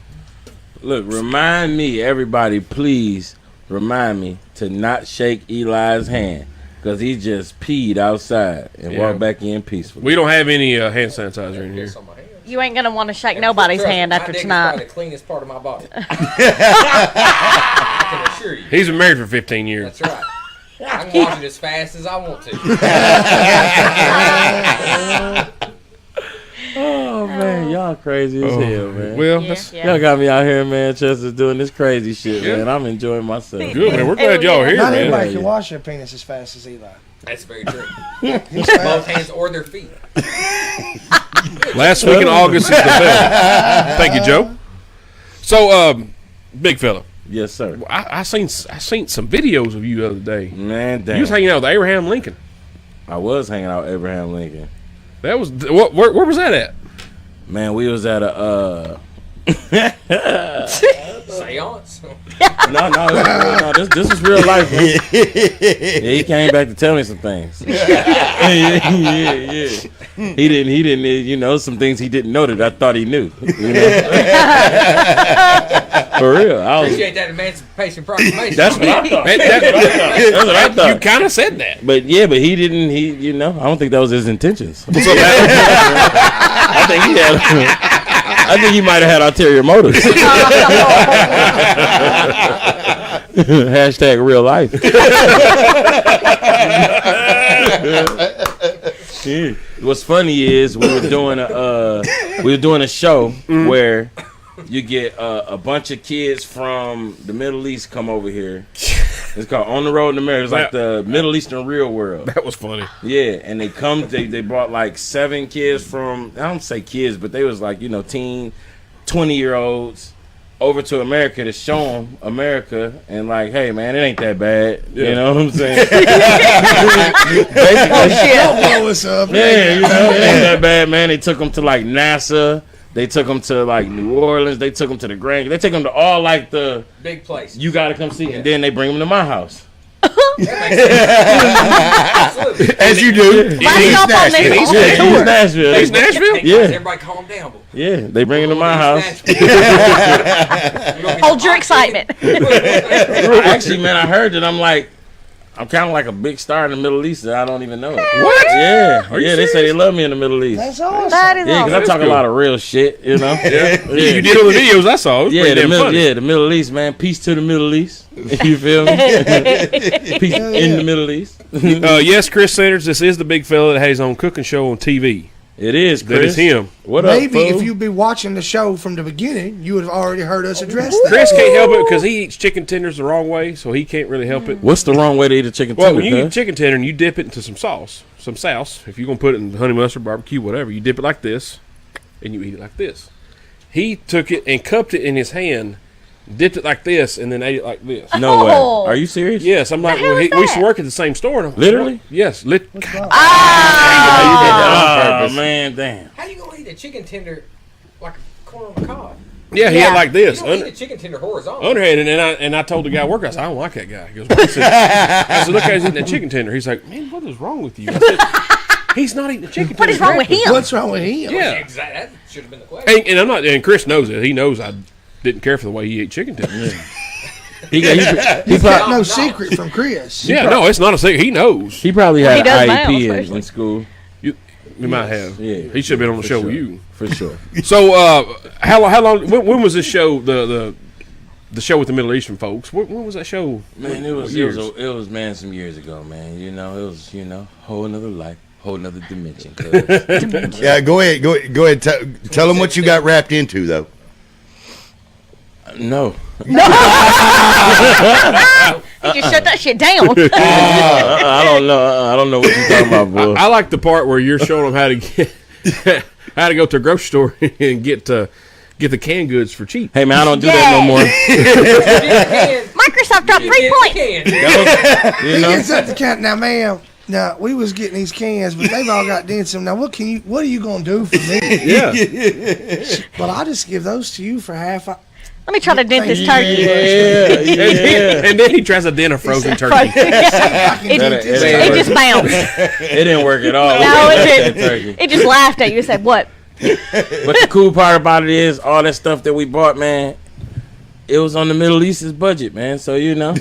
Look, remind me, everybody, please remind me to not shake Eli's hand because he just peed outside and Yeah. walked back in peacefully. We don't have any hand sanitizer in here. Piss on my hands. You ain't gonna want to shake nobody's Trust me, hand my after dick is tonight. probably the cleanest part of my body. I can assure you. He's been married for 15 years. That's right. I can wash it as fast as I want to. Oh man, y'all crazy as hell, man. Well, Yeah, that's yeah. Y'all got me out here in Manchester doing this crazy shit, Yeah. man. I'm enjoying myself. good, man. We're glad y'all are here, Not man. everybody can wash their penis as fast as Eli. That's very true. Both hands or their feet. Last week in August is the bell. Thank you, Joe. So, big fella, Yes, sir. I seen some videos of you the other day. Man, damn. You was hanging out with Abraham Lincoln. I was hanging out with Abraham Lincoln. That was where was that at? Man, we was at a Seance. no, this was real life, man. Yeah, he came back to tell me some things. yeah. He didn't, you know, some things he didn't know that I thought he knew. You know? For real. I was, Appreciate that Emancipation Proclamation. that's what I thought. Man, That's what I you thought. kind of said that. But yeah, but he didn't. You know, I don't think that was his intentions. I think he had. I think he might have had ulterior motives. Hashtag real life. What's funny is we were doing a show where you get a bunch of kids from the Middle East come over here. It's called On the Road in America. It's like the Middle Eastern Real World. That was funny. Yeah, and they brought like 7 kids from, I don't say kids, but they was like, you know, 20-year-olds over to America to show them America and like, hey man, it ain't that bad. Yeah. You know what I'm saying? Blow us up. Yeah, you know, it ain't that bad, man. They took them to like NASA. They took them to like New Orleans. They took them to the Grand. They take them to all like the Big place. you gotta come see, and then they bring them to my house. Absolutely. As you do. Lighting up on Nashville. this. Yeah, he's Nashville. He's Nashville. Yeah. Everybody calm down. Boy. Yeah, they bring them to my house. Hold your excitement. Actually, man, I heard that I'm kind of like a big star in the Middle East that I don't even know it. What? Yeah, Are you yeah, they say they love me in the Middle East. That's awesome. That is Yeah, because I awesome. talk cool. a lot of real shit, you know. Yeah. You did all the videos I saw. It was Yeah, pretty the damn funny. the Middle East, man. Peace to the Middle East. You feel me? Peace in the Middle East. Yes, Chris Sanders. This is the big fella that has his own cooking show on TV. It is, That is Chris. him. What Maybe up, fool? if you'd be watching the show from the beginning, you would have already heard us address that. Chris can't help it because he eats chicken tenders the wrong way, so he can't really help it. What's the wrong way to eat a chicken Well, tender? when you eat cuz? chicken tender and you dip it into some sauce. If you're gonna put it in honey mustard, barbecue, whatever, you dip it like this, and you eat it like this. He took it and cupped it in his hand, dipped it like this, and then ate it like this. No way. Oh. Are you serious? Yes, I'm like, hell well, is we used to that? work at the same store. And I'm like, Literally? what? Yes. God, You did that on Ah, purpose. purpose. Man, damn. How you gonna eat a chicken tender like a corner of a cob? yeah, he Yeah. had like You this. don't eat a chicken tender horizontal. Underhanded, and I told the guy at work, I said, I don't like that guy. He goes, "Why?" I said, look how he's eating that chicken tender. He's like, man, what is wrong with you? I said, he's not eating the chicken tender. What is wrong with him? What's wrong with him? Yeah. Exactly. That should have been the question. And I'm not, and Chris knows it. He knows I didn't care for the way he ate chicken tender. He Kept probably, no secret from Chris. Yeah, no, it's not a secret. He knows. he probably Well, had he does an now, IEP especially. in school. We might have. Yeah. He should have been on the For show sure. with you. For sure. So, how long? When was this show? The show with the Middle Eastern folks. When was that show? Man, What years? it was man some years ago, man. You know, it was, you know, whole another life, whole another dimension. cuz. Yeah, go ahead. Go ahead. Tell them what you got wrapped into, though. No. He just shut that shit down. I don't know. I don't know what you're talking about, boy. I like the part where you're showing them how to get how to go to a grocery store and get the canned goods for cheap. Hey man, I don't do that no more. Microsoft dropped 3 points. You know? It's at the count now, ma'am. Now we was getting these cans, but they've all got dents in them. Now what are you gonna do for me? Yeah. Well, I'll just give those to you for half. Let me try to dent this turkey. Yeah. And then he tries to dent a frozen turkey. I can It- get it this. ain't It just bounced. It didn't work at all. No, it That didn't. turkey. It just laughed at you and said, "What?" But the cool part about it is all that stuff that we bought, man. It was on the Middle East's budget, man. So you know,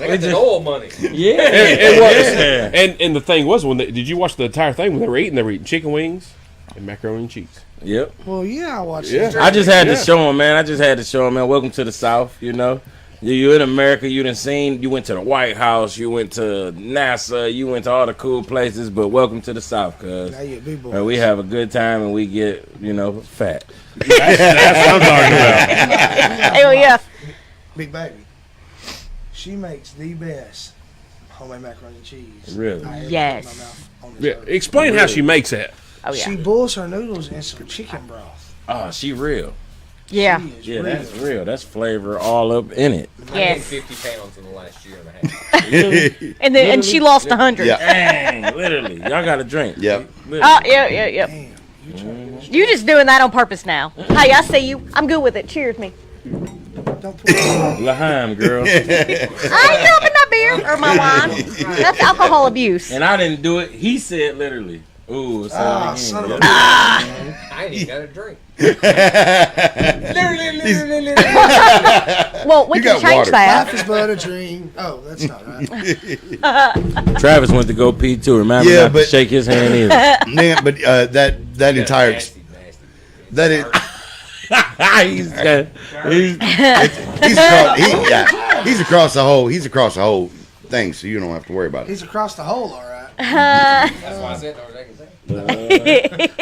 They got the oil money. yeah. And the thing was, did you watch the entire thing when they were eating chicken wings? And macaroni and cheese. Yep. Well, yeah, I watched Yeah. it. I just had to Yeah. show him, man. I just had to show him, man. Welcome to the South. You know, you in America. You done seen. You went to the White House. You went to NASA. You went to all the cool places. But welcome to the South, cuz Now you a big boy. we have a good time and we get fat. That's what I'm talking about. Hell yeah. Big baby. She makes the best homemade macaroni and cheese. Really? I ever Yes. put in my mouth on this Yeah. earth. Explain how she makes that. Oh yeah. She boils her noodles in some chicken broth. Oh, she real. Yeah. She is Yeah, real. that's real. That's flavor all up in it. I gained Yes. 50 pounds in the last year and a half. And she lost 100. Yeah. Dang, literally. Y'all got to drink. Yep. Oh, yeah. Damn, you trying to You just doing that on purpose now. Hey, I see you. I'm good with it. Cheers me. don't put it L'chaim, girl. I ain't dropping my beer or my wine. That's alcohol abuse. And I didn't do it. He said literally. Ooh, so Ah, son of a I ain't even got a drink. Well, we You can got change water. that. life is but a dream. Oh, that's not right. Travis went to go pee too. Remember Yeah, not to but- shake his hand either. Man, but that entire Nasty. that is he's he's across the whole thing, so you don't have to worry about it. He's across the hole, all right. That's why I said no, they can say.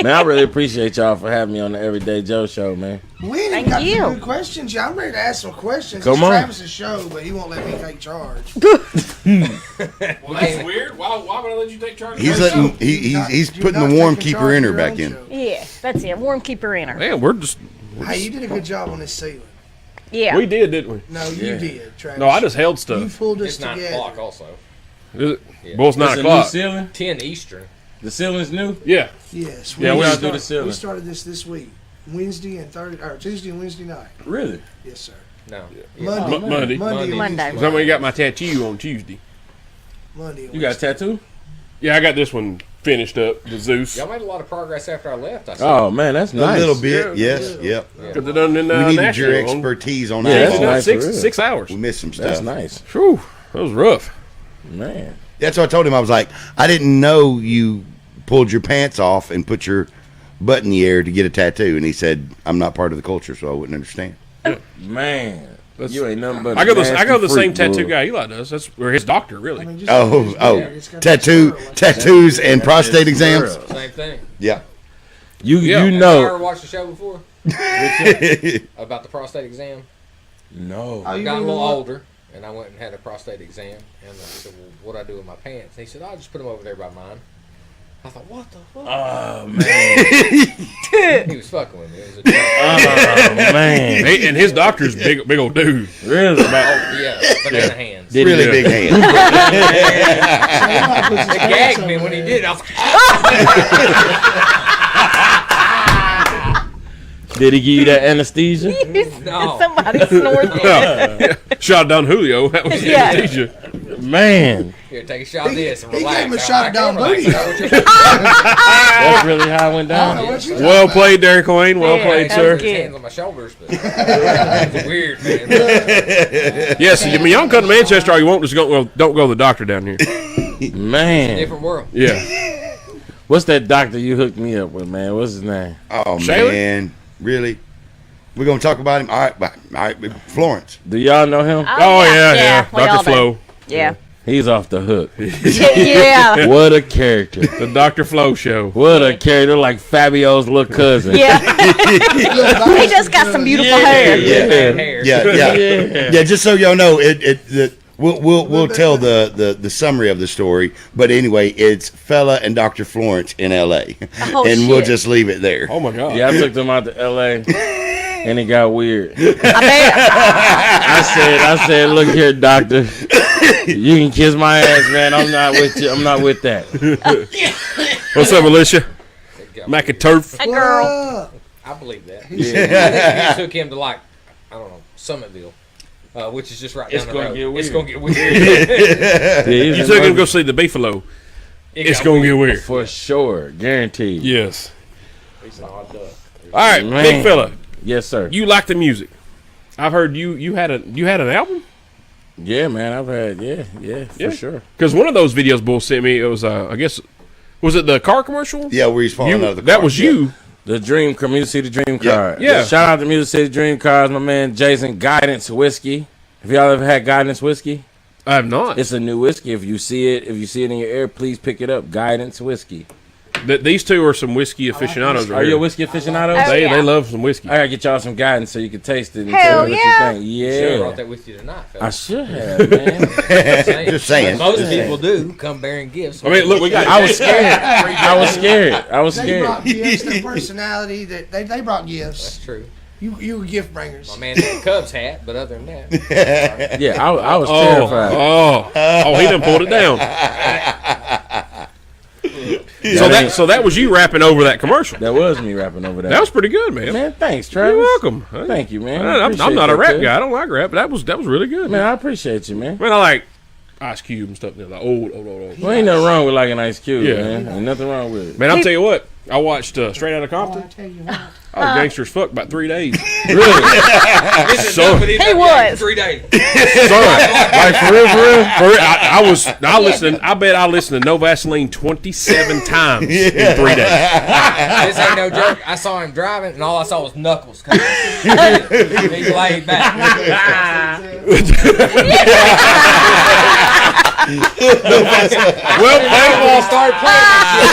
man, I really appreciate y'all for having me on the Everyday Joe show, man. We ain't Thank got you. some good questions. Yeah, I'm ready to ask some questions. Come It's on. Travis's show, but he won't let me take charge. Well, that's weird. Why would I let you take charge? He's letting he's You're putting not the warm taking keeper charge of inner your back own in. show. Yeah, that's it. Warm keeper inner. Man, we're just. Hey, you did a good job on this ceiling. Yeah. We did, didn't we? No, you did, Travis. No, I just held You stuff. pulled us It's 9 together. o'clock also. Is it? Well, it's 9 It's a new o'clock. ceiling. 10 Eastern. The ceiling's new. Yeah. Yes. Yeah, we gotta started- do the ceiling. We started this week, Wednesday and Tuesday and Wednesday night. Really? Yes, sir. No. Monday. Monday. Monday. Monday. Is that when you got my tattoo on Tuesday? Monday. and You got a Wednesday. tattoo? Yeah, I got this one finished up, the Zeus. Y'all made a lot of progress after I left. I said. Oh man, that's A nice. little bit, Yeah. yes, yep. Got it done in We needed Nashville your on- expertise on Yeah, that. that's one. nice. for real. 6 hours. We missed some stuff. That's nice, Whew, that was rough. man. That's what I told him. I was like, I didn't know you pulled your pants off and put your butt in the air to get a tattoo. And he said, I'm not part of the culture, so I wouldn't understand. Man, That's- you ain't nothing but. I go the nasty same freak, tattoo boy. guy Eli does. That's or his doctor, I really. mean, just Oh, it's got a swirl like tattoos and prostate exams. Girl. Same thing. Yeah. You Yeah. you Have you know. ever watched the show before? About the prostate exam? No. Oh, I you got a mean little what? older, and I went and had a prostate exam. And I said, well, what do I do with my pants? And he said, I'll just put them over there by mine. I thought, what the fuck? Oh man. He was fucking with me. It was a joke. Oh man. Hey, and his doctor's big old dude. Really? Yeah, banana hands. Did he Really do big it? hand. It gagged me when he did it. I was like, Did he give you that anesthesia? no. Somebody snorted. Shot down Julio. That was the Yeah. anesthesia. Man, Here, take a shot of this and He relax. gave him a I'm shot like, down relax. booty. Is that what you're- that's really how it went down. What you Well played, Derek Wayne. Well Yeah, played, that sir. was His good. hands on my shoulders, but it's weird, man. Yes, I mean, y'all can come to Manchester all you want. Just don't go to the doctor down here. Man, Different world. Yeah. what's that doctor you hooked me up with, man? What's his name? Oh, Shaler? man. Really? We're going to talk about him? All right, Florence. Do y'all know him? Oh yeah. we all Dr. do. Flo. Yeah. He's off the hook. Yeah. What a character. The Dr. Flo show. What a character, like Fabio's little cousin. Yeah. He just got some beautiful hair. Yeah. Hair. Yeah. Just so y'all know, we'll tell the summary of the story. But anyway, it's Fella and Dr. Florence in L.A. Oh, and we'll shit. just leave it there. Oh my God. Yeah, I took them out to L.A. and it got weird. I bet. I said, look here, doctor. You can kiss my ass, man. I'm not with you. I'm not with that. What's up, Alicia? Mac and turf. A girl. I believe that. Yeah. He took him to like, I don't know, Summitville, which is just right It's down the gonna road. get weird. It's gonna get weird. Yeah, he's You in took him to go Murphy- see the Beefalo. It It's got gonna weird. get weird. for sure, guaranteed. Yes. He's an odd duck. All right, Man. big fella. Yes, sir. You like the music. I've heard you had an album. Yeah, man. I've had for Yeah. sure. Because one of those videos Bull sent me, it was I guess Was it the car commercial? Yeah, where he's falling You, out of the car. that was Yeah. you. The Music City Dream Yeah. Car. Yeah. Shout out to Music City Dream Cars, my man Jason. Guidance Whiskey. Have y'all ever had Guidance Whiskey? I have not. It's a new whiskey. If you see it in your ear, please pick it up. Guidance Whiskey. These two are some whiskey aficionados. Are Right you a here. whiskey aficionado? Oh, They yeah. love some whiskey. I gotta get y'all some guidance so you can taste it and Hell tell me what yeah. you think. Should have brought Yeah. that with you tonight, I fellas. should have, man. Just saying. Most people do come bearing gifts. I mean, look, we got. I was scared. I was scared. I was They scared. brought gifts. Their personality. That they brought That's gifts. true. You were gift bringers. My man had a Cubs hat, but other than that, Yeah, I was Oh, terrified. he done pulled it down. So that was you rapping over that commercial. That was me rapping over that. That was pretty good, man. Man, thanks, Travis. You're welcome. Thank you, man. I'm Appreciate not a that, rap kid. guy. I don't like rap, but that was really good, Man, man. I appreciate you, man. Man, I like Ice Cube and stuff. Like old. Well, ain't nothing wrong with like an Ice Cube, Yeah. man. Ain't nothing wrong with it. Man, I'll tell you what. I watched Straight Outta Compton. I was gangster as fuck about 3 days. Really? So, He was. 3 days. like for real. I listened. I bet I listened to No Vaseline 27 times in 3 days. This ain't no joke. I saw him driving, and all I saw was knuckles. He's laid back. Well, Baseball started playing that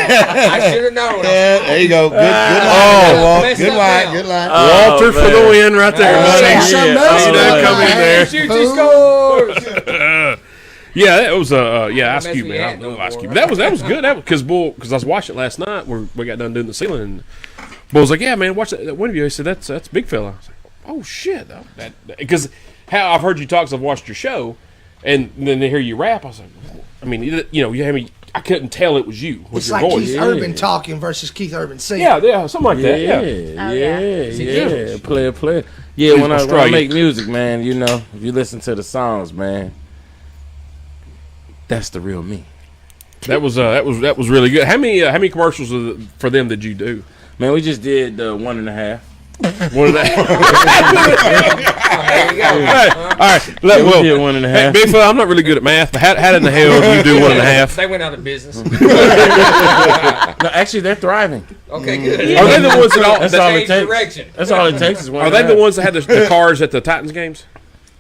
shit. I should have known. Yeah, there you go. Good Oh. line. Walt. Messed Good up line. now. Good line. Walter for the win right there, buddy. Say something else. He done come in there. Shoot, he scores. Yeah, that was Ice mess Cube, with man. I your hat love no Ice more. Cube. That was good. That because I was watching it last night. We got done doing the ceiling, and Bull was like, "Yeah, man, watch that one of you." He said, "That's Big Fella." I was like, "Oh shit!" Because how I've heard you talk, 'cause I've watched your show, and then to hear you rap, I was like, I mean, you had me. I couldn't tell it was you with It's your like voice. Keith Urban talking versus Keith Urban singing. Yeah, something like that. Yeah, Yeah. yeah. Player. Yeah, He's when I Australian. make music, man, you know, if you listen to the songs, man, that's the real me. That was really good. How many commercials for them did you do? Man, we just did the 1.5. What of that? There you go. All right. We did 1.5. Hey, Big Fella, I'm not really good at math, but how in the hell do you do 1.5? They went out of business. No, actually, they're thriving. Okay, good. Are they the ones that all? That's all it Change takes. direction. That's all it takes is one. Are they the ones that had the cars at the Titans games?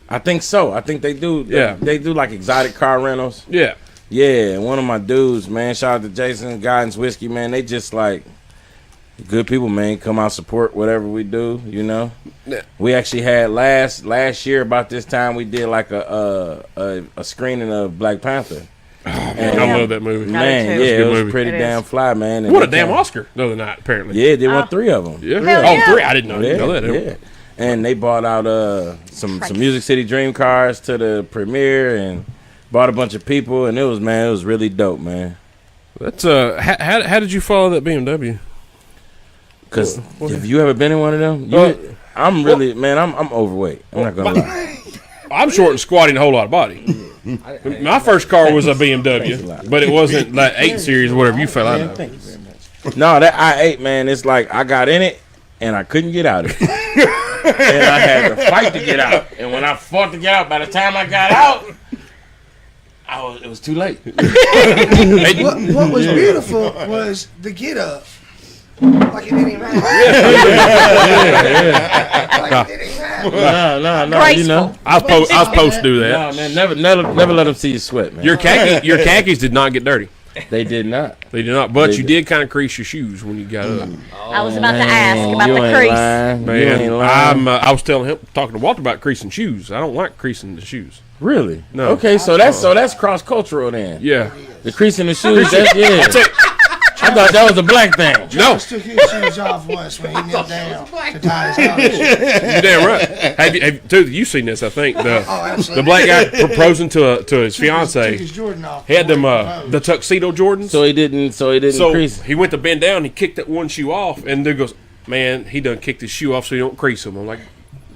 I think so. I think they do. Yeah. They do like exotic car rentals. Yeah. Yeah, one of my dudes, man. Shout out to Jason, Guidance Whiskey, man. They just like good people, man. Come out support whatever we do, you know. Yeah. We actually had last year about this time we did like a screening of Black Panther. And, I love that movie. man, too. yeah, That's a it good was movie. pretty It damn is. fly, man. And What a they damn came- Oscar the other night, apparently. Yeah, they won 3 of them. Yeah. Hell Oh, yeah. 3. I didn't know. Yeah, know that. yeah. And they bought out some Music City Dream cars to the premiere and bought a bunch of people, and it was really dope, man. That's how did you follow that BMW? Cause have you ever been in one of them? I'm overweight. I'm not gonna lie. I'm short and squatty and a whole lot of body. My first car was a BMW, but it wasn't like 8 Series or whatever you fell out of. Thank you very much. No, that i8, man, it's like I got in it and I couldn't get out of it. And I had to fight to get out. And when I fought to get out, by the time I got out, it was too late. What was beautiful was the get up. Like it didn't even matter. Like it didn't even matter. No, you know. I was supposed to do that. No, man, never let them see you sweat, man. Your khakis did not get dirty. They did not. They did not, but They you did. did kind of crease your shoes when you got up. I was about to ask about you the ain't crease. lying. You Man, ain't lying. I was talking to Walter about creasing shoes. I don't like creasing the shoes. Really? No. Okay, so that's cross cultural then. Yeah. The crease in the shoes. I thought that was a black thing. No, Just took his shoes off once when he knelt down to tie his collars. you're damn right. Dude, you've seen this, I think. Oh, absolutely. The black guy proposing to his Took his fiance. Jordan off. He had them before he the proposed. tuxedo Jordans. So he didn't crease. He went to bend down. He kicked that one shoe off, and dude goes, "Man, he done kicked his shoe off so he don't crease him." I'm like,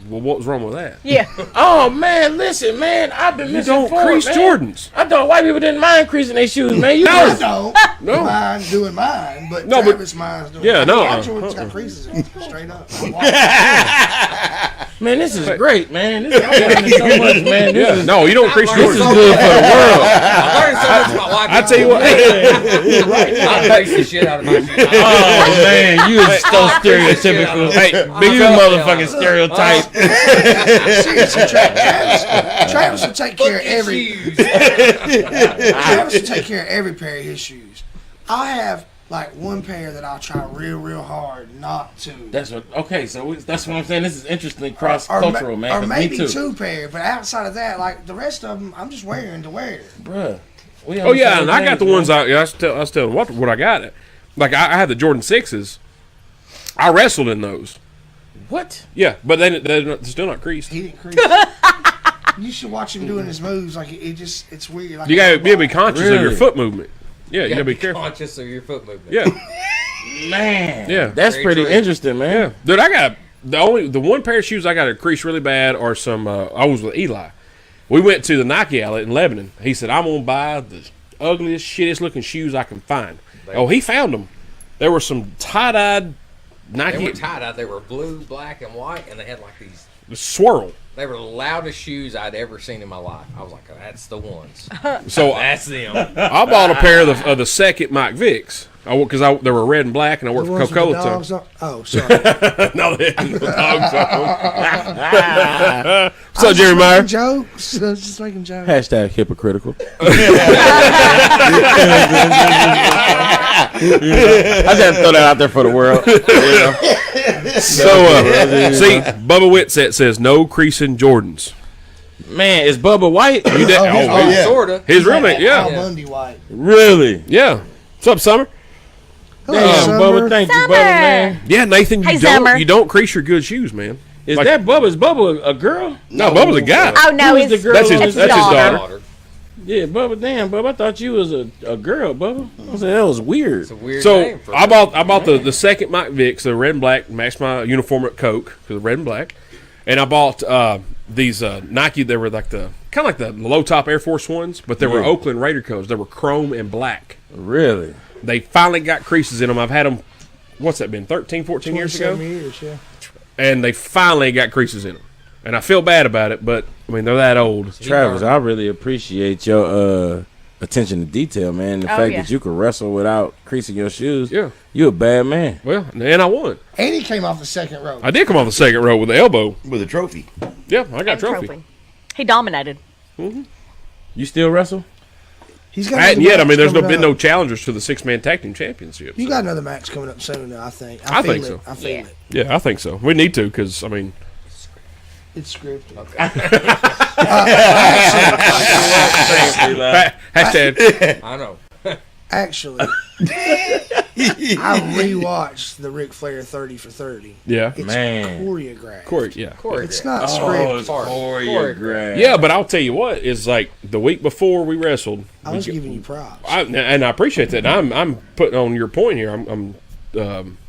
Well, what was wrong with that? Yeah. Oh man, listen, man, I've been You misinformed, don't crease man. Jordans. I thought white people didn't mind creasing their shoes, man. You I just- don't No. mind doing mine, but No, but- Travis mine's doing Yeah, no. My Jordan's got creases in them, straight up. man, this is great, man. This is learning so much, man. This Yeah, is, no, you don't crease this is Jordans. good for the world. I learned so much about white I tell you what. I face the shit out of my shoes. Oh man, you is so stereotypical. Hey, Big you motherfucking stereotype. Seriously, Travis will take care of every. Travis will take care of every pair of his shoes. I'll have like one pair that I'll try real hard not to. That's what. Okay, so that's what I'm saying. This is interesting, cross cultural, man. Or 'cause maybe me too, two pair, but outside of that, like the rest of them, I'm just wearing to wear. bruh. We Oh on the yeah, same and I got page, the man. ones I was telling what I got. Like I had the Jordan 6s. I wrestled in those. What? Yeah, but they're still not creased. He didn't crease. You should watch him doing his moves. Like it's weird. Like You gotta be conscious of your Really? foot movement. Yeah, you You gotta be careful. conscious of your foot movement. Yeah, Man, Yeah. that's Very pretty true. interesting, man. yeah. Dude, I got the one pair of shoes I got to crease really bad are some. I was with Eli. We went to the Nike outlet in Lebanon. He said, "I'm gonna buy the ugliest, shittiest looking shoes I can find." Oh, he found them. There were some tie-dyed They Nike were tied out. They were blue, black, and white, and they had like these. swirl. They were the loudest shoes I'd ever seen in my life. I was like, oh, "That's the ones. So That's them." I bought a pair of the second Mike Vicks. Because they were red and black, and I worked The for ones with the Coca-Cola. dogs on- Oh, sorry. No, they had the dogs on. What's up, I was Jerry just Meyer? making jokes. I was just making jokes. Hashtag hypocritical. I just had to throw that out there for the world. So, see, Bubba Whitsett says no creasing Jordans. Man, is Bubba White? You did, yeah. Sorta. his real name, Al yeah, Bundy White. Really? yeah. What's up, Summer? Hello, Damn, Summer. Bubba, thank you, Bubba, man. Yeah, Nathan, Hey, Summer. you don't crease your good shoes, man. Is Like- that Bubba? Is Bubba a girl? No, Bubba's a guy. Oh no, Who is it's the girl That's his- on that's his daughter. Daughter. Yeah, Bubba. Damn, Bubba. I thought you was a girl, Bubba. I said that was weird. It's a weird So name for I bought the second Mike Vicks, the red and black, matched my uniform at Coke because red and black, and I bought these Nike. They were like the kind of like the low top Air Force ones, but they were Yeah. Oakland Raider codes. They were chrome and black. Really? They finally got creases in them. I've had them. What's that been? 13, 14 years ago, 27 years, yeah. and they finally got creases in them. And I feel bad about it, but I mean they're that old. Travis, I really appreciate your attention to detail, man. The fact yeah. that you could wrestle without creasing your shoes. Yeah. You a bad man. Well, and I won. And he came off the second row. I did come off the second row with the elbow. with a trophy. Yeah, I got a trophy. He dominated. You still wrestle? He's got I hadn't another yet. I match mean, there's coming been no up. challengers to the 6-man tag team championship. You so. got another match coming up soon, though, I think. I feel think it. so. I feel Yeah. it. Yeah, I think so. We need to because I mean, It's scripted. hashtag. I know. Actually, I rewatched the Ric Flair 30 for 30. Yeah, It's Man. choreographed. Corey. Yeah, It's not Oh, scripted. it's choreographed. yeah. But I'll tell you what is like the week before we wrestled. I was giving you props. and I appreciate that. And I'm putting on your point here. I'm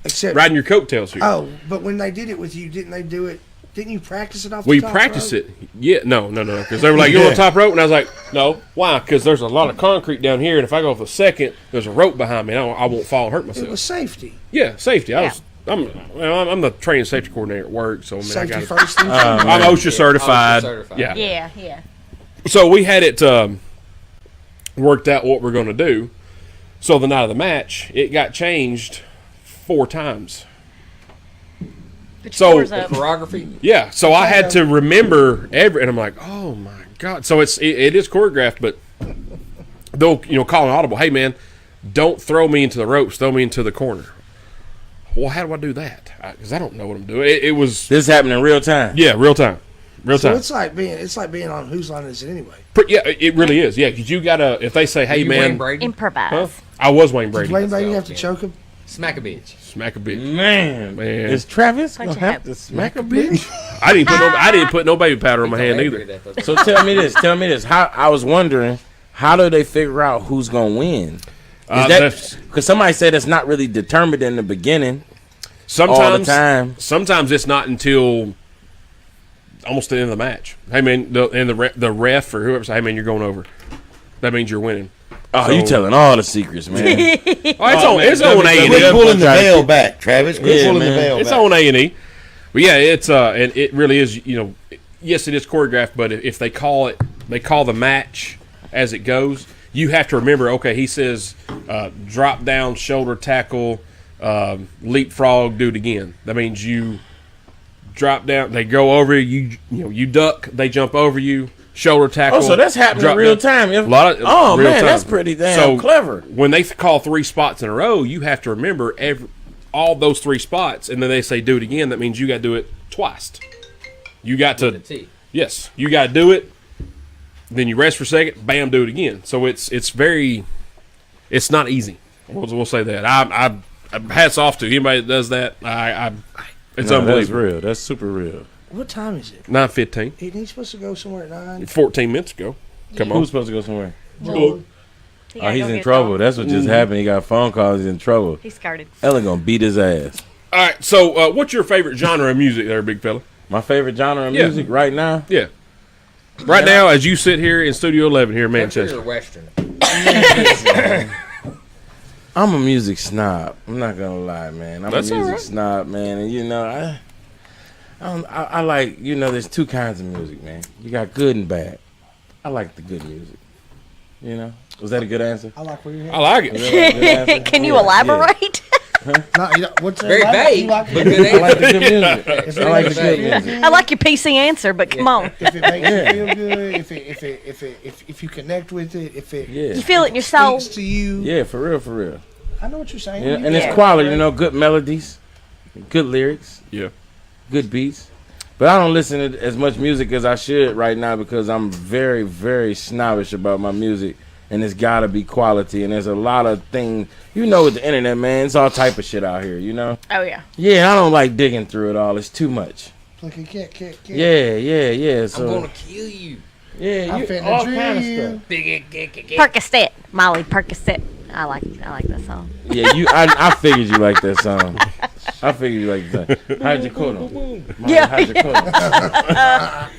Except, riding your coattails here. oh, but when they did it with you, didn't they do it? Didn't you practice it off We the top practiced rope? it. Yeah, no. Because they were like, "You on the top rope?" And I was like, "No." Why? Because there's a lot of concrete down here, and if I go for a second, there's a rope behind me. And I won't fall and hurt It myself. was safety. Yeah, safety. Yeah. I'm the training safety coordinator at work, so I mean, Safety I got. first. And I'm OSHA certified. certified. Yeah. Yeah, yeah. So we had it worked out what we're going to do. So the night of the match, it got changed 4 times. Put your So- doors up. Choreography. Yeah, so I had to remember and I'm like, oh my god. So it is choreographed, but they'll call an audible. Hey man, don't throw me into the ropes. Throw me into the corner. Well, how do I do that? Because I don't know what I'm doing. It was This happened in real time. real time, so time. it's like being on Whose Line Is It Anyway? Yeah, it really is. Yeah, because you gotta. If they say, hey You Wayne man, Brady. Improvise. huh? I was Wayne Brady. Blame Brady have to Yeah. choke him? Smack a bitch. Smack a bitch. Man, Man. is Travis Like gonna you have have- to smack a bitch? I didn't put no baby powder on my hand either. So tell me this. How I was wondering, how do they figure out who's gonna win? That's- Because somebody said it's not really determined in the beginning. Sometimes, all the time. Sometimes it's not until almost the end of the match. Hey man, the ref or whoever say, hey man, you're going over. That means you're winning. Oh, you telling all the secrets, man. It's on A&E. Quit pulling the veil back, Travis. Quit Yeah, pulling man. the veil It's back. on A&E. But yeah, it's and it really is. Yes, it is choreographed. But if they call the match as it goes, you have to remember. Okay, he says drop down, shoulder tackle, leapfrog, do it again. That means you drop down. They go over you. You duck. They jump over you. Shoulder tackle. Oh, so that's happening in drop real down. time. A lot of Oh, real man, time. that's pretty damn clever. When they call 3 spots in a row, you have to remember all those 3 spots, and then they say do it again. That means you got to do it twice. You got to, yes, you got to do it. Then you rest for a second, bam, do it again. So it's not easy. We'll say that. I hats off to anybody that does that. It's unbelievable. That's real. That's super real. What time is it? 9:15. Isn't he supposed to go somewhere at 9? 14 minutes ago. Come on. Who's supposed to go somewhere? Joel. Oh, he's in trouble. That's what just happened. He got a phone call. He's in trouble. He's started. Ellen gonna beat his ass. All right. So, what's your favorite genre of music, there, big fella? My favorite genre of Yeah. music right now. Yeah. Right now, as you sit here in Studio 11 here in Country Manchester. or Western? I'm a music snob. I'm not gonna lie, man. I'm That's a all music right. snob, man. And I like, there's 2 kinds of music, man. You got good and bad. I like the good music. Was that a good answer? I like where you're I at. like it. Was that a good answer? Can you Yeah, elaborate? No, what's Very that? vague, You like but it? good Yeah. I like the good music. If I like the very good vague. music. I like your PC answer, but come on. If it makes you feel good, if you connect with it, if it You Yeah. feel it in your soul. speaks to you, Yeah, for real. I know what you're saying. Yeah, You and got it's it, quality, right? good melodies, good lyrics, Yeah. good beats. But I don't listen to as much music as I should right now because I'm very, very snobbish about my music, and it's got to be quality. And there's a lot of things, with the internet, man, it's all type of shit out here, Oh yeah. Yeah, I don't like digging through it all. It's too much. Clicky, kick. Yeah. I'm So gonna kill you. yeah, I'm you, finna all drill kind of you. stuff. Percocet, Molly Percocet. I like that song. Yeah, I figured you like that song. I figured you like that. Hydrocodone. Yeah. Hydrocodone.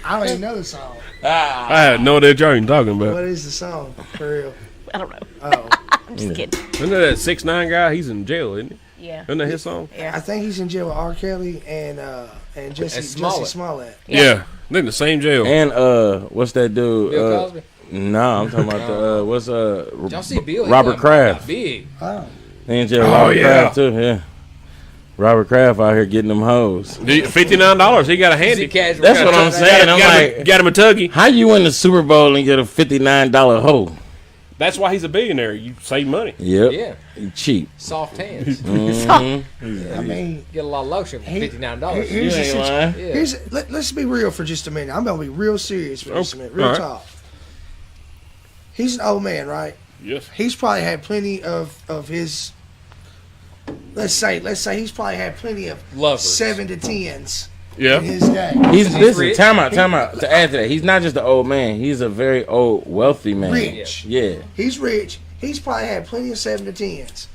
I don't even know the song. I had no idea what y'all even talking about. What is the song for real? I don't know. Oh, I'm just kidding. Isn't that 6ix9ine guy? He's in jail, isn't he? Yeah. Isn't that his song? Yeah. I think he's in jail with R. Kelly and Jesse Smollett. Smollett. Yeah. They're in the same jail. And what's that dude? Bill Cosby. No, I'm talking about the Did y'all see Bill? He Robert got Kraft. Big. Oh, He in jail. Oh, Robert yeah. Kraft too. Yeah, Robert Kraft out here getting them hoes. $59. He got a See handy. casual That's what guy. I'm saying. I'm like, Got him a tuggy. how you win the Super Bowl and get a $59 hoe? That's why he's a billionaire. You save money. Yep, Yeah, you cheap. soft hands. Mhm. I mean, Get a lot of lotion for $59. here's the You ain't situation. lying. Yeah. Let's be real for just a minute. I'm gonna be real serious for just a minute, real All right. talk. He's an old man, right? Yes. He's probably had plenty of his. Let's say he's probably had plenty of Lovers. 7 to 10s in Yeah. his day. He's listen. rich. Time out. To add to that, he's not just an old man. He's a very old, wealthy man. Rich. Yeah. He's rich. He's probably had plenty of 7 to 10s.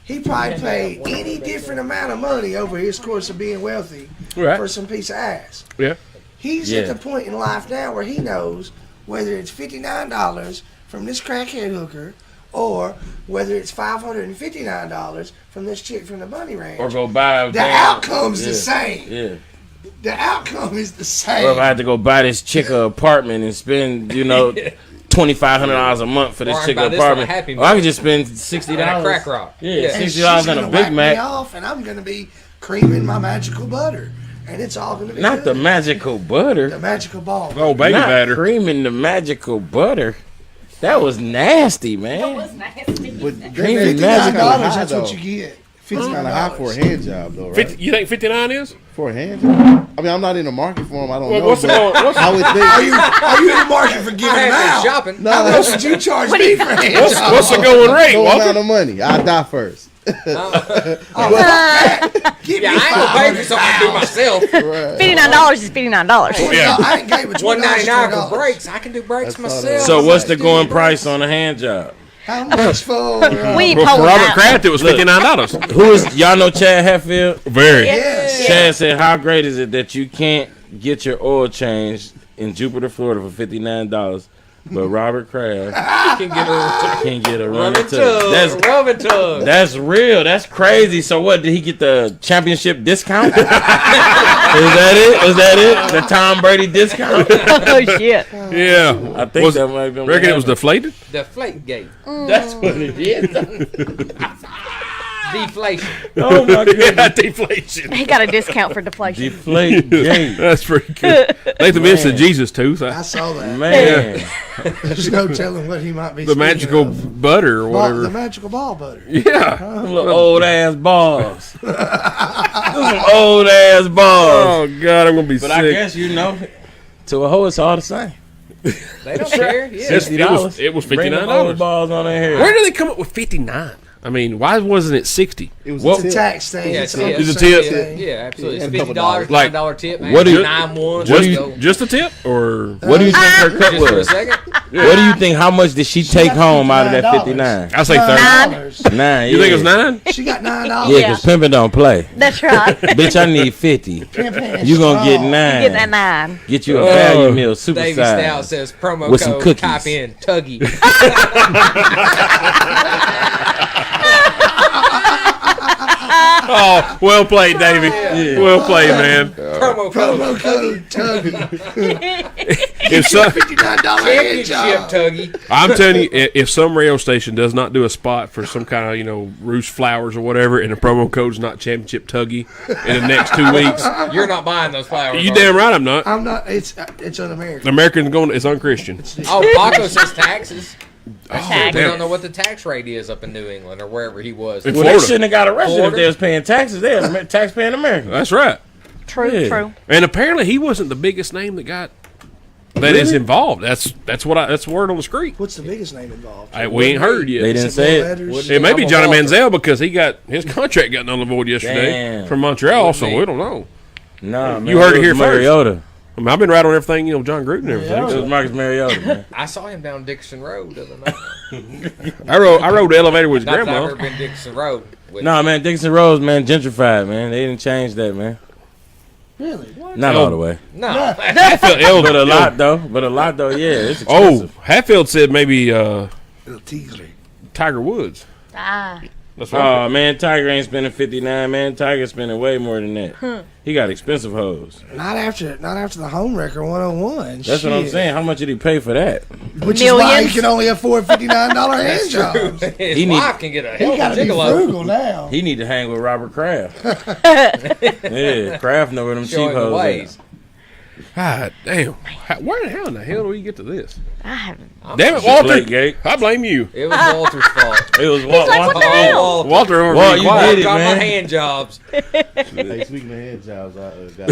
He probably paid any different amount of money over his course of being wealthy Right. for some piece of ass. Yeah. He's Yeah. at the point in life now where he knows whether it's $59 from this crackhead hooker or whether it's $559 from this chick from the bunny ranch. Or go buy. The outcome's the Yeah. same. Yeah. The outcome is the Or if I same. had to go buy this chick a apartment and spend, $2,500 a month for this Or I chick buy a this on a apartment, Happy or I Meal. could just spend $60. And a crack rock. Yeah, Yeah. And she's $60 on gonna a whack Big me Mac. off, and I'm gonna be creaming my magical butter, and it's all gonna be Not good. the magical butter. The magical ball. Oh, baby Not batter. creaming the magical butter. That was nasty, man. But Creamy $59, magical. That's what you get. It's kind of high for a hand job, though, right? 50, you think 59 is? For a hand job? I mean, I'm not in the market for them. I don't know. What's the but going? What's, I would think. Are you in the market for giving I them have out? been shopping. No, How much would you charge me for hand job? what's the going rate, no amount Walter? of money. I die first. Give Yeah, me I ain't gonna pay for something I do myself. $59 is $59. Yeah. I ain't gave it $1.99 $1.99 for brakes. I can do brakes That's all myself. So what's the going price on a hand job? How much for? We ain't For pulling Robert out. Kraft, it was $59. Who is y'all know Chad Hatfield? Very. Yes. Chad said, "How great is it that you can't get your oil changed in Jupiter, Florida for $59, but Robert Kraft Can get a can get a rub running and tug. tug. Rub and tug. That's real. That's crazy. So what? Did he get the championship discount? Is that it? Was that it? The Tom Brady discount? Oh shit. Yeah. I think Was- that might have been. Reckon it was deflated? Deflate gate. That's what it is. Deflation. Oh my goodness. Yeah, deflation. He got a discount for deflation. Deflate gate. That's pretty good. Nathan Vince said Jesus tooth. I saw that. Man. There's no telling what he might be. The speaking magical of. butter or Ball, whatever. the magical ball butter. Yeah. Little old ass balls. Some old ass balls. Oh God, I'm gonna be But sick. I guess to a hoe it's all the same. They don't care. Yeah. It's- it was Bring them $59. old balls on their hair. Where did they come up with 59? I mean, why wasn't it 60? It was What- a tip. Tax thing. Yeah, It's tip. It's a the same tip. thing. Yeah, absolutely. Yeah, It's a couple $50, Like, $9 tip. Man. what do you- 9-1. what do you- go. Just a tip, or What do you think her cut Just for a was? second. What do you think? How much did she take got home out of that $59. 59? I say 30. $9. 9. You think it was 9? She got $9. Yeah, because pimping don't play. That's right. Bitch, I need 50. Pimpin' You gonna get strong. 9. Get that 9. Get you a value meal, Davey Stout supersize. says promo With some code cookies. type in Tuggy. Oh, well played, Davey. Well played, man. promo code Promo code Tuggy. If some, $59 hand Championship job. Tuggy. I'm telling you, if some radio station does not do a spot for some kind of, Roost Flowers or whatever, and the promo code's not Championship Tuggy in the next 2 weeks, You're not buying those flowers. you are damn right I'm not. I'm not. It's un-American. Americans going. It's unchristian. Oh, Paco says taxes. Tax. We don't know what the tax rate is up in New England or wherever he was. In Well, they Florida. shouldn't have got arrested Florida. if they was paying taxes. They're tax-paying Americans. That's right. True, Yeah. true. And apparently he wasn't the biggest name that is involved. That's the word on the street. What's the biggest name involved? We ain't heard yet. They didn't Is it say more it. letters? It may be I'm a Johnny Walter. Manziel because his contract got null and void yesterday Damn. from Montreal, Wouldn't so be. we don't know. Nah, man. You heard it was here first. Mariota. I mean, I've been right on everything, John Gruden and everything. It was So Marcus Mariota, man. I saw him down Dixon Road the other night. I rode the elevator with his Not that I've grandma. ever been Dixon Road. With Nah, man, Dixon Rose, man, gentrified, man. They didn't change that, man. Really? Not all the way. No. Hatfield, But a lot, though. Yeah, it's Oh, expensive. Hatfield said maybe Little tigre. Tiger Woods. Ah. That's what Oh, man, Tiger ain't spending 59, man. Tiger's spending way more than that. He got expensive hoes. Not after the home wrecker 101. That's what I'm Shit. saying. How much did he pay for that? Which is why he Millions. can only afford $59 hand jobs. His He need- wife can get a hell He of got a to be gigolo. frugal now. He need to hang with Robert Kraft. Yeah, Kraft know where them cheap Showing the hoes ways. at. God damn. Where the hell in the hell do we get to this? I haven't. Damn it, Walter. Deflategate. I blame you. It was Walter's fault. It was like, what the hell? Walter over Well, being you quiet. did it, Got my man. hand jobs. Hey, speaking of head jobs, I got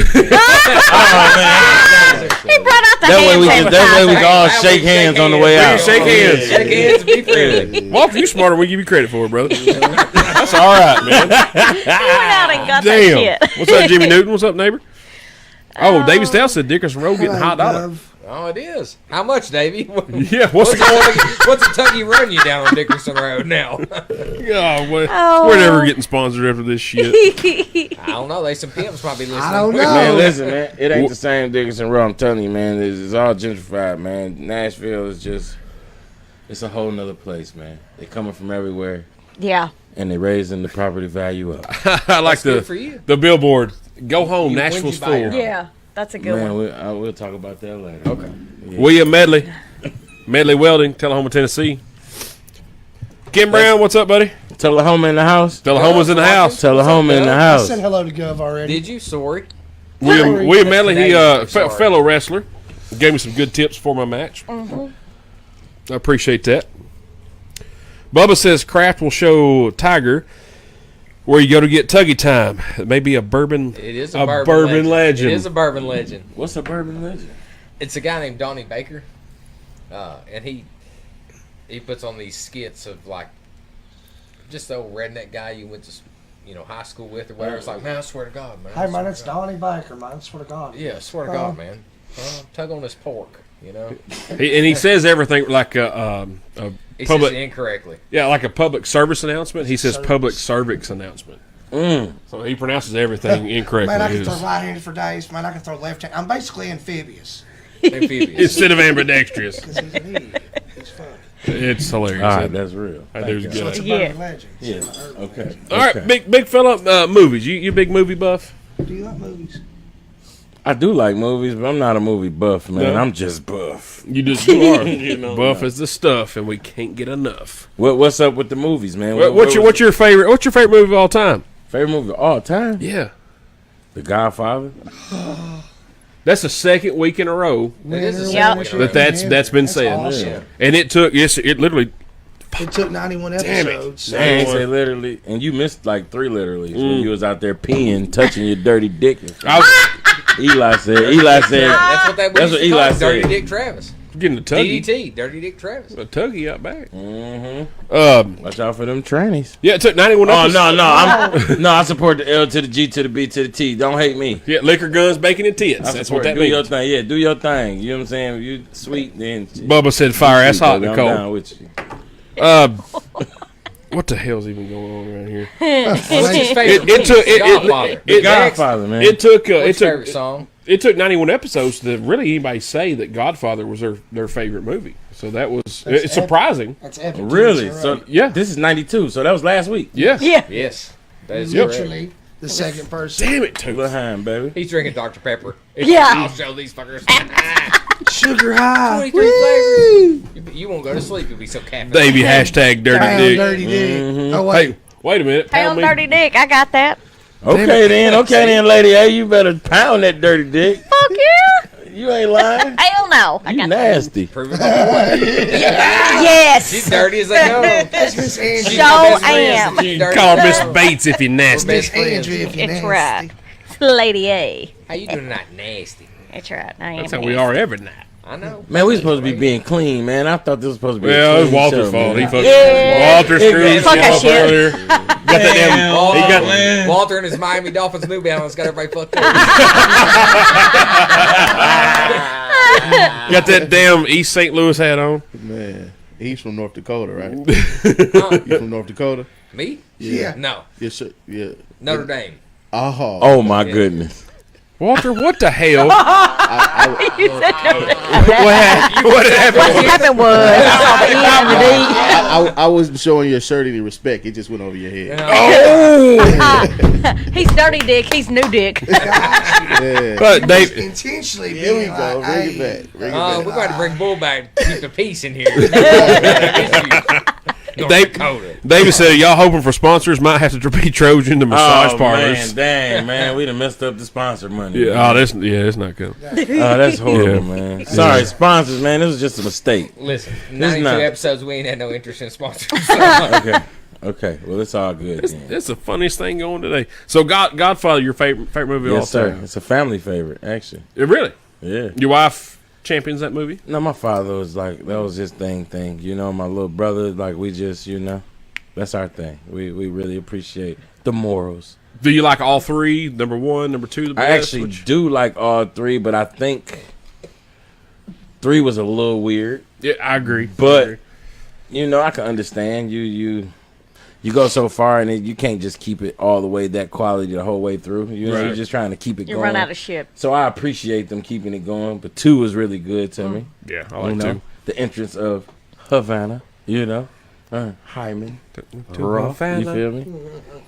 He brought out the That way hand we can, that way we can all That way shake we hands shake on the hands. way We out. can shake hands. Shake hands and be friendly. Walter, you smarter than we give you credit for, brother. That's all right, man. He went out and got Damn. that shit. What's up, Jimmy Newton? What's up, neighbor? Oh, Davey Stout said Dickerson Road getting hot dollar. Oh, it is. How much, Davey? Yeah, what's What's a Tuggy run you down on Dickerson Road now? we're never getting sponsored after this shit. I don't know. They some pimps might be listening. I don't know. Man, listen, man. It ain't the same Dickinson Road. I'm telling you, man. It's all gentrified, man. Nashville is just, it's a whole nother place, man. They coming from everywhere, Yeah. and they raising the property value up. I like That's good for you. the billboard. Go home, You- when'd Nashville's you buy full. your- Yeah. That's a good Man, one. we'll talk about that later. Okay. William Medley Welding, Tullahoma, Tennessee. Kim Brown, what's up, buddy? Tullahoma in the house. Tullahoma's in the house. Tullahoma in the I house. said hello to Gov already. Did you? Sorry. William Medley, he Sorry. fellow wrestler, gave me some good tips for my match. I appreciate that. Bubba says Kraft will show Tiger where you go to get Tuggy time. It may be a bourbon. It is a a bourbon legend. It is a bourbon legend. What's a bourbon legend? It's a guy named Donnie Baker, and he puts on these skits of like just the old redneck guy you went to high school with or whatever. It's like, man, I swear to God, man. I Hey, man, swear it's to God. Donnie Baker, man. I swear to God. Yeah, I swear to God, man. Tug on this pork, He says everything like a He says public, it incorrectly. like a public service announcement. He says public cervix announcement. So he pronounces everything incorrectly. Man, I can It's- throw right-handed for days. Man, I can throw left-handed. I'm basically amphibious. Amphibious. Instead of ambidextrous. Because he's an idiot. It's fun. It's hilarious. All right, that's real. That dude's So good. it's a Yeah. urban legend. Yeah. Okay. All right, Okay. big fella, movies. You big movie buff? Do you like movies? I do like movies, but I'm not a movie buff, man. No? I'm just buff. You just you are. Buff is the stuff, and we can't get enough. What's up with the movies, man? What's your favorite? What's your favorite movie of all time? favorite movie of all time? Yeah, The Godfather. that's the second week in a row It is a Yep. second that's been That's said. awesome. Yeah. And it took it literally. It took 91 Damn it. episodes. I ain't say literally, and you missed like 3 literally when you was out there peeing, touching your dirty dick. and shit. I was Eli said. That's what that That's what Eli called, Dirty said. Dick Travis. getting a tuggy, DDT, Dirty Dick Travis. a tuggy out back. Mm-hmm. Watch out for them trannies. Yeah, it took 91 Oh episodes. no, I support the L to the G to the B to the T. Don't hate me. Yeah, liquor, guns, bacon, and tits. I That's support what that do your means. thing. Yeah, do your thing. You know what I'm saying? If you sweet, then Bubba said fire ass hot, I'm Nicole. down with you. What the hell's even going on around here? What's his favorite It took Godfather. it Godfather, man. It took What's it your favorite took song? it took 91 episodes to really anybody say that Godfather was their favorite movie. So that was it's surprising. That's epic. Really? It's So Yeah. this is 92. So that was last week. Yeah. Yeah. Yes. That is Yep. correct. literally the second person. Damn it, too. Behind, baby. He's drinking Dr. Pepper. Yeah. I'll show these fuckers. Sugar high. 23 flavors. You won't go to sleep. You'll be so caffeinated. Davey hashtag dirty Damn, dick. dirty dick. Mm-hmm. Oh, wait. Hey, wait a minute. Pound Pound me. dirty dick. I got that. Okay then, lady. Hey, you better pound that dirty dick. Fuck yeah. You ain't lying. Hell no. I You got nasty. Prove it by what? Yes. She's dirty as they go. That's Miss Andrea. She's So my best friend. am. She's dirty. Call her Miss Bates if you're nasty. Best Miss friends. Andrea, if you're It's nasty. right. It's Lady A. How you doing tonight? Nasty. That's right. I am. That's how we are every night. I know. Man, we supposed to be being clean, man. I thought this was supposed to be. Well, a it was clean Walter's show, fault. man. He fucked Yeah. Walter screwed Fuck shit that up shit. earlier. Got that damn. Walter, He got, Walter and his Miami Dolphins New Balance got everybody fucked up. got that damn East St. Louis hat on. Man, he's from North Dakota, right? You from North Dakota? Me? Yeah. No. Yes, sir. Yeah. Notre Dame. Oh, Oh my goodness. Walter, what the hell? You said no. What happened? What happened? What happened was I saw the E and the D. I wasn't showing your shirt any respect. It just went over your head. Oh! He's dirty dick. He's new dick. Yeah. But Dave, Intentionally Here we being go. like, Bring hey, it back. Bring it We're back. going to bring Bull back to keep the peace in here. North Dave, Dakota. David said, y'all hoping for sponsors might have to be Trojan to massage Oh parlors. man, dang man, we done messed up the sponsor money. Yeah, oh, it's not good. Oh, that's horrible, Yeah. man. Sorry, sponsors, man. This was just a mistake. Listen, This is 92 not- episodes, we ain't had no interest in sponsors. Okay, well it's all good. Then. That's the funniest thing going today. So, Godfather, your favorite movie of all Yes, sir. time? It's a family favorite, actually. Really? Yeah. Your wife champions that movie? No, my father was like that was his thing. You know, my little brother, like we just, that's our thing. We really appreciate the morals. Do you like all three? Number one, number two, the best? I actually do like all 3, but I think 3 was a little weird. Yeah, I agree. But I can understand you go so far and you can't just keep it all the way that quality the whole way through. Right. You're just trying to keep it You going. run out of ship. So I appreciate them keeping it going. But 2 was really good to me. Yeah, I like two. The entrance of Havana, Hyman, Roth, you feel me?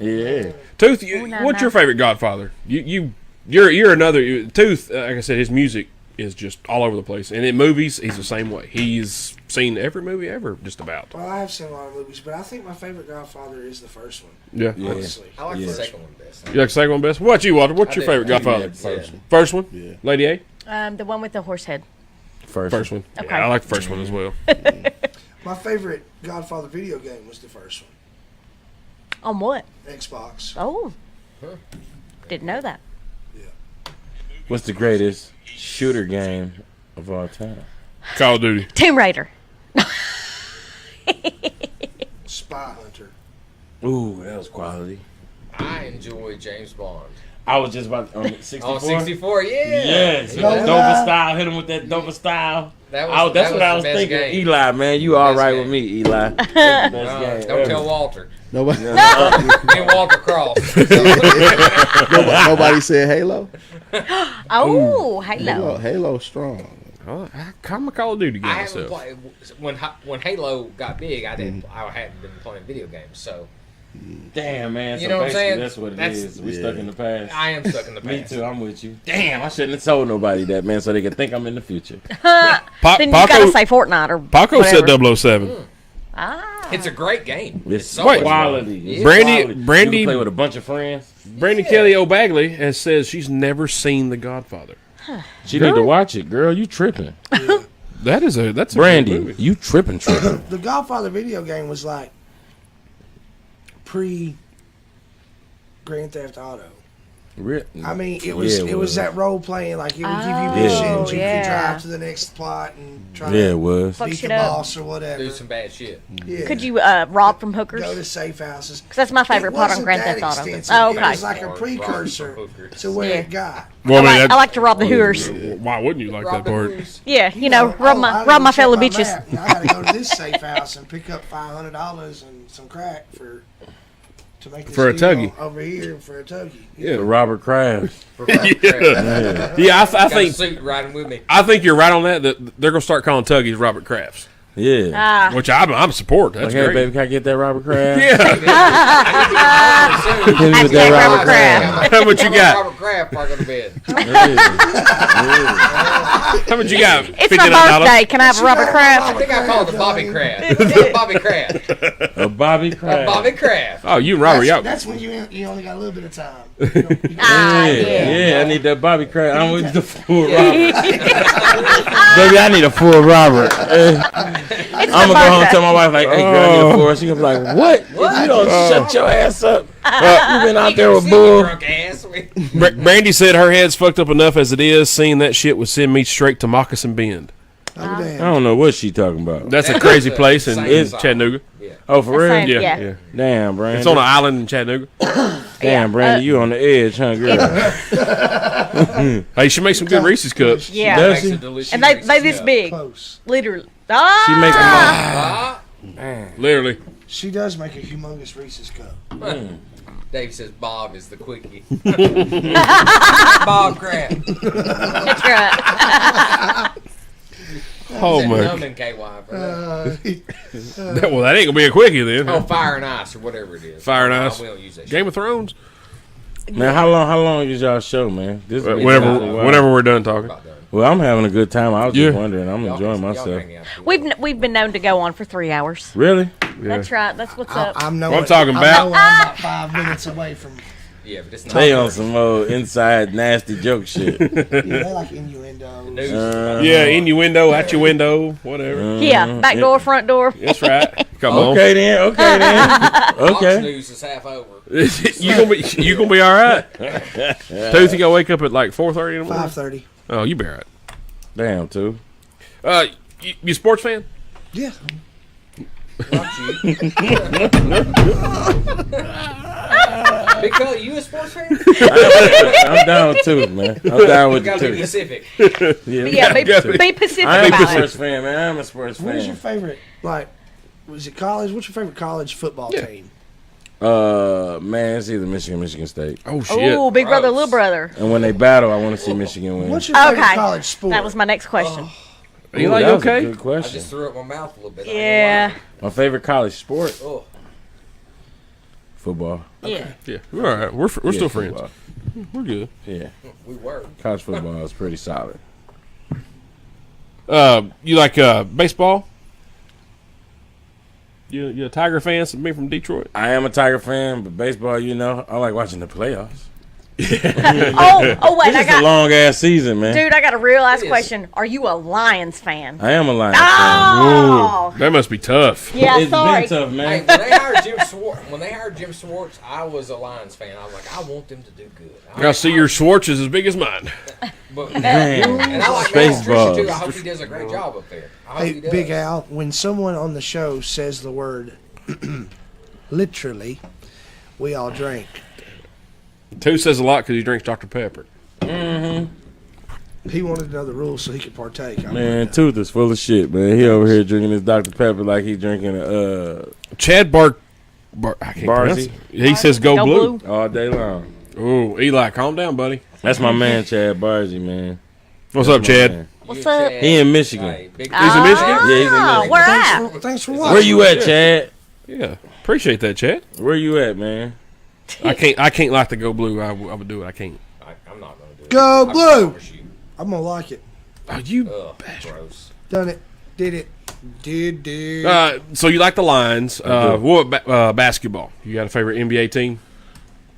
Yeah. Tooth, nah, what's nah. your favorite Godfather? You're another Tooth. Like I said, his music is just all over the place, and in movies, he's the same way. He's seen every movie ever, just about. Well, I have seen a lot of movies, but I think my favorite Godfather is the first one. Yeah. Yeah. Honestly. I like Yeah. the second one best. You like the second one best? What about you, Walter? What's your favorite Godfather? First one. First one? Yeah. Lady A? The one with the horse head. First one. Okay. Yeah, I like the first one as well. My favorite Godfather video game was the first one. On what? Xbox. Oh. Didn't know that. What's the greatest shooter game of all time? Call of Duty. Tomb Raider. Spy Hunter. Ooh, that was quality. I enjoy James Bond. I was just about 64. Oh, 64, yeah. Yes, No Dover lie. style. Hit him with that Dover style. That Oh, that's that what I the was best thinking. game. Eli, man, you all Best right game. with me, Eli. That's the best game Don't ever. tell Walter. Nobody, Me and Walter Cross. nobody said Halo. Oh, Halo. Halo strong. Oh, I'm a Call of Duty guy I haven't myself. played when Halo got big. I hadn't been playing video games, so Damn, man. You So know what I'm basically saying? That's what it That's- is. We stuck in the past. I am stuck in the Me past. too. I'm with you. Damn, I shouldn't have told nobody that, man, so they could think I'm in the future. Then you gotta say Fortnite or Paco whatever. said 007. Ah. It's a great game. It's so Wait. much fun. quality. It's Brandy- quality. Brandy- You can play with a bunch of friends. Brandy Kelly O'Bagley has says she's never seen The Godfather. She need to watch it, girl. You tripping, That's a good Brandy? movie. You tripping? The Godfather video game was like pre Grand Theft Auto. I mean, it was Yeah, it it was was. that role playing. Like it would give you Oh, missions, you yeah. could drive to the next plot and try Yeah, it to was. Fuck beat shit the up. boss or whatever. Do some bad shit. Yeah. Could you rob from hookers? go to safe houses? Because that's my favorite It part on wasn't Grand that Theft Auto. extensive. Oh, It okay. was like a Or precursor rob from hookers. to where Yeah. it got. Well, I mean, I like to rob the hookers. why wouldn't you like Rob that the part? Hooters. Yeah, you know, rob I my didn't check fellow my bitches. map. I got to go to this safe house and pick up $500 and some crack to make this For a deal tuggy. over here for a tuggy. Yeah, Robert Kraft. For Robert Kraft. yeah. I Got a think suit riding with me. I think you're right on that. That they're gonna start calling tuggies Robert Crafts, Yeah. Ah, which I'm support. That's Like, hey, great. baby, can I get that Robert Kraft? Yeah. Hit me with that Hashtag Robert Robert Kraft. How much you got? Robert Kraft before I go to bed. How much you got? it's my $59? birthday. Can I have a Robert I Kraft? think I called it Bobby Kraft. Bobby Kraft. A Bobby Kraft. Bobby Kraft. Oh, you and Robert, y'all. That's when you only got a little bit of time. Ah, Yeah, I need that Bobby Kraft. I'm with the full Robert. Baby, I need a full Robert. It's I'm my gonna go home and birthday. tell my wife, like, hey, girl, I need a full. She gonna be like, what? If you don't shut your ass up. You been out there with You Bull. drunk ass. Brandy said her head's fucked up enough as it is. Seeing that shit would send me straight to Moccasin Bend. Oh, I damn. don't know what she talking about. That's a That crazy was a place in same song. Chattanooga. Oh, for real? Same. Yeah, Yeah. yeah. Damn, Brandy. It's on an island in Chattanooga. Damn, Brandy, you on the edge, huh, girl? Hey, she makes some good Reese's cups. Yeah. Does Makes she? a delicious And they Reese's this cup. big, Close. literally. Ah, She make Ah, Literally. She does make a humongous Reese's cup. Dave says Bob is the quickie. Bob Kraft. that's right. Oh my. Numbing KY for that. Well, that ain't gonna be a quickie then. Oh, Fire and Ice or whatever it is. Fire and Ice. We don't use that shit. Game of Thrones. Man, how long is y'all show, man? This has been Whenever, a while. whenever we're done talking. About done. Well, I'm having a good time. I was Yeah. just wondering. I'm Y'all enjoying can- y'all myself. hang out if you want. We've been known to go on for 3 hours. Really? That's right. That's what's up. I'm knowing, Well, I'm talking I about- know I'm about 5 minutes away from. Yeah, but it's not. They on some old inside nasty joke shit. Yeah, they like innuendos. News. Yeah, innuendo, out your window, whatever. Yeah, back door, front door. That's right. Come Okay then. Okay then. Fox Okay. News is half over. on. you gonna be all right. Tooth, you gotta wake up at like 4:30 in the morning. 5:30. Oh, you be all right. Damn, too. You a sports fan? Yeah. Big fella, you a sports fan? I'm down too, man. I'm down You with the gotta be two. Pacific. Yeah, be Pacific I am a about it. sports fan, man. I'm a sports What is your fan. favorite? Like, was it college? What's your favorite college football team? Man, it's either Michigan State. Oh shit. Oh, big brother, Gross. little brother. And when they battle, I want to see Michigan win. What's your favorite Okay. college sport? That was my next question. You Ooh, like that was a okay? good I question. just threw up my mouth a little bit. Yeah, My favorite college sport? Oh, Football. yeah. Yeah, we're all right. We're Yeah, still friends. football. We're good. Yeah, we were. college football is pretty solid. You like baseball? You a Tiger fan? Some me from Detroit. I am a Tiger fan, but baseball, you know, I like watching the playoffs. Oh, wait, I It's a got, long ass season, man. dude, I got a real ass It is. question. Are you a Lions fan? I am a Lions Oh, That must be tough. yeah. fan. It's Sorry. been tough, Hey, man. when they hired Jim Schwartz, I was a Lions fan. I was like, I want them to do good. I see your Schwartz is as big as mine. But, Man. and I like Space Matt Patricia too. I balls. hope he does a great job up there. I hope Hey, he does. Big Al, when someone on the show says the word literally, we all drink. Two says a lot because he drinks Dr. Pepper. He wanted to know the rules so he could partake. I Man, wanted to- Tooth is full of shit, man. He over here drinking his Dr. Pepper like he drinking a Chad I can't Barzy. pronounce it. He says go, Go blue. blue. All day long. Ooh, Eli, calm down, buddy. That's my man, Chad Barzy, man. What's That's up, my Chad? man. What's up? He in Michigan. Hey, big He's in Michigan? Yeah, he's in Michigan. Where at? Thanks for watching. Where you at, Chad? Yeah, appreciate that, Chad. Where you at, man? I can't like the go blue. I would do it. I can't. I'm not gonna do it. Go I blue. promise you. I'm gonna like it. Oh, you. Ugh, gross. Done it. Did it. Did. So you like the Lions? I do. What basketball? You got a favorite NBA team?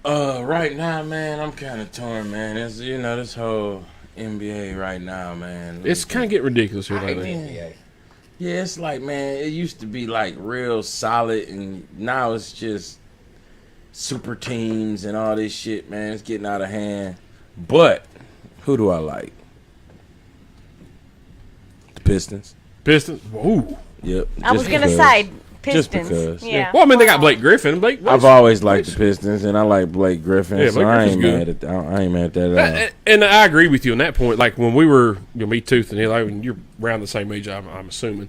Right now, man, I'm kind of torn, man. It's, this whole NBA right now, man. It's kind of getting ridiculous here I hate the lately. NBA. Yeah, it's like, man, it used to be like real solid, and now it's just super teams and all this shit, man. It's getting out of hand. But who do I like? The Pistons. Pistons. Whoa. Yep. I was just gonna because. say Just Pistons. because. Yeah. Well, I mean, they got Blake Griffin. Blake. I've always liked the Pistons, and I like Blake Griffin, Yeah, so Blake I Griffin's ain't good. mad at that. I ain't mad at that at all. And I agree with you on that point. Like when we were, me, Tooth, and Eli, when you're around the same age, I'm assuming.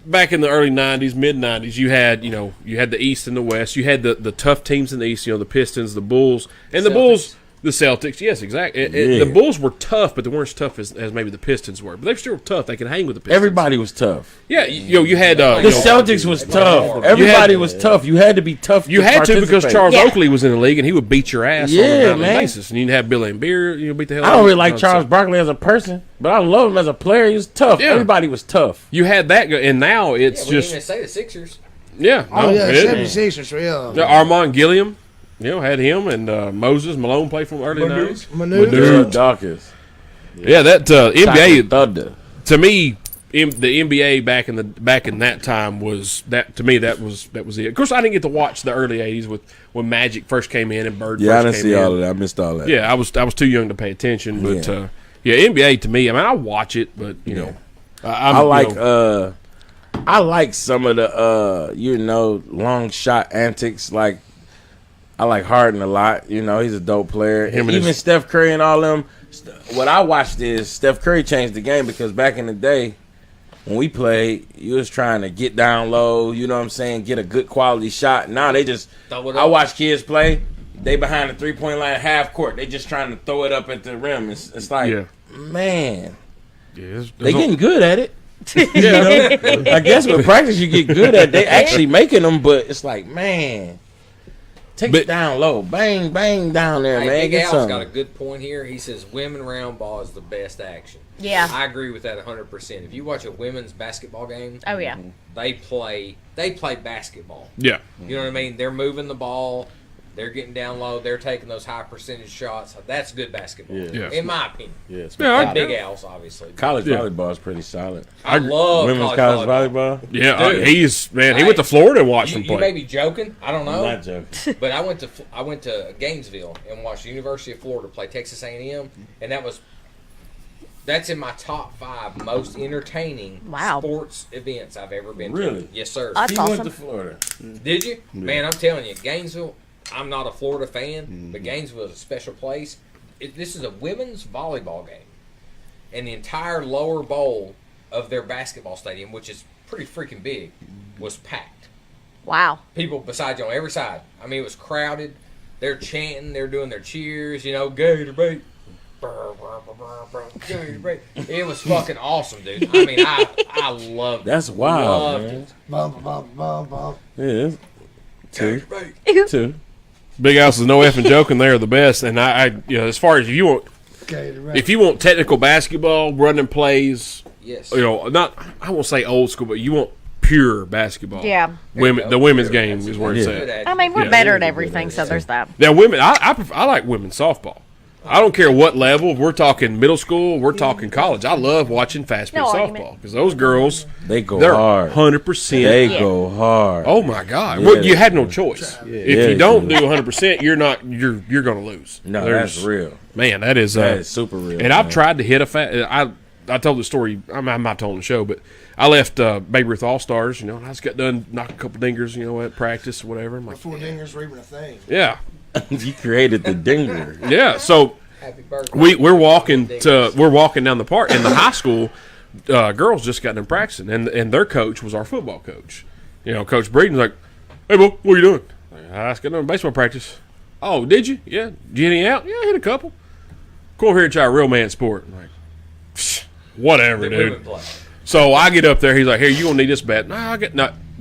Back in the early '90s, mid '90s, you had the East and the West. You had the tough teams in the East. The Pistons, the Bulls, and the Celtics. Bulls. The Celtics, yes, exactly. Yeah. The Bulls were tough, but they weren't as tough as maybe the Pistons were. But they were still tough. They could hang with the Pistons. Everybody was tough. Yeah, you had The Celtics was tough. Everybody was tough. You had to be tough. You had to because participate. Charles Yeah. Oakley was in the league and he would beat your ass on Yeah, a daily man. basis. And you'd have Billy and Beer, beat the hell out I of don't him. really like Charles Barkley as a person, but I love him as a player. He was tough. Yeah. Everybody was tough. You had that, and now Yeah, it's we didn't even just say the Sixers. Oh yeah, it- 76ers for real. Armand Gilliam, had him and Moses Malone played from early '90s. Manu. Manu. Dawkins. Yeah, that NBA Thunder. to me, the NBA back in that time was that to me that was it. Of course, I didn't get to watch the early '80s when Magic first came in and Bird. Yeah, I first didn't came see in. all of that. I missed all that. Yeah, I was too young to pay attention, but Yeah. NBA to me, I mean, I watch it, but I like I like some of the long shot antics. Like I like Harden a lot. He's a dope player. Him and Even his- Steph Curry and all them. What I watched is Steph Curry changed the game because back in the day when we played, you was trying to get down low. You know what I'm saying? Get a good quality shot. Now they just. Throw it I up. watch kids play. They behind the 3-point line, half court. They just trying to throw it up at the rim. It's like, Yeah. man, yeah, they getting good at it. yeah. I guess with practice you get good at. They actually making them, but it's like, man, take But- it down low, bang, bang down there, Hey, man. Big Get Al's something. got a good point here. He says women round ball is the best action. Yeah. I agree with that 100%. If you watch a women's basketball game, Oh yeah. they play basketball. Yeah. You know what I mean? They're moving the ball. They're getting down low. They're taking those high percentage shots. That's good basketball, Yeah. in my opinion. Yeah, it's Yeah, Not Big Al's, obviously. College Yeah. volleyball is pretty solid. I love Women's college volleyball. Yeah, Dude. he went to Florida and watched You, them you play. may be joking. I don't I'm know. not joking. But I went to Gainesville and watched the University of Florida play Texas A&M, and that's in my top 5 most entertaining Wow. sports events I've ever been Really? to. Yes, sir. That's He awesome. went to Florida. Did you? Man, I'm telling you, Gainesville. I'm not a Florida fan, but Gainesville is a special place. This is a women's volleyball game, and the entire lower bowl of their basketball stadium, which is pretty freaking big, was packed. Wow. People beside you on every side. I mean, it was crowded. They're chanting. They're doing their cheers. Gator bait. Gator bait. It was fucking awesome, dude. I mean, I loved it. That's wild, Loved man. it. Bum, bum, bum, bum. Yeah. Two. Gator bait. Two. Big House is no effing joking. They're the best, and I as far as if you want technical basketball, running plays, Yes. not I won't say old school, but you want pure basketball. Yeah. The women's game is where it's Yeah. at. I mean, we're Yeah. better at everything, so there's that. Now, women, I like women's softball. I don't care what level. We're talking middle school. We're talking college. I love watching fast pitch No softball argument. because those girls, They go they're hard. 100%. They Yeah. go hard. Oh my God! Yeah. Well, you had no choice. If Yeah, you don't yeah. do 100%, you're going to lose. No, There's- that's real. Man, that is That is super real. And I've man. tried to hit a I told the story. I'm not telling the show, but I left Babe Ruth All Stars. And I just got done knocking a couple dingers. at practice or whatever. I'm like, 4 dingers for even a thing. yeah, You created the dinger. yeah. So Happy birthday. we're walking down the park, and the high school girls just got done practicing, and their coach was our football coach. Coach Breeden's like, Hey, boy, what are you doing? I was getting on baseball practice. Oh, did you? Yeah. Did you hit any out? Yeah, I hit a couple. Come over here and try a real man sport. I'm like, psh, whatever, The dude. women play. So I get up there. He's like, "Here, you gonna need this bat." Nah,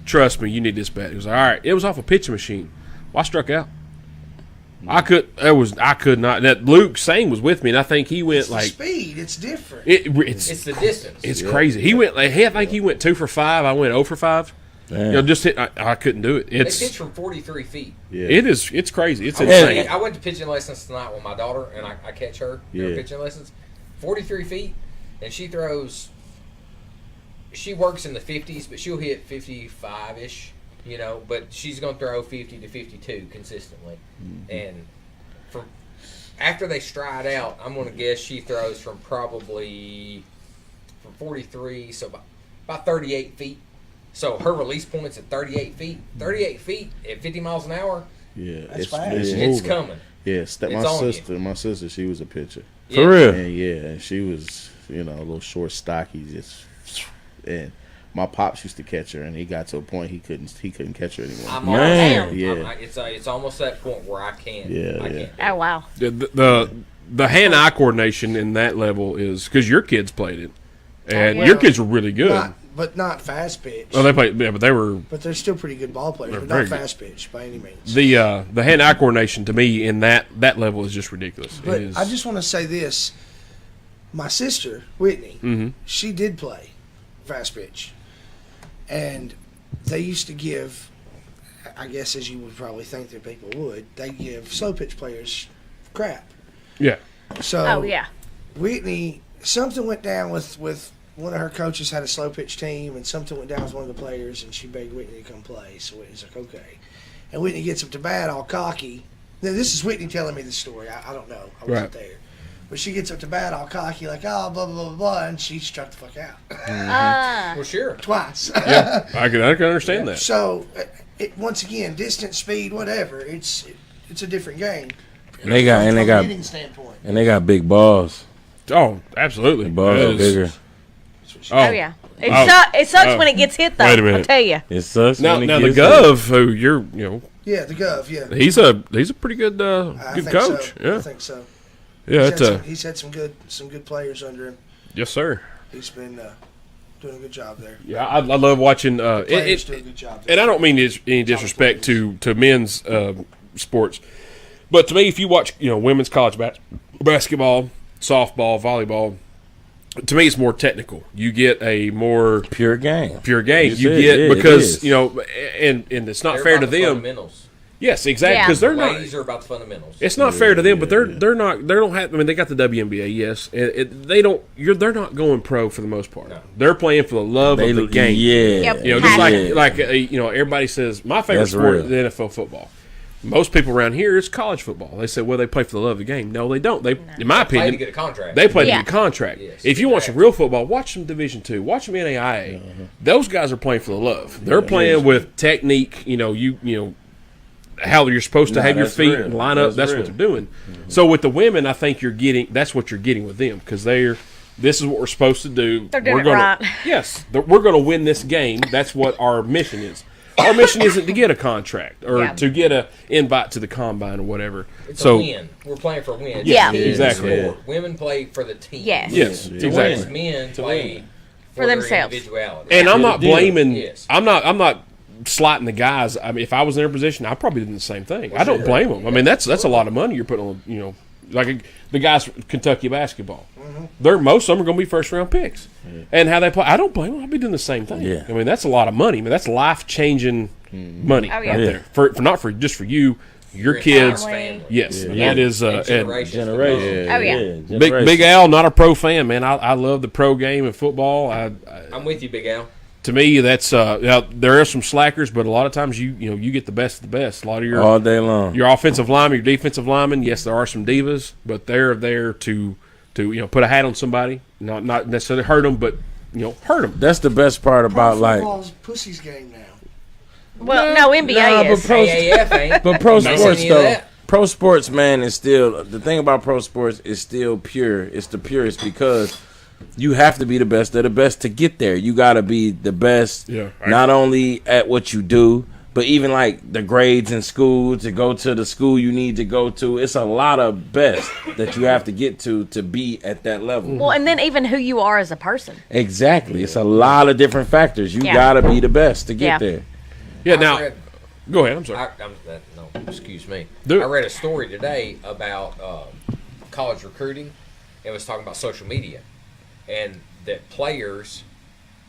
trust me, you need this bat. He was like, "All right." It was off a pitching machine. Well, I struck out. I could not. That Luke Sane was with me, and I think he went It's the like speed. It's different. It's the distance. it's crazy. He went like, I think he went 2 for 5. I went 0 for 5. Damn. You know, just hit. I couldn't do it. They pitch It's from 43 feet. Yeah. it's crazy. It's I insane. went, I went to pitching lessons tonight with my daughter, and I catch her in her Yeah. pitching lessons. 43 feet, and she throws. She works in the 50s, but she'll hit 55-ish, you know. But she's going to throw 50 to 52 consistently. And from after they stride out, I'm going to guess she throws from 43, so about 38 feet. So her release point's at 38 feet. 38 feet at 50 miles an hour, Yeah, That's it's, fast. it's, it's moving. coming. Yeah, It's on you. my sister, she was a pitcher, For Yeah. real. and yeah, and she was, a little short, stocky, just, and my pops used to catch her, and he got to a point he couldn't catch her anymore. I'm Man. almost, Yeah. it's almost that point where I can't. Yeah, I yeah. can't. Oh wow. The hand-eye coordination in that level is because your kids played it, and yeah. your kids were really good. Not fast pitch. Oh, they played, yeah, but they were But they're still pretty good ball players, They're but very not good. fast pitch by any means. the hand-eye coordination to me in that level is just ridiculous. But it is, I just want to say this: my sister Whitney, Mhm. she did play fast pitch, and they used to give, I guess, as you would probably think that people would, they give slow pitch players crap. yeah. So Oh yeah. Whitney, something went down with one of her coaches had a slow pitch team, and something went down with one of the players, and she begged Whitney to come play. So Whitney's like, okay. And Whitney gets up to bat all cocky. Now, this is Whitney telling me the story. I don't know. I wasn't Right. there. But she gets up to bat all cocky, like, oh, blah, blah, blah, blah, and she struck the fuck out. Well, sure. Twice. I can understand that. So, once again, distance, speed, whatever, it's a different game. And they got From a hitting standpoint. big balls. Oh, absolutely. The balls That are is- bigger. Oh yeah. Oh. It sucks Oh. when it gets hit though. Wait a minute. I'll tell you. It sucks. Now, when it now the gets Gov, who you're, Yeah, the Gov, yeah. he's a pretty good I good think coach. So. I Yeah, think so. yeah. It's He's had some good players under him. yes, sir. He's been doing a good job there. Yeah, I love watching. Players do a good job there. And I don't mean any disrespect to men's sports, but to me, if you watch women's college basketball, softball, volleyball, to me it's more technical. You get a more pure game. pure game. You You said, get yeah, it because is. and it's not They're fair to about the them. fundamentals. Yes, exactly. Yeah. Because they're The not. ladies are about the fundamentals. It's not fair to them, but they're not. They don't have. I mean, they got the WNBA. Yes, they don't. They're not going pro for the most part. No. They're playing for the love of the game. Yeah. Yep. You know, just Passion. like everybody says, my favorite That's sport real. is the NFL football. Most people around here is college football. They say, well, they play for the love of the game. No, they don't. They, in my Play to opinion, get a contract. they play Yeah. to get a contract. Yes, If you want some exactly. real football, watch some Division II. Watch some NAIA. Those guys are playing for the love. They're playing with technique. How you're supposed to Nah, have your that's feet real. and line up. That's That's what real. they're doing. So with the women, I think that's what you're getting with them because this is what we're supposed to do. They're doing we're it gonna, right. Yes, we're going to win this game. That's what our mission is. Our mission isn't to get a contract or Yeah. to get a invite to the combine or whatever. It's So a win. We're playing for a win. Yeah. It's a team Exactly. sport. Women play for the team. Yes. yes, Yeah. exactly. Whereas men play For their themselves. individuality. And I'm Yeah, not the deal. blaming. Yes. I'm not slighting the guys. I mean, if I was in their position, I probably did the same thing. I don't blame them. I mean, that's a lot of money you're putting on. Like the guys from Kentucky basketball. Most of them are going to be first round picks. And how they play, I don't blame them. I'd be doing the same thing. Yeah. I mean, that's a lot of money. I mean, that's life changing money Oh, yeah. right Yeah. there. For not for just for you, your Your kids. entire family. Yes, Yeah. that is. And And generations. Generation. Oh, yeah. Big Generation. Al, not a pro fan, man. I love the pro game in football. I'm with you, Big Al. To me, that's now, there are some slackers, but a lot of times you get the best of the best. A lot of your all day long. your offensive linemen, your defensive linemen. Yes, there are some divas, but they're there to put a hat on somebody, not necessarily hurt them, but hurt them. That's the best part about like. Football's pussy's game now. Well, no, NBA Nah, but is. pro- AAF ain't. But pro Don't sports see any of though, that. pro sports man is still the thing about pro sports is still pure. It's the purest because you have to be the best of the best to get there. You got to be the best, Yeah, not only at what you do, But even like the grades in school to go to the school you need to go to, it's a lot of best that you have to get to be at that level. Well, and then even who you are as a person. Exactly. It's a lot of different factors. You Yeah. gotta be the best to get Yeah. there. Yeah. I Now, read- go ahead. I'm sorry. No, excuse me. Do it. I read a story today about college recruiting. It was talking about social media, and that players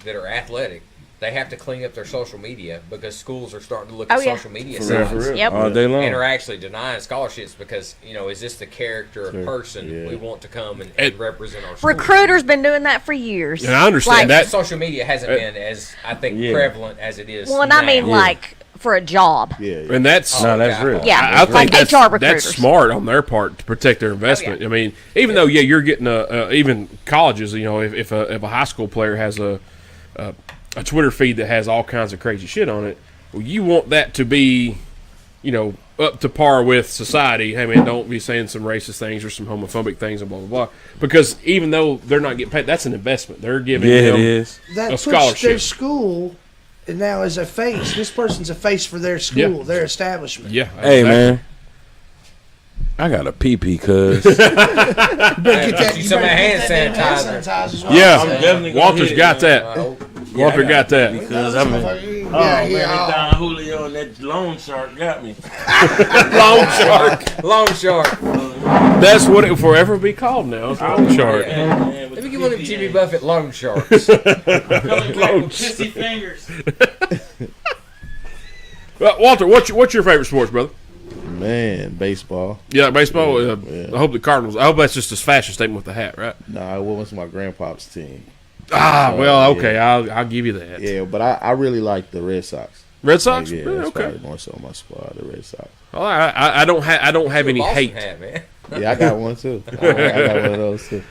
that are athletic, they have to clean up their social media because schools are starting to look at Oh, yeah. social media For real, sites for real. Yep. All day long. and are actually denying scholarships because, is this the character of person Yeah. we want to come and And- represent our school? Recruiters been doing that for years. And I understand Like- that. Social media hasn't been as, I think, Yeah. prevalent as it is Well, and I mean, now. like, for a job. Yeah. And that's No, that's Okay. real. Yeah. I think Like that's, HR that's recruiters. smart on their part to protect their investment. Oh, yeah. I mean, even though you're getting even colleges, if a high school player has a Twitter feed that has all kinds of crazy shit on it, well, you want that to be, up to par with society. Hey man, don't be saying some racist things or some homophobic things and blah blah blah. Because even though they're not getting paid, that's an investment. They're giving Yeah, them it is. That a puts scholarship. their school now as a face. This person's a face for their school, Yeah. their establishment. Yeah. Hey exactly. man, I got a pee cuz. You better Get you some of that hand damn sanitizer. sanitizer. Yeah, definitely gonna Walter's hit it, got man. that. Walter got that. Because I'm in. Yeah. Julio and that loan shark got me. Long shark. That's what it will forever be called now. It's Long Shark. Let me get one of them Jimmy Buffett long sharks. Pissy fingers. Well, Walter, what's your favorite sports, brother? Man, baseball. Yeah, baseball. Yeah. I hope the Cardinals. I hope that's just a fashion statement with the hat, right? Nah, what was my grandpa's team? Well, okay, yeah. I'll give you that. Yeah, but I really like the Red Sox. Red Sox. Yeah, Yeah, that's okay. probably more so my squad, the Red Sox. Well, I don't have any Boston hate. hat, man. Yeah, I got one too. I got one of those too.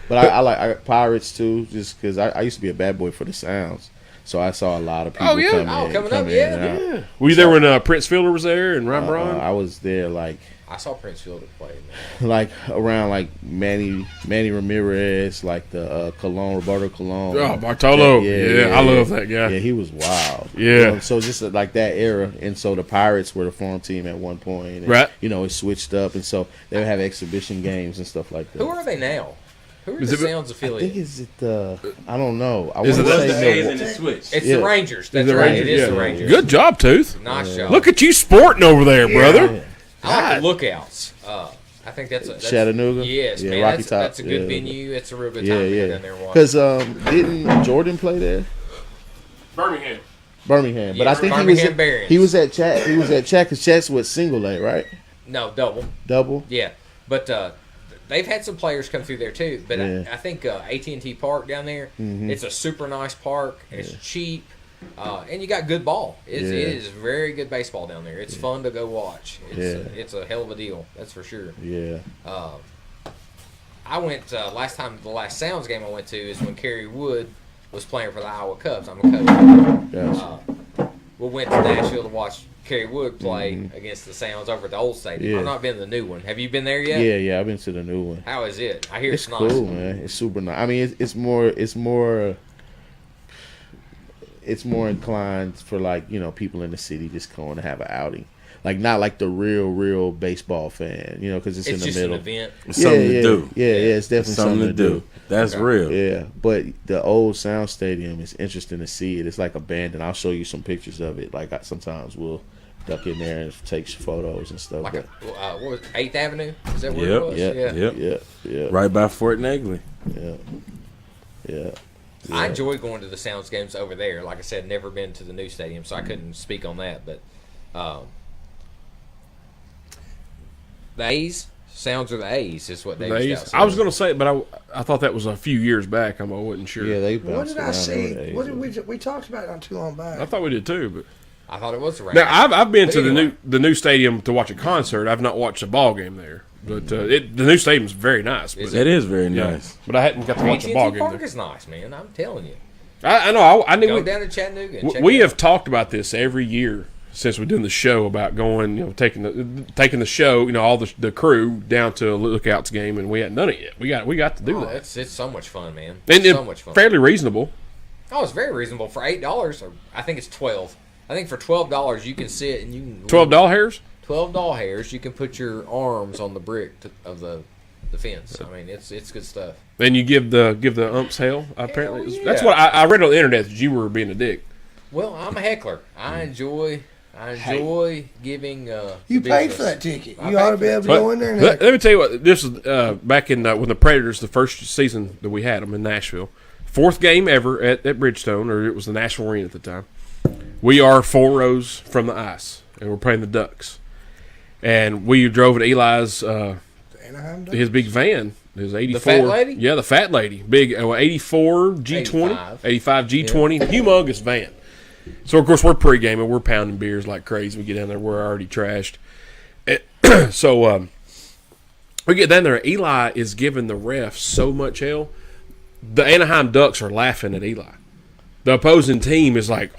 But I like Pirates too, just because I used to be a bad boy for the Sounds, so I saw a lot of people Oh, yeah. come coming up, in yeah. and out. Were you there when Prince Fielder was there and Ron Braun? I was there like I saw Prince Fielder play, man. around like Manny Ramirez, like the Roberto Colon. Oh, Bartolo. Yeah, I love that guy. Yeah, he was wild. Yeah. So just like that era, and so the Pirates were the farm team at one point, and, Right. it switched up, and so they would have exhibition games and stuff like that. Who are they now? Who are Is the it- Sounds I think affiliate? is it I don't know. I Is want it to the say and the switch. It's Yeah. the Rangers. That's The right. Rangers, It is yeah. the Rangers. Good job, Tooth. Nice job. Look at you sporting over there, brother. Yeah. I like the Lookouts. I think that's Chattanooga? Yes, Yeah, man. Rocky That's, Top, that's a good yeah. venue. It's a real good Yeah, time to go yeah. down there and watch. Because didn't Jordan play there? Birmingham. Birmingham, but Yeah, I think Birmingham Barons. he was at Chat. He was at Chat because Chat's with single A, right? No, double. Double. Yeah, but they've had some players come through there too. But Yeah. I think AT&T Park down there, it's a super nice park. It's cheap, and you got good ball. It is very good baseball down there. It's fun to go watch. It's a hell of a deal. That's for sure. Yeah. I went last time. The last Sounds game I went to is when Kerry Wood was playing for the Iowa Cubs. I'm a Cubs fan. Gotcha. We went to Nashville to watch Kerry Wood play against the Sounds over at the old stadium. Yeah. I've not been to the new one. Have you been there yet? Yeah. I've been to the new one. How is it? I hear It's it's nice. cool, man. It's super nice. I mean, it's more inclined for like people in the city just going to have an outing, like not like the real baseball fan, because it's in the just middle. an event. It's something to do. Yeah, it's definitely Something to do. That's real. Yeah, but the old Sound Stadium is interesting to see it. It's like abandoned. I'll show you some pictures of it. Like sometimes we'll duck in there and take photos and stuff. Like but, what was it, 8th Avenue? Is that where Yep. it was? Yep. yeah, Right by Fort Negley. yeah. I enjoy going to the Sounds games over there. Like I said, never been to the new stadium, so I couldn't speak on that. But the A's, Sounds are the A's, is what they The used A's. to I was going to say it, but I thought that was a few years back. I wasn't sure. Yeah, they What bounced did I around see? there with What A's. did we talked about it not too long back? I thought we did too, but I thought it was the Rangers. now I've been But to anyway. the new stadium to watch a concert. I've not watched a ball game there, but the new stadium's very nice. But, Is It is very yeah, nice. but I hadn't got to watch a ball AT&T game Park there. is nice, man. I'm telling you. I know. I knew Go we, down to Chattanooga. And check we it have out. talked about this every year since we've done the show about going, taking the show, all the crew down to a Lookouts game, and we hadn't done it yet. We got to do Oh, that, it's so much fun, man. and so much fun. fairly reasonable. Oh, it's very reasonable for $8. Or I think it's 12. I think for $12 you can sit and you can $12 hairs. $12 hairs. You can put your arms on the brick of the fence. I mean, it's good stuff. And you give the umps hell. Apparently, Hell that's yeah. what I read on the internet that you were being a dick. Well, I'm a heckler. I enjoy giving. You the paid business. for that ticket. I You paid ought to for be it. able to go in there and Let, heck. let me tell you what. This was back in when the Predators, the first season that we had them in Nashville, 4th game ever at Bridgestone, or it was the National Arena at the time. We are 4 rows from the ice, and we're playing the Ducks. And we drove at Eli's Anaheim Ducks? his big van. His 84. fat lady? Yeah, the fat lady. Big 84 G20, 85 G20, humongous van. So of course we're pre-gaming, we're pounding beers like crazy. We get down there, we're already trashed. So we get down there. Eli is giving the ref so much hell. The Anaheim Ducks are laughing at Eli. The opposing team is like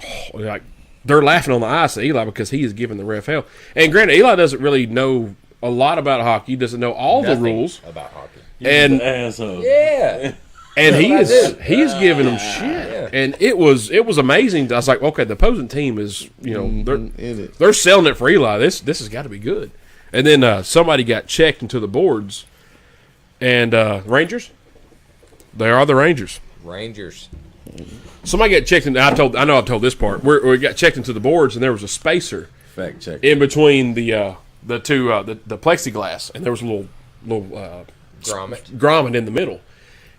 they're laughing on the ice at Eli because he is giving the ref hell. And granted, Eli doesn't really know a lot about hockey. He doesn't know all Nothing the rules. about hockey. And asshole. Yeah. and he That's is what I he is giving them shit, and it was amazing. I was like, okay, the opposing team is they're selling it for Eli. This has got to be good. And then somebody got checked into the boards, and Rangers, they are the Rangers. Rangers. Somebody got checked in. I know I told this part. We got checked into the boards, and there was a spacer Fact check. in between the two the plexiglass, and there was a little grommet in the middle.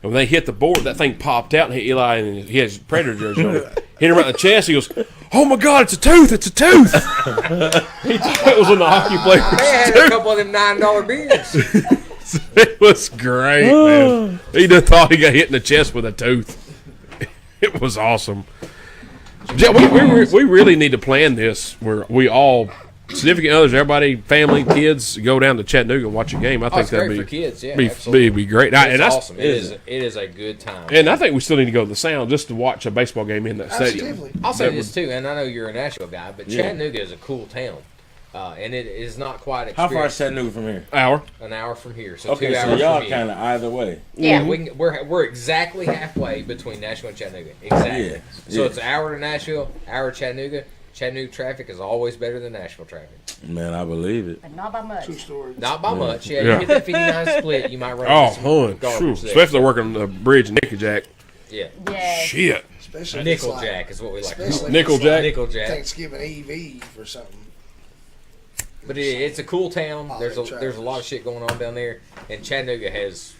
And when they hit the board, that thing popped out and hit Eli, and he has Predator jersey on. Hit him right in the chest. He goes, "Oh my God, it's a tooth! It's a tooth!" He thought it was in the hockey They had player's a tooth. couple of them $9 beers. It was great, man. He just thought he got hit in the chest with a tooth. It was awesome. Yeah, we really need to plan this where we all, significant others, everybody, family, kids, go down to Chattanooga and watch a game. I think It's that'd great be for kids. Yeah, be absolutely. great. It's And awesome. It is a good time. And I think we still need to go to the Sound just to watch a baseball game in that stadium. Absolutely. I'll say That this too, and I know you're a Nashville guy, but Chattanooga is a cool town, and it is not quite How far is experienced. Chattanooga from here? Hour. An hour from here, so Okay, 2 so hours y'all from here. kind of either way. Yeah. We're exactly halfway between Nashville and Chattanooga. Exactly. Yeah, So yeah. it's an hour to Nashville, hour to Chattanooga. Chattanooga traffic is always better than Nashville traffic. Man, I believe it. But not by much. True story. Not by much. Yeah, Yeah. you hit that 59 split, you might run Oh, into some hun. garbage Phew. there. Especially working on the bridge in Nickeljack. Yeah. Yeah. Shit. Especially if it's Nickel like Jack is what we like to call especially it. if it's Nickel Jack. Nickel Jack. Thanksgiving Eve or something. But it's a cool town. Oh, There's Travis. a lot of shit going on down there, and Chattanooga has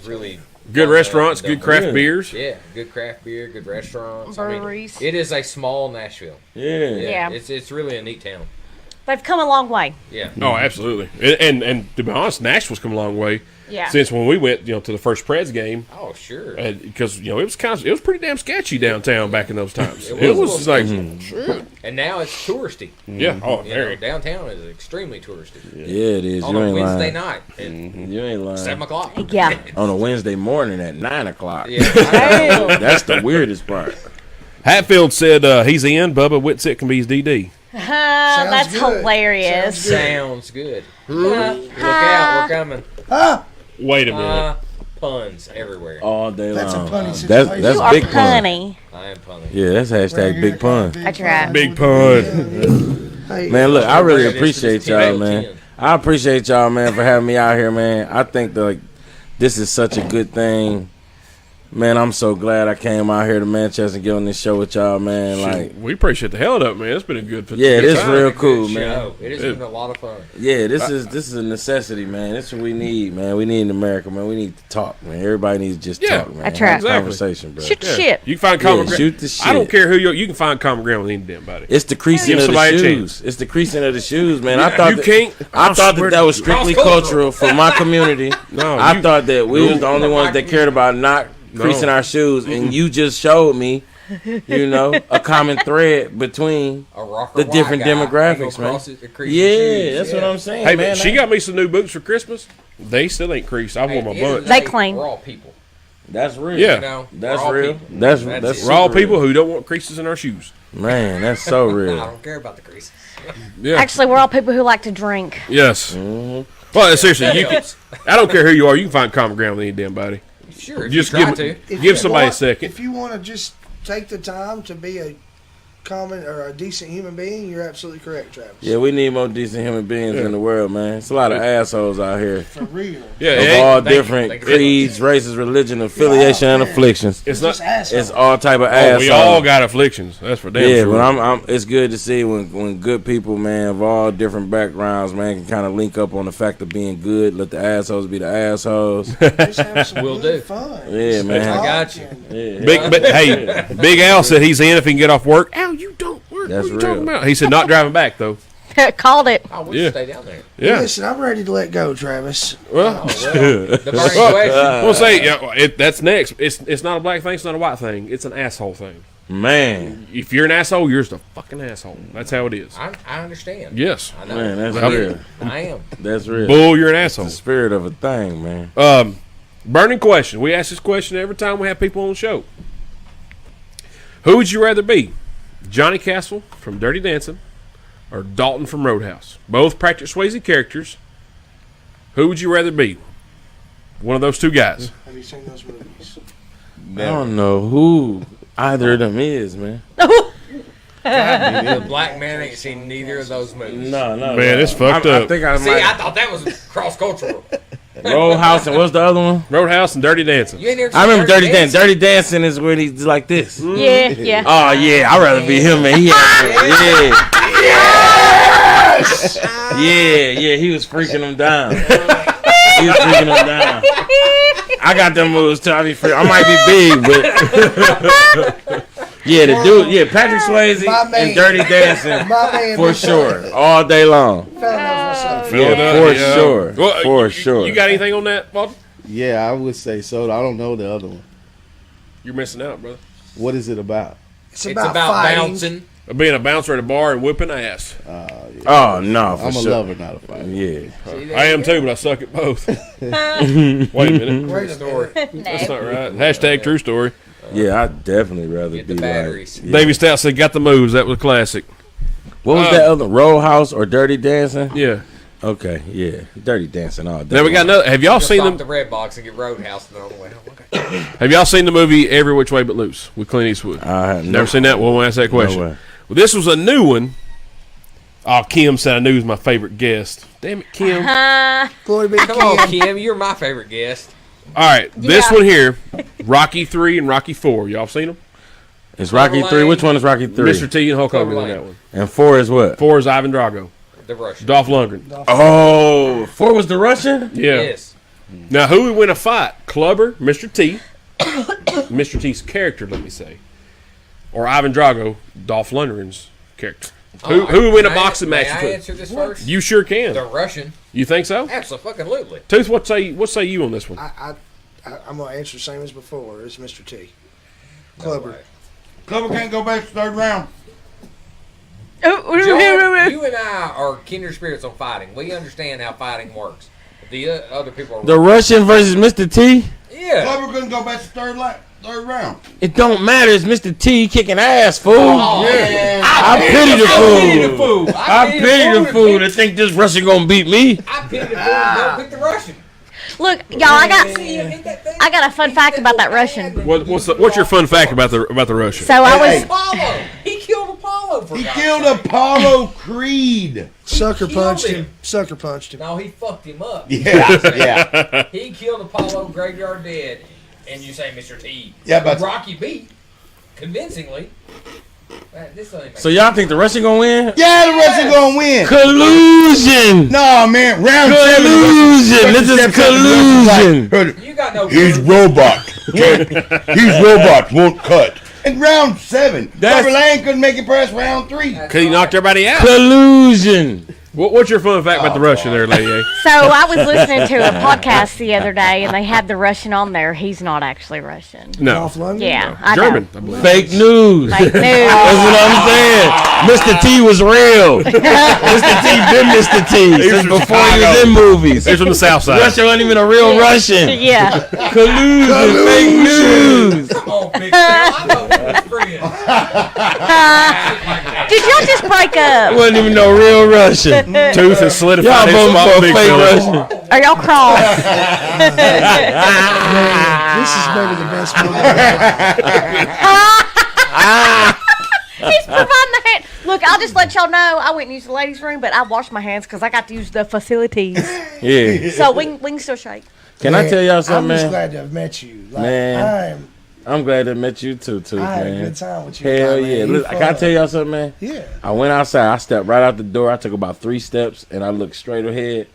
really Good restaurants, good craft Yeah. beers. Yeah, good craft beer, good restaurants. Breweries. I mean, it is a small Nashville. Yeah. Yeah. It's really a neat town. They've come a long way. Yeah. Oh, absolutely. And to be honest, Nashville's come a long way Yeah. since when we went, to the first Preds game. Oh, sure. Because it was pretty damn sketchy downtown back in those times. It It was was a like, little shit. And now it's touristy. Yeah. Oh, You know, very. downtown is extremely touristy. Yeah, it is. On You a ain't Wednesday lying. night at You ain't lying. 7 o'clock. Yeah. On a Wednesday morning at 9 o'clock. Yeah. I know. That's the weirdest part. Hatfield said he's in. Bubba Whitsitt can be his DD. That's good. hilarious. Sounds good. Look out, we're coming. Ah, Wait a minute. Puns everywhere. All day That's a long. punny That's situation. that's You are big pun. punny. I am punning. Yeah, that's hashtag big pun. That's right. Big pun. hey, Man, look, I really Bring it into appreciate this y'all, 10. man. I appreciate y'all, man, for having me out here, man. I think that this is such a good thing. Man, I'm so glad I came out here to Manchester and get on this show with y'all, man. Like, We appreciate the hell out of it, man. It's been a good yeah, good it is time. real Good cool, show. man. It has been a lot of fun. Yeah, this is a necessity, man. This is what we need, man. We need in America, man. We need to talk, man. Everybody needs to just Yeah, talk, man. that's Have right. a Exactly. conversation, bro. Shoot the Yeah. shit. You can find common ground. shoot the shit. I don't care who you can find common ground with any damn body. It's the creasing Give of the somebody a shoes. It's the creasing of the shoes, man. I thought you that, can't. I thought that was strictly cultural for my community. No, I you- thought that we No. was the only ones that cared about not creasing our shoes, and you just showed me, a common thread between. A rocker The white different guy demographics, ain't gonna man. cross it- crease his Yeah, shoes. that's what I'm saying. Hey, man. man, she got me some new boots for Christmas. They still ain't creased. I wore my Hey, bunch. They clean. We're all people. That's real. Yeah. You know, That's we're all real. people. That's it. We're all super people real. who don't want creases in our shoes. Man, that's so I real. don't care about the creases. Yeah. Actually, we're all people who like to drink. Yes. Mm-hmm. Well, seriously, you can. helps. I don't care who you are. You can find common ground with any damn body. Sure, if Just you try give to. If give you somebody a want- second. If you want to just take the time to be a common or a decent human being, you're absolutely correct, Travis. Yeah, we need more decent human beings in the world, man. It's a lot of assholes out here. For real. Yeah, Of it ain't- all thank you. different Thank you very creeds, races, religion, affiliation, and man. afflictions. it's not. Just assholes. It's all type of Oh, assholes. we all got afflictions. That's for damn Yeah, sure. but I'm. It's good to see when good people, man, of all different backgrounds, man, can kind of link up on the fact of being good. Let the assholes be the assholes. Just have some Will good do. fun. Yeah, man. I got you. Yeah. Big, but hey, Big Al said he's in if he can get off work. Al, you don't work. That's what are you real. talking about? He said not driving back though. Called it. Oh, we'll Yeah. stay down there. Yeah. Listen, I'm ready to let go, Travis. Well, The burning question. we'll say that's next. It's not a black thing. It's not a white thing. It's an asshole thing. Man, If you're an asshole, you're just a fucking asshole. That's how it is. I understand. Yes. I know. man, that's Well, real. I am. That's real. Bull, you're an asshole. The spirit of a thing, man. Burning question. We ask this question every time we have people on the show. Who would you rather be? Johnny Castle from Dirty Dancing or Dalton from Roadhouse? Both Patrick Swayze characters. Who would you rather be? One of those two guys. Have you seen those movies? I don't know who either of them is, man. The black man ain't seen neither of those movies. No. Man, it's fucked I up. think I See, might. I thought that was cross cultural. Roadhouse and what's the other one? Roadhouse and Dirty Dancing. You ain't never I seen remember Dirty Dancing. Dirty Dancing is where he's like this. Yeah, yeah. Oh yeah, I'd rather be him, man. He had, yeah, he was freaking him down. He was freaking him down. I got them moves too. I might be big, but yeah, the dude, yeah, Patrick Swayze My man. and Dirty Dancing My man, for Mr. sure, all day long. Fella knows what's up. Fill it Yeah, up, for sure. Well, For you- sure. You got anything on that, Walter? Yeah, I would say so. I don't know the other one. You're missing out, brother. What is it about? It's It's about, about fighting. bouncing. Being a bouncer at a bar and whipping ass. Oh no, for I'm a sure. lover, not a fighter. Yeah, I am too, but I suck at both. Wait a minute. Wait a Story. That's not right. Hashtag true story. yeah, I'd definitely rather Get be the batteries. like. Yeah. Davey Stout said, got the moves. That was classic. What was that other Roadhouse or Dirty Dancing? Yeah. Okay, yeah, Dirty Dancing all day. Now we got another. Have y'all Just seen stop them? the red box and get Roadhouse and on the way home. Okay. Have y'all seen the movie Every Which Way But Loose with Clint Eastwood? I have Never seen that. Well, we'll ask that question. way. Well, this was a new one. Oh, Kim said I knew he was my favorite guest. Damn it, Kim. Glory be to Come on, Kim. Kim. You're my favorite guest. All right, this Yeah. one here, Rocky 3 and Rocky 4. Y'all seen them? It's Rocky Clover 3. Lane. Which one is Rocky 3? Mr. T and Hulk Clover Hogan in Lane. that one. And 4 is what? 4 is Ivan Drago. The Russian. Dolph Lundgren. Oh, 4 was the Russian? Yeah. Yes. Now, who would win a fight? Clubber, Mr. T, Mr. T's character, let me say, or Ivan Drago, Dolph Lundgren's character? Who would win a May I- boxing match? May I between- answer this first? You sure can. The Russian. You think so? Absolutely. Tooth, what say you on this one? I'm going to answer the same as before. It's Mr. T. Clubber. Clubber can't go back to third round. Oh, Joe, you and I are kindred spirits on fighting. We understand how fighting works. The other people are. The Russian versus Mr. T? Yeah. Clubber couldn't go back to third round. It don't matter. It's Mr. T kicking ass, fool. Oh, I pity the fool. fool. I pity the fool to think this Russian gonna beat me. I pity the fool. Don't pick the Russian. Look, y'all, I got a fun fact about that Russian. What's your fun fact about the Russian? So I was Apollo. He killed Apollo for He God's killed sake. Apollo Creed. Sucker killed punched him. him. Sucker punched him. No, he fucked him up. Yeah. He killed Apollo Graveyard Dead, and you say Mr. T. Yeah, but- Rocky beat convincingly. Man, this doesn't make So y'all think the Russian gonna win? Yeah, the Russian gonna win. Collusion! No, man. Round Collusion! This is collusion! You got no. He's robot. He's robot. Won't cut. In round 7, Clubber Lang couldn't make it past round 3. Because he knocked everybody out. Collusion! What's your fun fact about the Russian there, lady? so I was listening to a podcast the other day, and they had the Russian on there. He's not actually Russian. No. Dolph Lundgren? Yeah, I German, know. I believe. Fake news. Fake news. That's what I'm saying. Mr. T was real. Mr. T been Mr. T since from before he was Chicago. in movies. He's from the South Side. Russia wasn't even a real Russian. Yeah. Collusion, fake news. Come on, big girl. I know we're friends. Did y'all just break up? Wasn't even no real Russian. Tooth has Y'all solidified his voting spot, for a big fake fella. Russian. Are y'all crossed? This is maybe the best movie. He's providing the hand. Look, I'll just let y'all know. I went and used the ladies' room, but I washed my hands because I got to use the facilities. Yeah. So we can still shake. Can I tell y'all I'm something, just man? glad to have met you. Like, Man. I'm glad to met you too, I had a man. good time with you. Hell man. yeah. You Listen, can I fun. tell y'all something, man? Yeah. I went outside. I stepped right out the door. I took about 3 steps, and I looked straight ahead.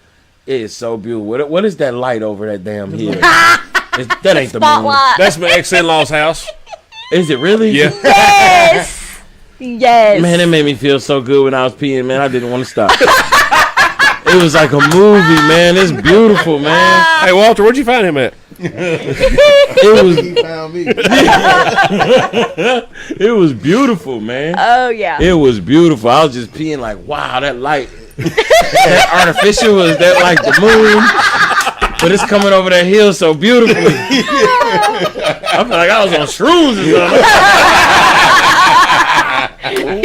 It is so beautiful. What is that light over that damn hill? That ain't the moon. Spotlight. That's my ex-in-law's house. Is it really? Yeah. Yes. Yes. Man, it made me feel so good when I was peeing, man. I didn't want to stop. It was like a movie, man. It's beautiful, man. Hey, Walter, where'd you find him at? It was He found me. it was beautiful, man. Oh yeah. It was beautiful. I was just peeing like, wow, that light. That artificial was that like the moon. But it's coming over that hill so beautifully. I feel like I was on shrooms or something.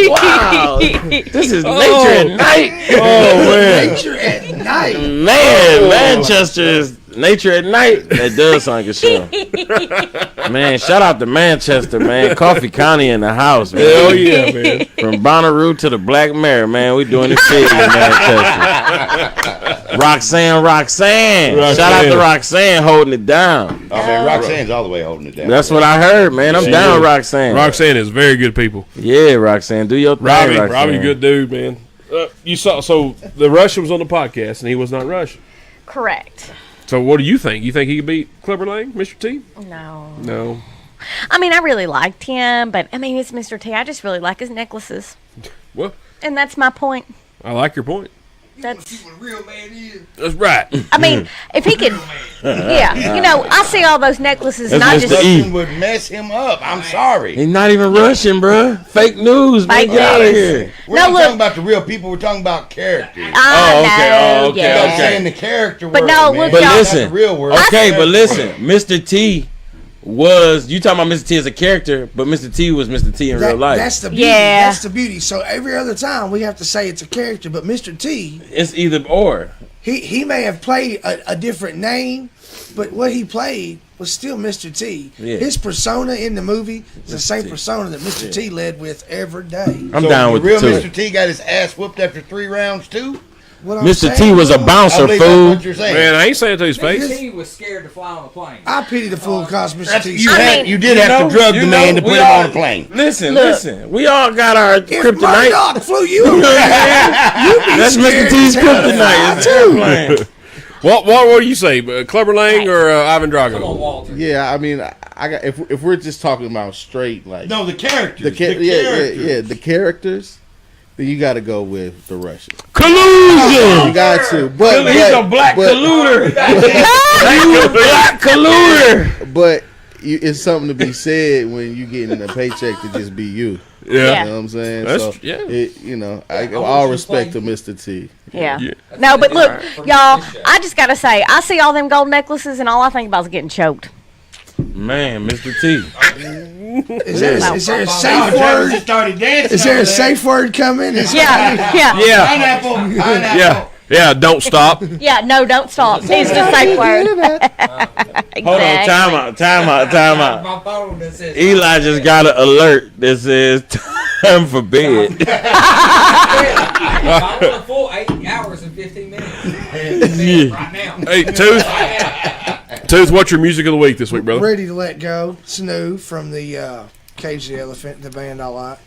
Wow. This is nature at night. Oh, man. Nature at night. Man, Manchester is nature at night. That does sound like a show. Man, shout out to Manchester, man. Coffee County in the house, man. Hell yeah, man. From Bonnaroo to the Black Mare, man. We doing it big in Manchester. Roxanne. Shout out to Roxanne holding it down. Oh man, Roxanne's all the way holding it down. That's what I heard, man. I'm She down, is. Roxanne. Roxanne is very good people. Yeah, Roxanne. Do your thing, Roxanne. Robbie, good dude, man. You saw, so the Russian was on the podcast, and he was not Russian. Correct. So what do you think? You think he could beat Clubber Lang, Mr. T? No. No. I mean, I really liked him, but I mean, it's Mr. T. I just really like his necklaces, Well, and that's my point. I like your point. That's. What a real man is. That's right. I mean, if he could, yeah, you know, I see all those necklaces, and I That's just. Mr. E. Nothing would mess him up. I'm sorry. He's not even Russian, bruh. Fake news, man. Fake Get out of news. here. We're No, not look. talking about the real people. We're talking about characters. I okay, know, okay, yeah. I'm okay. saying the character But word, no, man. look, But y'all- Not listen, the real word. okay, but Character listen, word. Mr. T was you talking about Mr. T as a character, but Mr. T was Mr. T in real life. That's the beauty. Yeah. That's the beauty. So every other time we have to say it's a character, but Mr. T, It's either or. he may have played a different name, but what he played was still Mr. T. Yeah. His persona in the movie is the same T. persona that Mr. T led with every day. I'm So down the with real the two. Mr. T got his ass whooped after 3 rounds too. What I'm Mr. T saying, was a though, I bouncer, believe that's fool. what you're saying. Man, I ain't saying it to his face. He was scared to fly on a plane. I pity the fool cause Mr. That's, T. you did have to drug the man to put him on a plane. Listen, Look. listen. We all got our If kryptonite. Murdoch flew you around, That's Mr. T's kryptonite. It's airplane. What do you say? Clubber Lang or Ivan Come on, Drago? Walter. Yeah, I mean, I got if we're just talking about straight like No, the characters. the characters. the characters, then you got to go with the Russian. Collusion. You got to, but He's a black colluder. You black colluder. But it's something to be said when you getting a paycheck to just be you. Yeah. Yeah. You know what I'm saying? That's- so yeah. all respect to Mr. T. Yeah. Yeah. No, but look, y'all, I just gotta say, I see all them gold necklaces, and all I think about is getting choked. Man, Mr. T. Is there a Oh, safe Travis word? just started dancing. Is there over a safe word coming? Yeah, yeah, Yeah. Pineapple. Pineapple. Yeah. Yeah. Don't stop. yeah. No, don't stop. It's the safe word. Exactly. Hold on, time out. My phone that says Eli just got an alert that says time for bed. I want a full 8 hours and 15 minutes. Right now. Hey, Tooth. Tooth, what's your music of the week this week, brother? Ready to let go. Snoo from the Cage the Elephant, the band I like.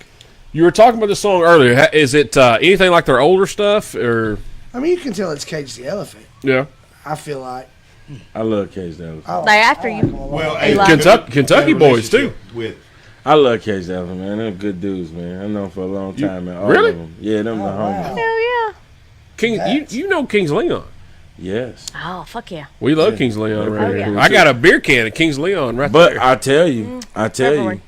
You were talking about this song earlier. Is it anything like their older stuff, or I mean, you can tell it's Cage the Elephant. yeah? I feel like. I love Cage the Elephant. I like- They after I like you. them a lot. Well, Hey, like- Kentucky boys too. With I love Cage the Elephant, man. They're good dudes, man. I know them for a long time, man. All really? of them. Yeah, them the homies. Hell yeah. King, That's- you know Kings Leon. Yes. Oh fuck yeah. We love Kings Leon right Oh, here. yeah. I got a beer can of Kings Leon right But there. I tell you, definitely.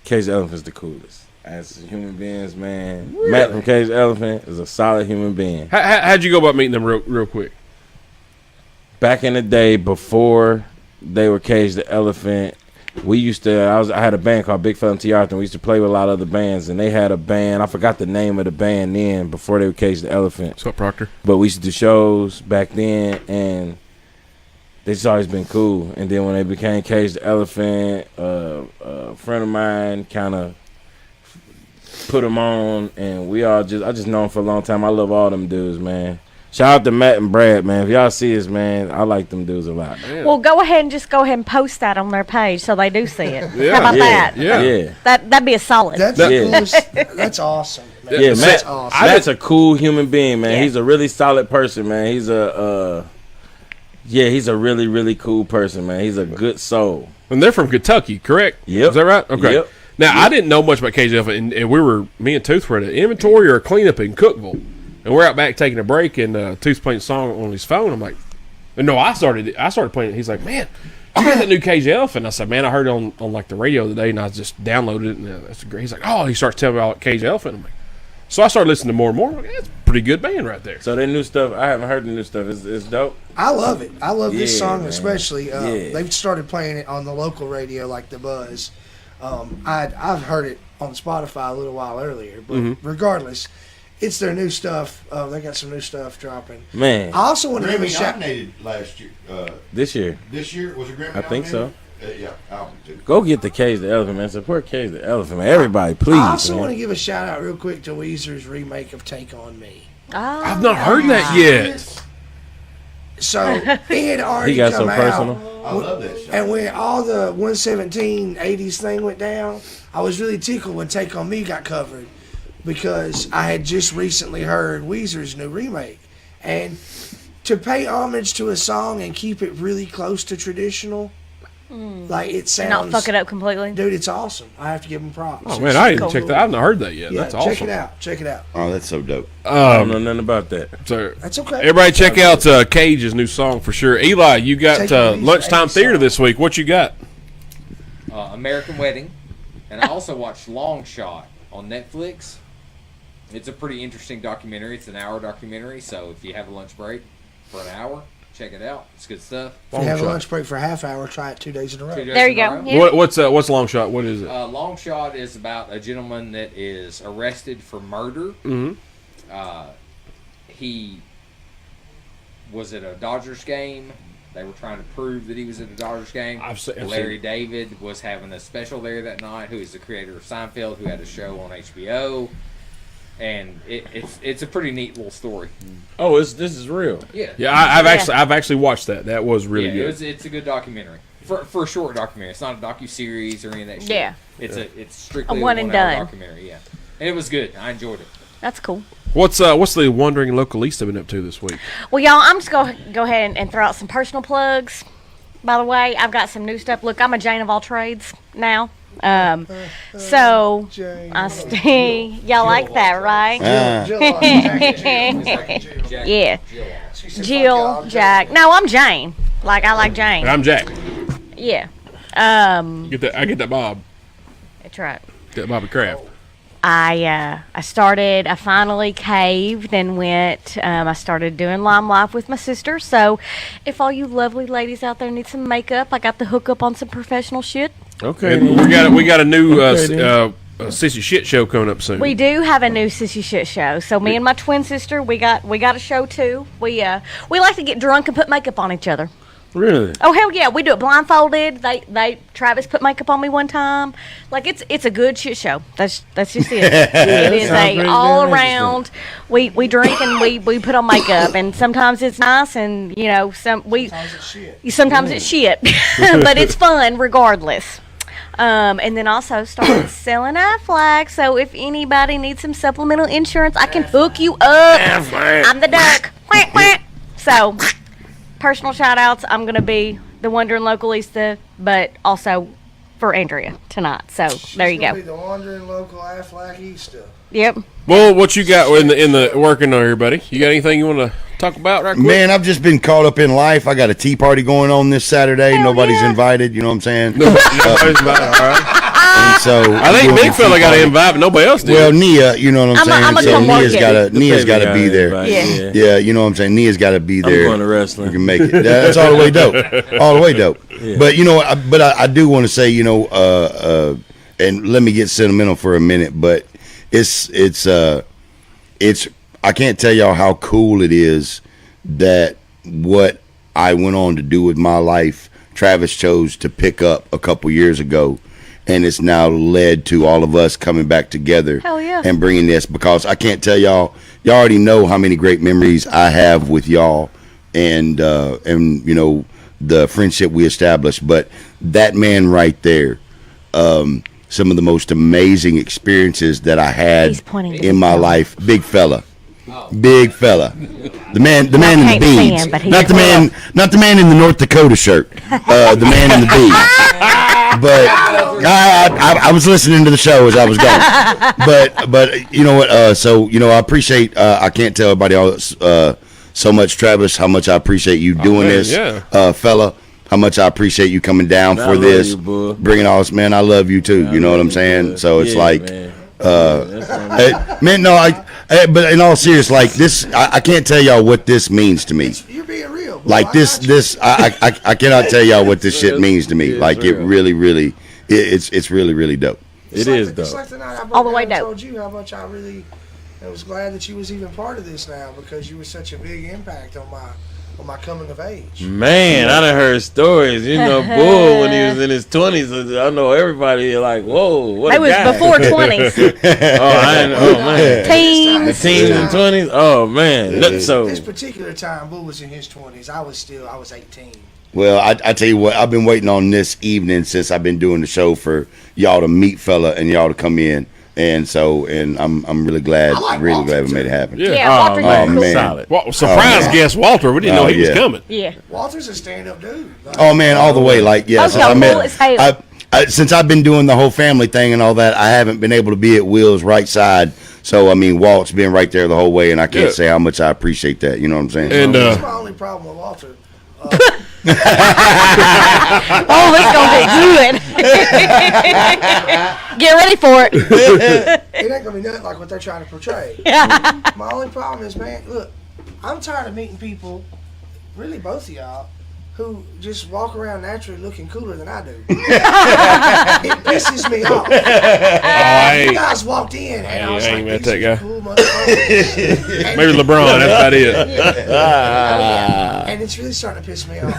Cage the Elephant's the coolest. As human beings, man. Matt from Cage the Elephant is a solid human being. How'd you go about meeting them real quick? Back in the day, before they were Cage the Elephant, we used to. I had a band called Big Fella and T. Arthur. We used to play with a lot of other bands, and they had a band. I forgot the name of the band then. Before they were Cage the Elephant, What's up, Proctor? but we used to do shows back then, and they just always been cool. And then when they became Cage the Elephant, a friend of mine kind of put them on, and I just know them for a long time. I love all them dudes, man. Shout out to Matt and Brad, man. If y'all see us, man, I like them dudes a lot. Well, go ahead and post that on their page so they do see it. Yeah. How about that? Yeah. That'd be a solid. That's Yeah. that's awesome. Man. Yeah, That's Matt. awesome. Matt's a cool human being, man. Yeah. He's a really solid person, man. He's a he's a really, really cool person, man. He's a good soul. And they're from Kentucky, correct? Yep. Is that right? Okay. Yep. Now, I didn't know much about KJF, and me and Tooth were at an inventory or a cleanup in Cookville. And we're out back taking a break, and Tooth's playing a song on his phone. I'm like, no, I started playing it. He's like, man, you got that new KJF? And I said, man, I heard it on like the radio the other day, and I just downloaded it, and that's great. He's like, oh, he starts telling me about KJF, and I'm like, so I started listening to more and more. I'm like, that's a pretty good band right there. So their new stuff, I haven't heard the new stuff. It's dope. I love it. I love this Yeah, song man. especially. Yeah. They've started playing it on the local radio, like the Buzz. I've heard it on Spotify a little while earlier, but regardless, it's their new stuff. They got some new stuff dropping. Man, I also want to give a shout. last year. this year. This year was a Grammy. I think so. Yeah, album too. Go get the Cage the Elephant, man. Support Cage the Elephant, man. Everybody, please. I also man. want to give a shout out real quick to Weezer's remake of "Take on Me." I've not heard that yet. So it had already He got come so out. personal. I love that shit. And when all the 117 80s thing went down, I was really tickled when Take On Me got covered because I had just recently heard Weezer's new remake. And to pay homage to a song and keep it really close to traditional, like it sounds. Not fuck it up completely. Dude, it's awesome. I have to give him props. Oh, man, I didn't Cool. check that. I've not heard that yet. Yeah, That's check awesome. it out. Check it out. Oh, that's so dope. I don't know nothing about that. So, That's okay. everybody check out Cage's new song for sure. Eli, you got Take it easy, Lunchtime hey, Theater song. this week. What you got? American Wedding, and I also watched Long Shot on Netflix. It's a pretty interesting documentary. It's an hour documentary, so if you have a lunch break for an hour, check it out. It's good stuff. If you have a Shot. lunch break for a half hour, try it 2 days in a row. 2 days There you in a go. row. Yeah. What's Long Shot? What is it? Long Shot is about a gentleman that is arrested for murder. Mhm. He was at a Dodgers game. They were trying to prove that he was at a Dodgers game. I've seen- Larry David was having a special there that night, who is the creator of Seinfeld, who had a show on HBO. And it's a pretty neat little story. Oh, this is real. Yeah. Yeah, I've actually watched that. That was really yeah, good. it's a good documentary. For a short documentary. It's not a docu-series or any of that shit. Yeah. It's strictly A one and one-hour done. documentary, yeah. And it was good. I enjoyed it. That's cool. What's the wandering localista been up to this week? Well, y'all, I'm just going to go ahead and throw out some personal plugs. By the way, I've got some new stuff. Look, I'm a Jane of all trades now. So, Jane. I stay. Y'all like that, right? Jill, Yeah. She said, "Fuck Jill, y'all, Jack. No, I'm Jane. Like, I like Jane. And I'm Jack. Yeah. I get that Bob. That's right. Get Bobby Kraft. I finally caved and went. I started doing Lime Life with my sister. So, if all you lovely ladies out there need some makeup, I got the hookup on some professional shit. Okay. And we got a new Okay, Sissy Shit show coming up soon. We do have a new Sissy Shit show. So me and my twin sister, we got a show too. We like to get drunk and put makeup on each other. Really? Oh hell yeah, we do it blindfolded. Travis put makeup on me one time. Like it's a good shit show. That's just it. It is sounds a pretty all damn around. We drink and we put on makeup, and sometimes it's nice, and Sometimes it's shit. sometimes it's shit, but it's fun regardless. And then also started selling Aflac. So if anybody needs some supplemental insurance, I can hook you up. I'm the duck. Quack, quack. So personal shout outs. I'm going to be the Wondering Localista, but also for Andrea tonight. So there you She's gonna go. Be the wandering local Aflac Easter. Yep. Well, what you got in the working on here, buddy? You got anything you want to talk about right quick? Man, I've just been caught up in life. I got a tea party going on this Saturday. Hell Nobody's yeah. invited. You know what I'm saying? All right. And so I think big fella got to invite, but nobody else did. Well, Nia, you know what I'm saying. I'ma So come work Nia's it. got to be there. Yeah. Yeah, you know what I'm saying. Nia's got to be I'm there. going to We wrestling. can make it. That's all the way dope. All the way dope. Yeah. But you know, I do want to say, you know, and let me get sentimental for a minute, but it's I can't tell y'all how cool it is that what I went on to do with my life, Travis chose to pick up a couple years ago, and it's now led to all of us coming back together Hell yeah. and bringing this, because I can't tell y'all already know how many great memories I have with y'all, and you know, the friendship we established. But that man right there, some of the most amazing experiences that I had He's pointing to in my himself. life. Big fella. Big fella. The man in the can't see beads. him, but he's Not the man in the North Dakota shirt. The man in the beads. But I was listening to the show as I was going. But you know what? So you know, I appreciate. I can't tell everybody else so much, Travis, how much I appreciate you doing man, this, yeah. Fella. How much I appreciate you coming down Man, for I love this, you, boo. bringing all this. Man, I love you too. You know what I'm saying? So it's Yeah, like. man. Man, no, but in all seriousness, like this, I can't tell y'all what this means to me. You're being real. bro. Like I this, got you. I cannot tell y'all what this shit means to me. It's Like it real. really, it's really dope. It's It like is the, it's dope. like the night I All the way broke down and dope. told you how much I was glad that you was even part of this now, because you were such a big impact on my coming of age. Man, I done heard stories. You know, Bull when he was in his 20s. I know everybody like, whoa, what It a was guy. before 20s. Oh man, the Teens. teens and 20s. Oh man, so This particular time, Boo was in his 20s. I was 18. Well, I tell you what, I've been waiting on this evening since I've been doing the show for y'all to meet Fella and y'all to come in, and I'm really glad, I like really Walter, glad we too. made it happen. Yeah. Yeah, oh Walter, man, Oh, man. solid. Well, surprise man. guest Walter. We didn't know Oh, he was yeah. coming. Yeah. Walter's a stand-up dude. Like, Oh man, all the way. Like Oh, yes, y'all cool as hell. since I've been doing the whole family thing and all that, I haven't been able to be at Will's right side. So I mean, Walt's been right there the whole way, and I can't Yeah. say how much I appreciate that. You know what I'm saying? And that's my only problem with Walter. Oh, it's gonna be good. Get ready for it. It ain't gonna be nothing like what they're trying to portray. My only problem is, man, look, I'm tired of meeting people, really both of y'all, who just walk around naturally looking cooler than I do. It pisses me off. Hey, You guys walked in and I was I like, ain't met these that are guy. cool motherfuckers. maybe LeBron. That's about it. And it's really starting to piss me off.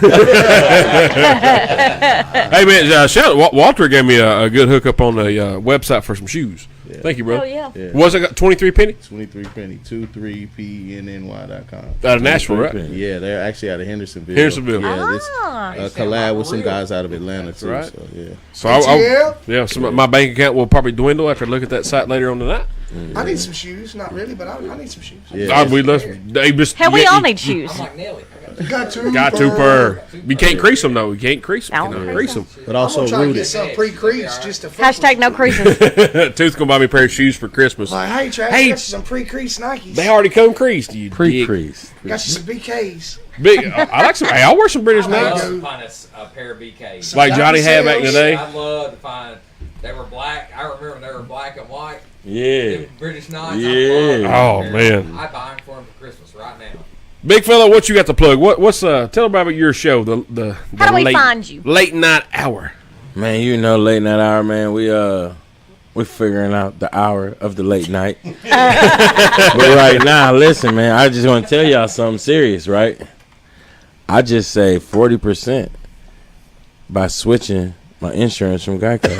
Hey man, shout out, Walter gave me a good hookup on the website for some shoes. Thank you, bro. Oh, yeah. Was it 23 penny 23 penny 23pnny.com. out of Nashville, right? Yeah, they're actually out of Hendersonville. Hendersonville. Yeah, this Ah. collab with some guys out of Atlanta too. Right. So yeah. So Yeah. so my bank account will probably dwindle after I look at that site later on tonight. I need some shoes. Not really, but I need some shoes. Yeah. They just Hell, we all need shoes. I'm like Nelly. Got two. Got two per. You can't crease them though. You can't crease them. Don't Crease them. But I'm also gonna try to get rooted. some pre-crease just to fuck Hashtag with no you. creases. Tooth's gonna buy me a pair of shoes for Christmas. Like, hey, Travis, Hey. got you some pre-crease Nikes. They already come creased. You dick. Pre-crease. Got you some BKs. Big. I like some. Hey, I'll wear some British I Knights love to find a pair of BKs. like Johnny had back in the day. I love to find. They were black. I remember when they were black and white. Yeah. Them British Knights. Yeah. Oh, man. I buy them for them for Christmas right now. Big fella, what you got to plug? What's tell them about your show? The How do we late, find you? Late night hour. Man, you know, late night hour, man. We're figuring out the hour of the late night. But right now, listen, man. I just want to tell y'all something serious, right? I just say 40% by switching my insurance from Geico.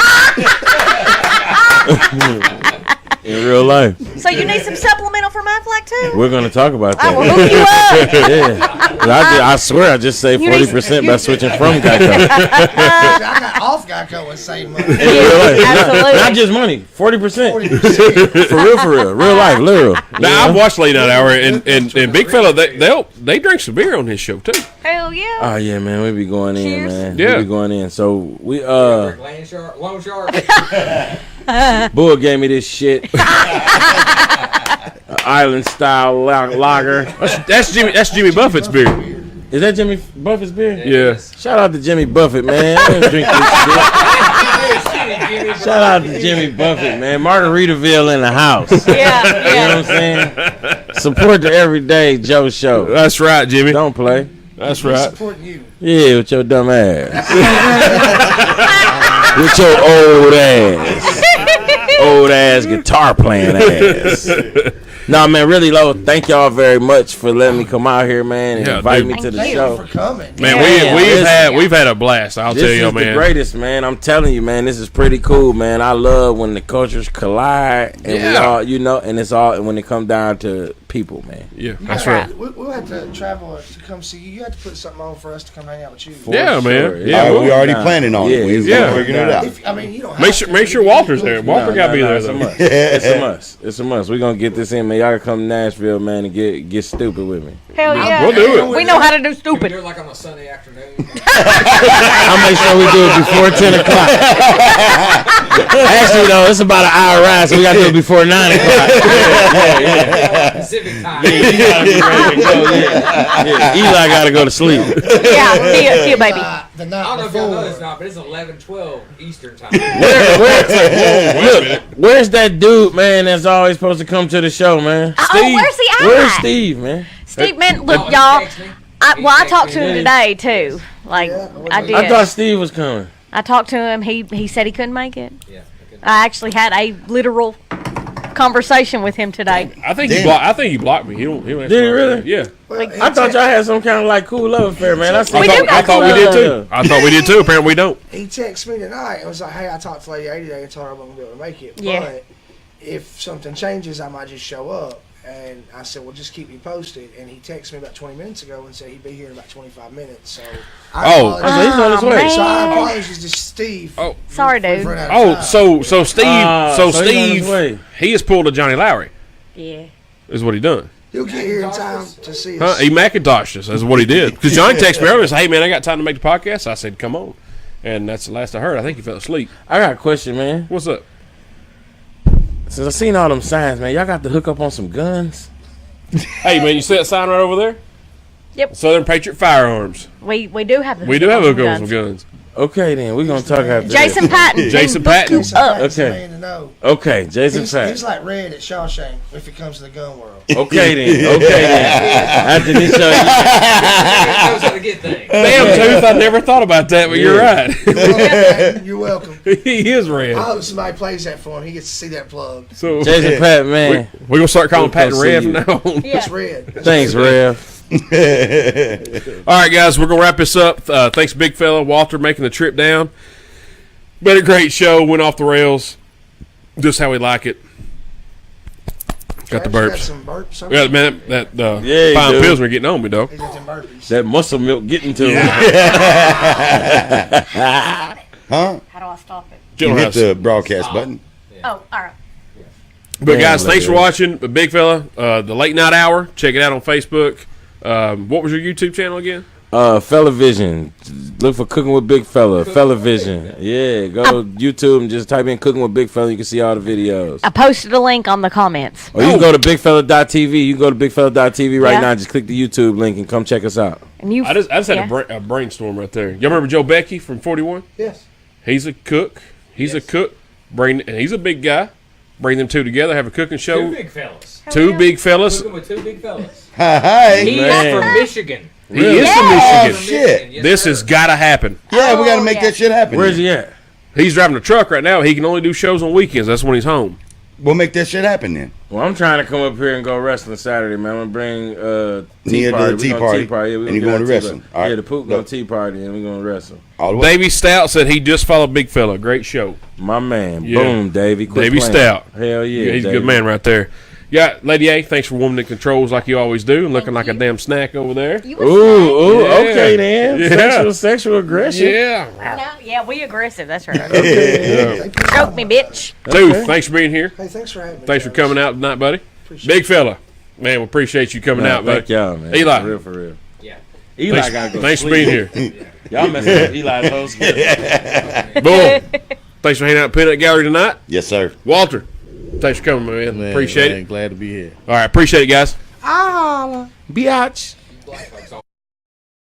In real life, So you need some supplemental for Aflac too? we're gonna talk about I will that. hook you up. Yeah, but I swear I just say You need- 40% by switching from Geico. I got off Geico and save money. In real life. Absolutely. Not just money, 40%. 40%. For real, real life, literal. You Now know? I've watched Late Night Hour, and Big Fella they drink some beer on his show too. Hell yeah. Oh yeah, man, we be going in, Cheers. man. Yeah. We be going in. So we Land shark, loan shark. Bull gave me this shit. Island style lager. That's Jimmy Buffett's beer. Is that Jimmy Buffett's beer? Yeah. Shout out to Jimmy Buffett, man. I didn't drink this shit. Shout out to Jimmy Buffett, man. Margaritaville in the house. You know Yeah, what yeah. I'm saying? Support the Everyday Joe Show. That's right, Jimmy. Don't play. That's I'm right. supporting you. Yeah, with your dumb ass. With your old ass. Old ass guitar playing ass. No, man, really low. Thank y'all very much for letting me come out here, man, and Yeah, invite dude. me to the Thank you show. for coming. Man, Yeah. we've had a blast. I'll This tell is you, the man. greatest, man. I'm telling you, man. This is pretty cool, man. I love when the cultures collide, and we Yeah. all, and it's all when it comes down to people, man. Yeah, that's right. We'll have to travel to come see you. You have to put something on for us to come hang out with you. Yeah, man. It's Yeah, going we already down. planning on it. We Yeah. figuring it out. If, I mean, you don't Make have sure to, make but sure if you Walter's do, there. if Walter gotta be there It's a though. must. It's a must. It's a must. We're gonna get this in, man. Y'all gotta come to Nashville, man, and get stupid with me. Hell yeah. We'll do it. We know how to do Can we stupid. do it like on a Sunday afternoon? I'll make sure we do it before 10 o'clock. Actually, though, it's about an hour ride, so we gotta do it before 9 o'clock. Pacific time. Eli gotta go to sleep. Yeah, see you, baby. the I night don't know if y'all know this or before. not, but it's 11:12 Eastern time. Look, where's that dude, man, that's always supposed to come to the show, man? Oh, where's he at? Where's Steve, man? Steve, man, Oh, look, he y'all. texted me. I He talked to texted him me. today too. Like I did. I thought Steve was coming. I talked to him. He said he couldn't make it. Yeah. Okay. I actually had a literal conversation with him today. I think Damn. he blocked me. He don't Did he really? Yeah. Well, he I thought text- y'all had some kind of like cool love affair, man. I We do I got thought we some did love. too. I thought we did too. Apparently we don't. He texted me tonight and was like, "Hey, I talked to Lady 80 today and told her I wasn't gonna be able to make it. Yeah. But if something changes, I might just show up." And I said, "Well, just keep me posted." And he texted me about 20 minutes ago and said he'd be here in about 25 minutes. So Oh. apologize. he's on his way. So I man. apologize to Steve. Oh. Sorry, We've dude. run out of Oh, time. so Steve, so he's on his way. Steve, he has pulled a Johnny Lowry. Yeah. Is what he done. He'll get here in time to see Huh? us. He Macintoshed us. That's what he did. Because Johnny texted me earlier and said, "Hey man, I got time to make the podcast." I said, "Come on," and that's the last I heard. I think he fell asleep. I got a question, man. What's up? Since I seen all them signs, man, y'all got to hook up on some guns. Hey man, you see that sign right over there? Yep. Southern Patriot Firearms. We do have the We do have a hookup go on with some guns. Okay, then we're gonna talk after Jason Patton. Jason Hook Patton. you Jason up. Patton's the Okay. man to know. this. Okay, Jason He's Patton. like Red at Shawshank if it comes to the gun world. Okay then. Okay then. After this show, He knows how to get things. Damn, Tooth, I never thought about that, but you're Yeah. right. You're welcome. You're welcome. He is red. I hope somebody plays that for him. He gets to see that plug. So Jason Patton, man. we're gonna start calling We'll come Patton see Red you. from now on. Yeah. It's Red. That's Thanks, Rev. All right, guys, we're gonna wrap this up. Thanks, big fella Walter, making the trip down. Been a great show. Went off the rails, just how we like it. Got the Travis got burps. some burps. Yeah, man, that Yeah, he fine do. pills are getting on me, though. He got them burpees. That muscle milk getting to him. Huh? How do I stop it? You General hit House. the broadcast button. Oh, all right. But Man, guys, look thanks at for it. watching. The big fella, the late night hour. Check it out on Facebook. What was your YouTube channel again? Fella Vision. Look for Cooking with Big Fella. Fella Vision. Yeah, go to YouTube and just type in Cooking with Big Fella. You can see all the videos. I posted a link on the comments. Or you can go to bigfella.tv. You can go to bigfella.tv right Yeah. now. Just click the YouTube link and come check us out. And you, I just had yeah. a brainstorm right there. Y'all remember Joe Becky from 41? Yes. He's a cook. He's a cook. And he's a big guy. Bring them two together. Have a cooking show. Two big fellas. Two big fellas. Cooking with two big fellas. Hi. He Man. is from Michigan. He is Oh, from Michigan. shit. Yes, This sir. has got to happen. Yeah, we got to Oh, make yeah. that shit happen. Where's he at? He's driving a truck right now. He can only do shows on weekends. That's when he's home. We'll make that shit happen then. Well, I'm trying to come up here and go wrestling Saturday, man. I'm going to bring Nia to the party. tea We gonna party, tea party. Yeah, we and you gonna going get to our tea wrestling. party. All right. Yeah, the poop going Look. to tea party, and we're going to wrestle. All the way. Davey Stout said he just followed Big Fella. Great show. My man. Yeah. Boom, Davey. Quit Davey playing. Stout. Hell yeah. Yeah, he's a Davey. good man right there. Yeah, Lady A, thanks for warming the controls like you always do and looking like a damn snack over there. You Ooh, Yeah. okay then. Yeah. Sexual aggression. Yeah. No, yeah, we aggressive. That's right. Yeah. Choke me, bitch. Tooth, thanks for being here. Hey, thanks for having me. Thanks for guys. coming out tonight, buddy. Appreciate Big Fella. Man, we appreciate you coming Nah, out, thank buddy. y'all, man. Eli. For real. Yeah. Eli Thanks, gotta go thanks for sleep. being here. Y'all messing up Eli's whole schedule. Boom. Thanks for hanging out at Peanut Gallery tonight. Yes, sir. Walter, thanks for coming, man. Man, Appreciate man, it. Glad to be here. All right, appreciate it, guys. Biatch. Black folks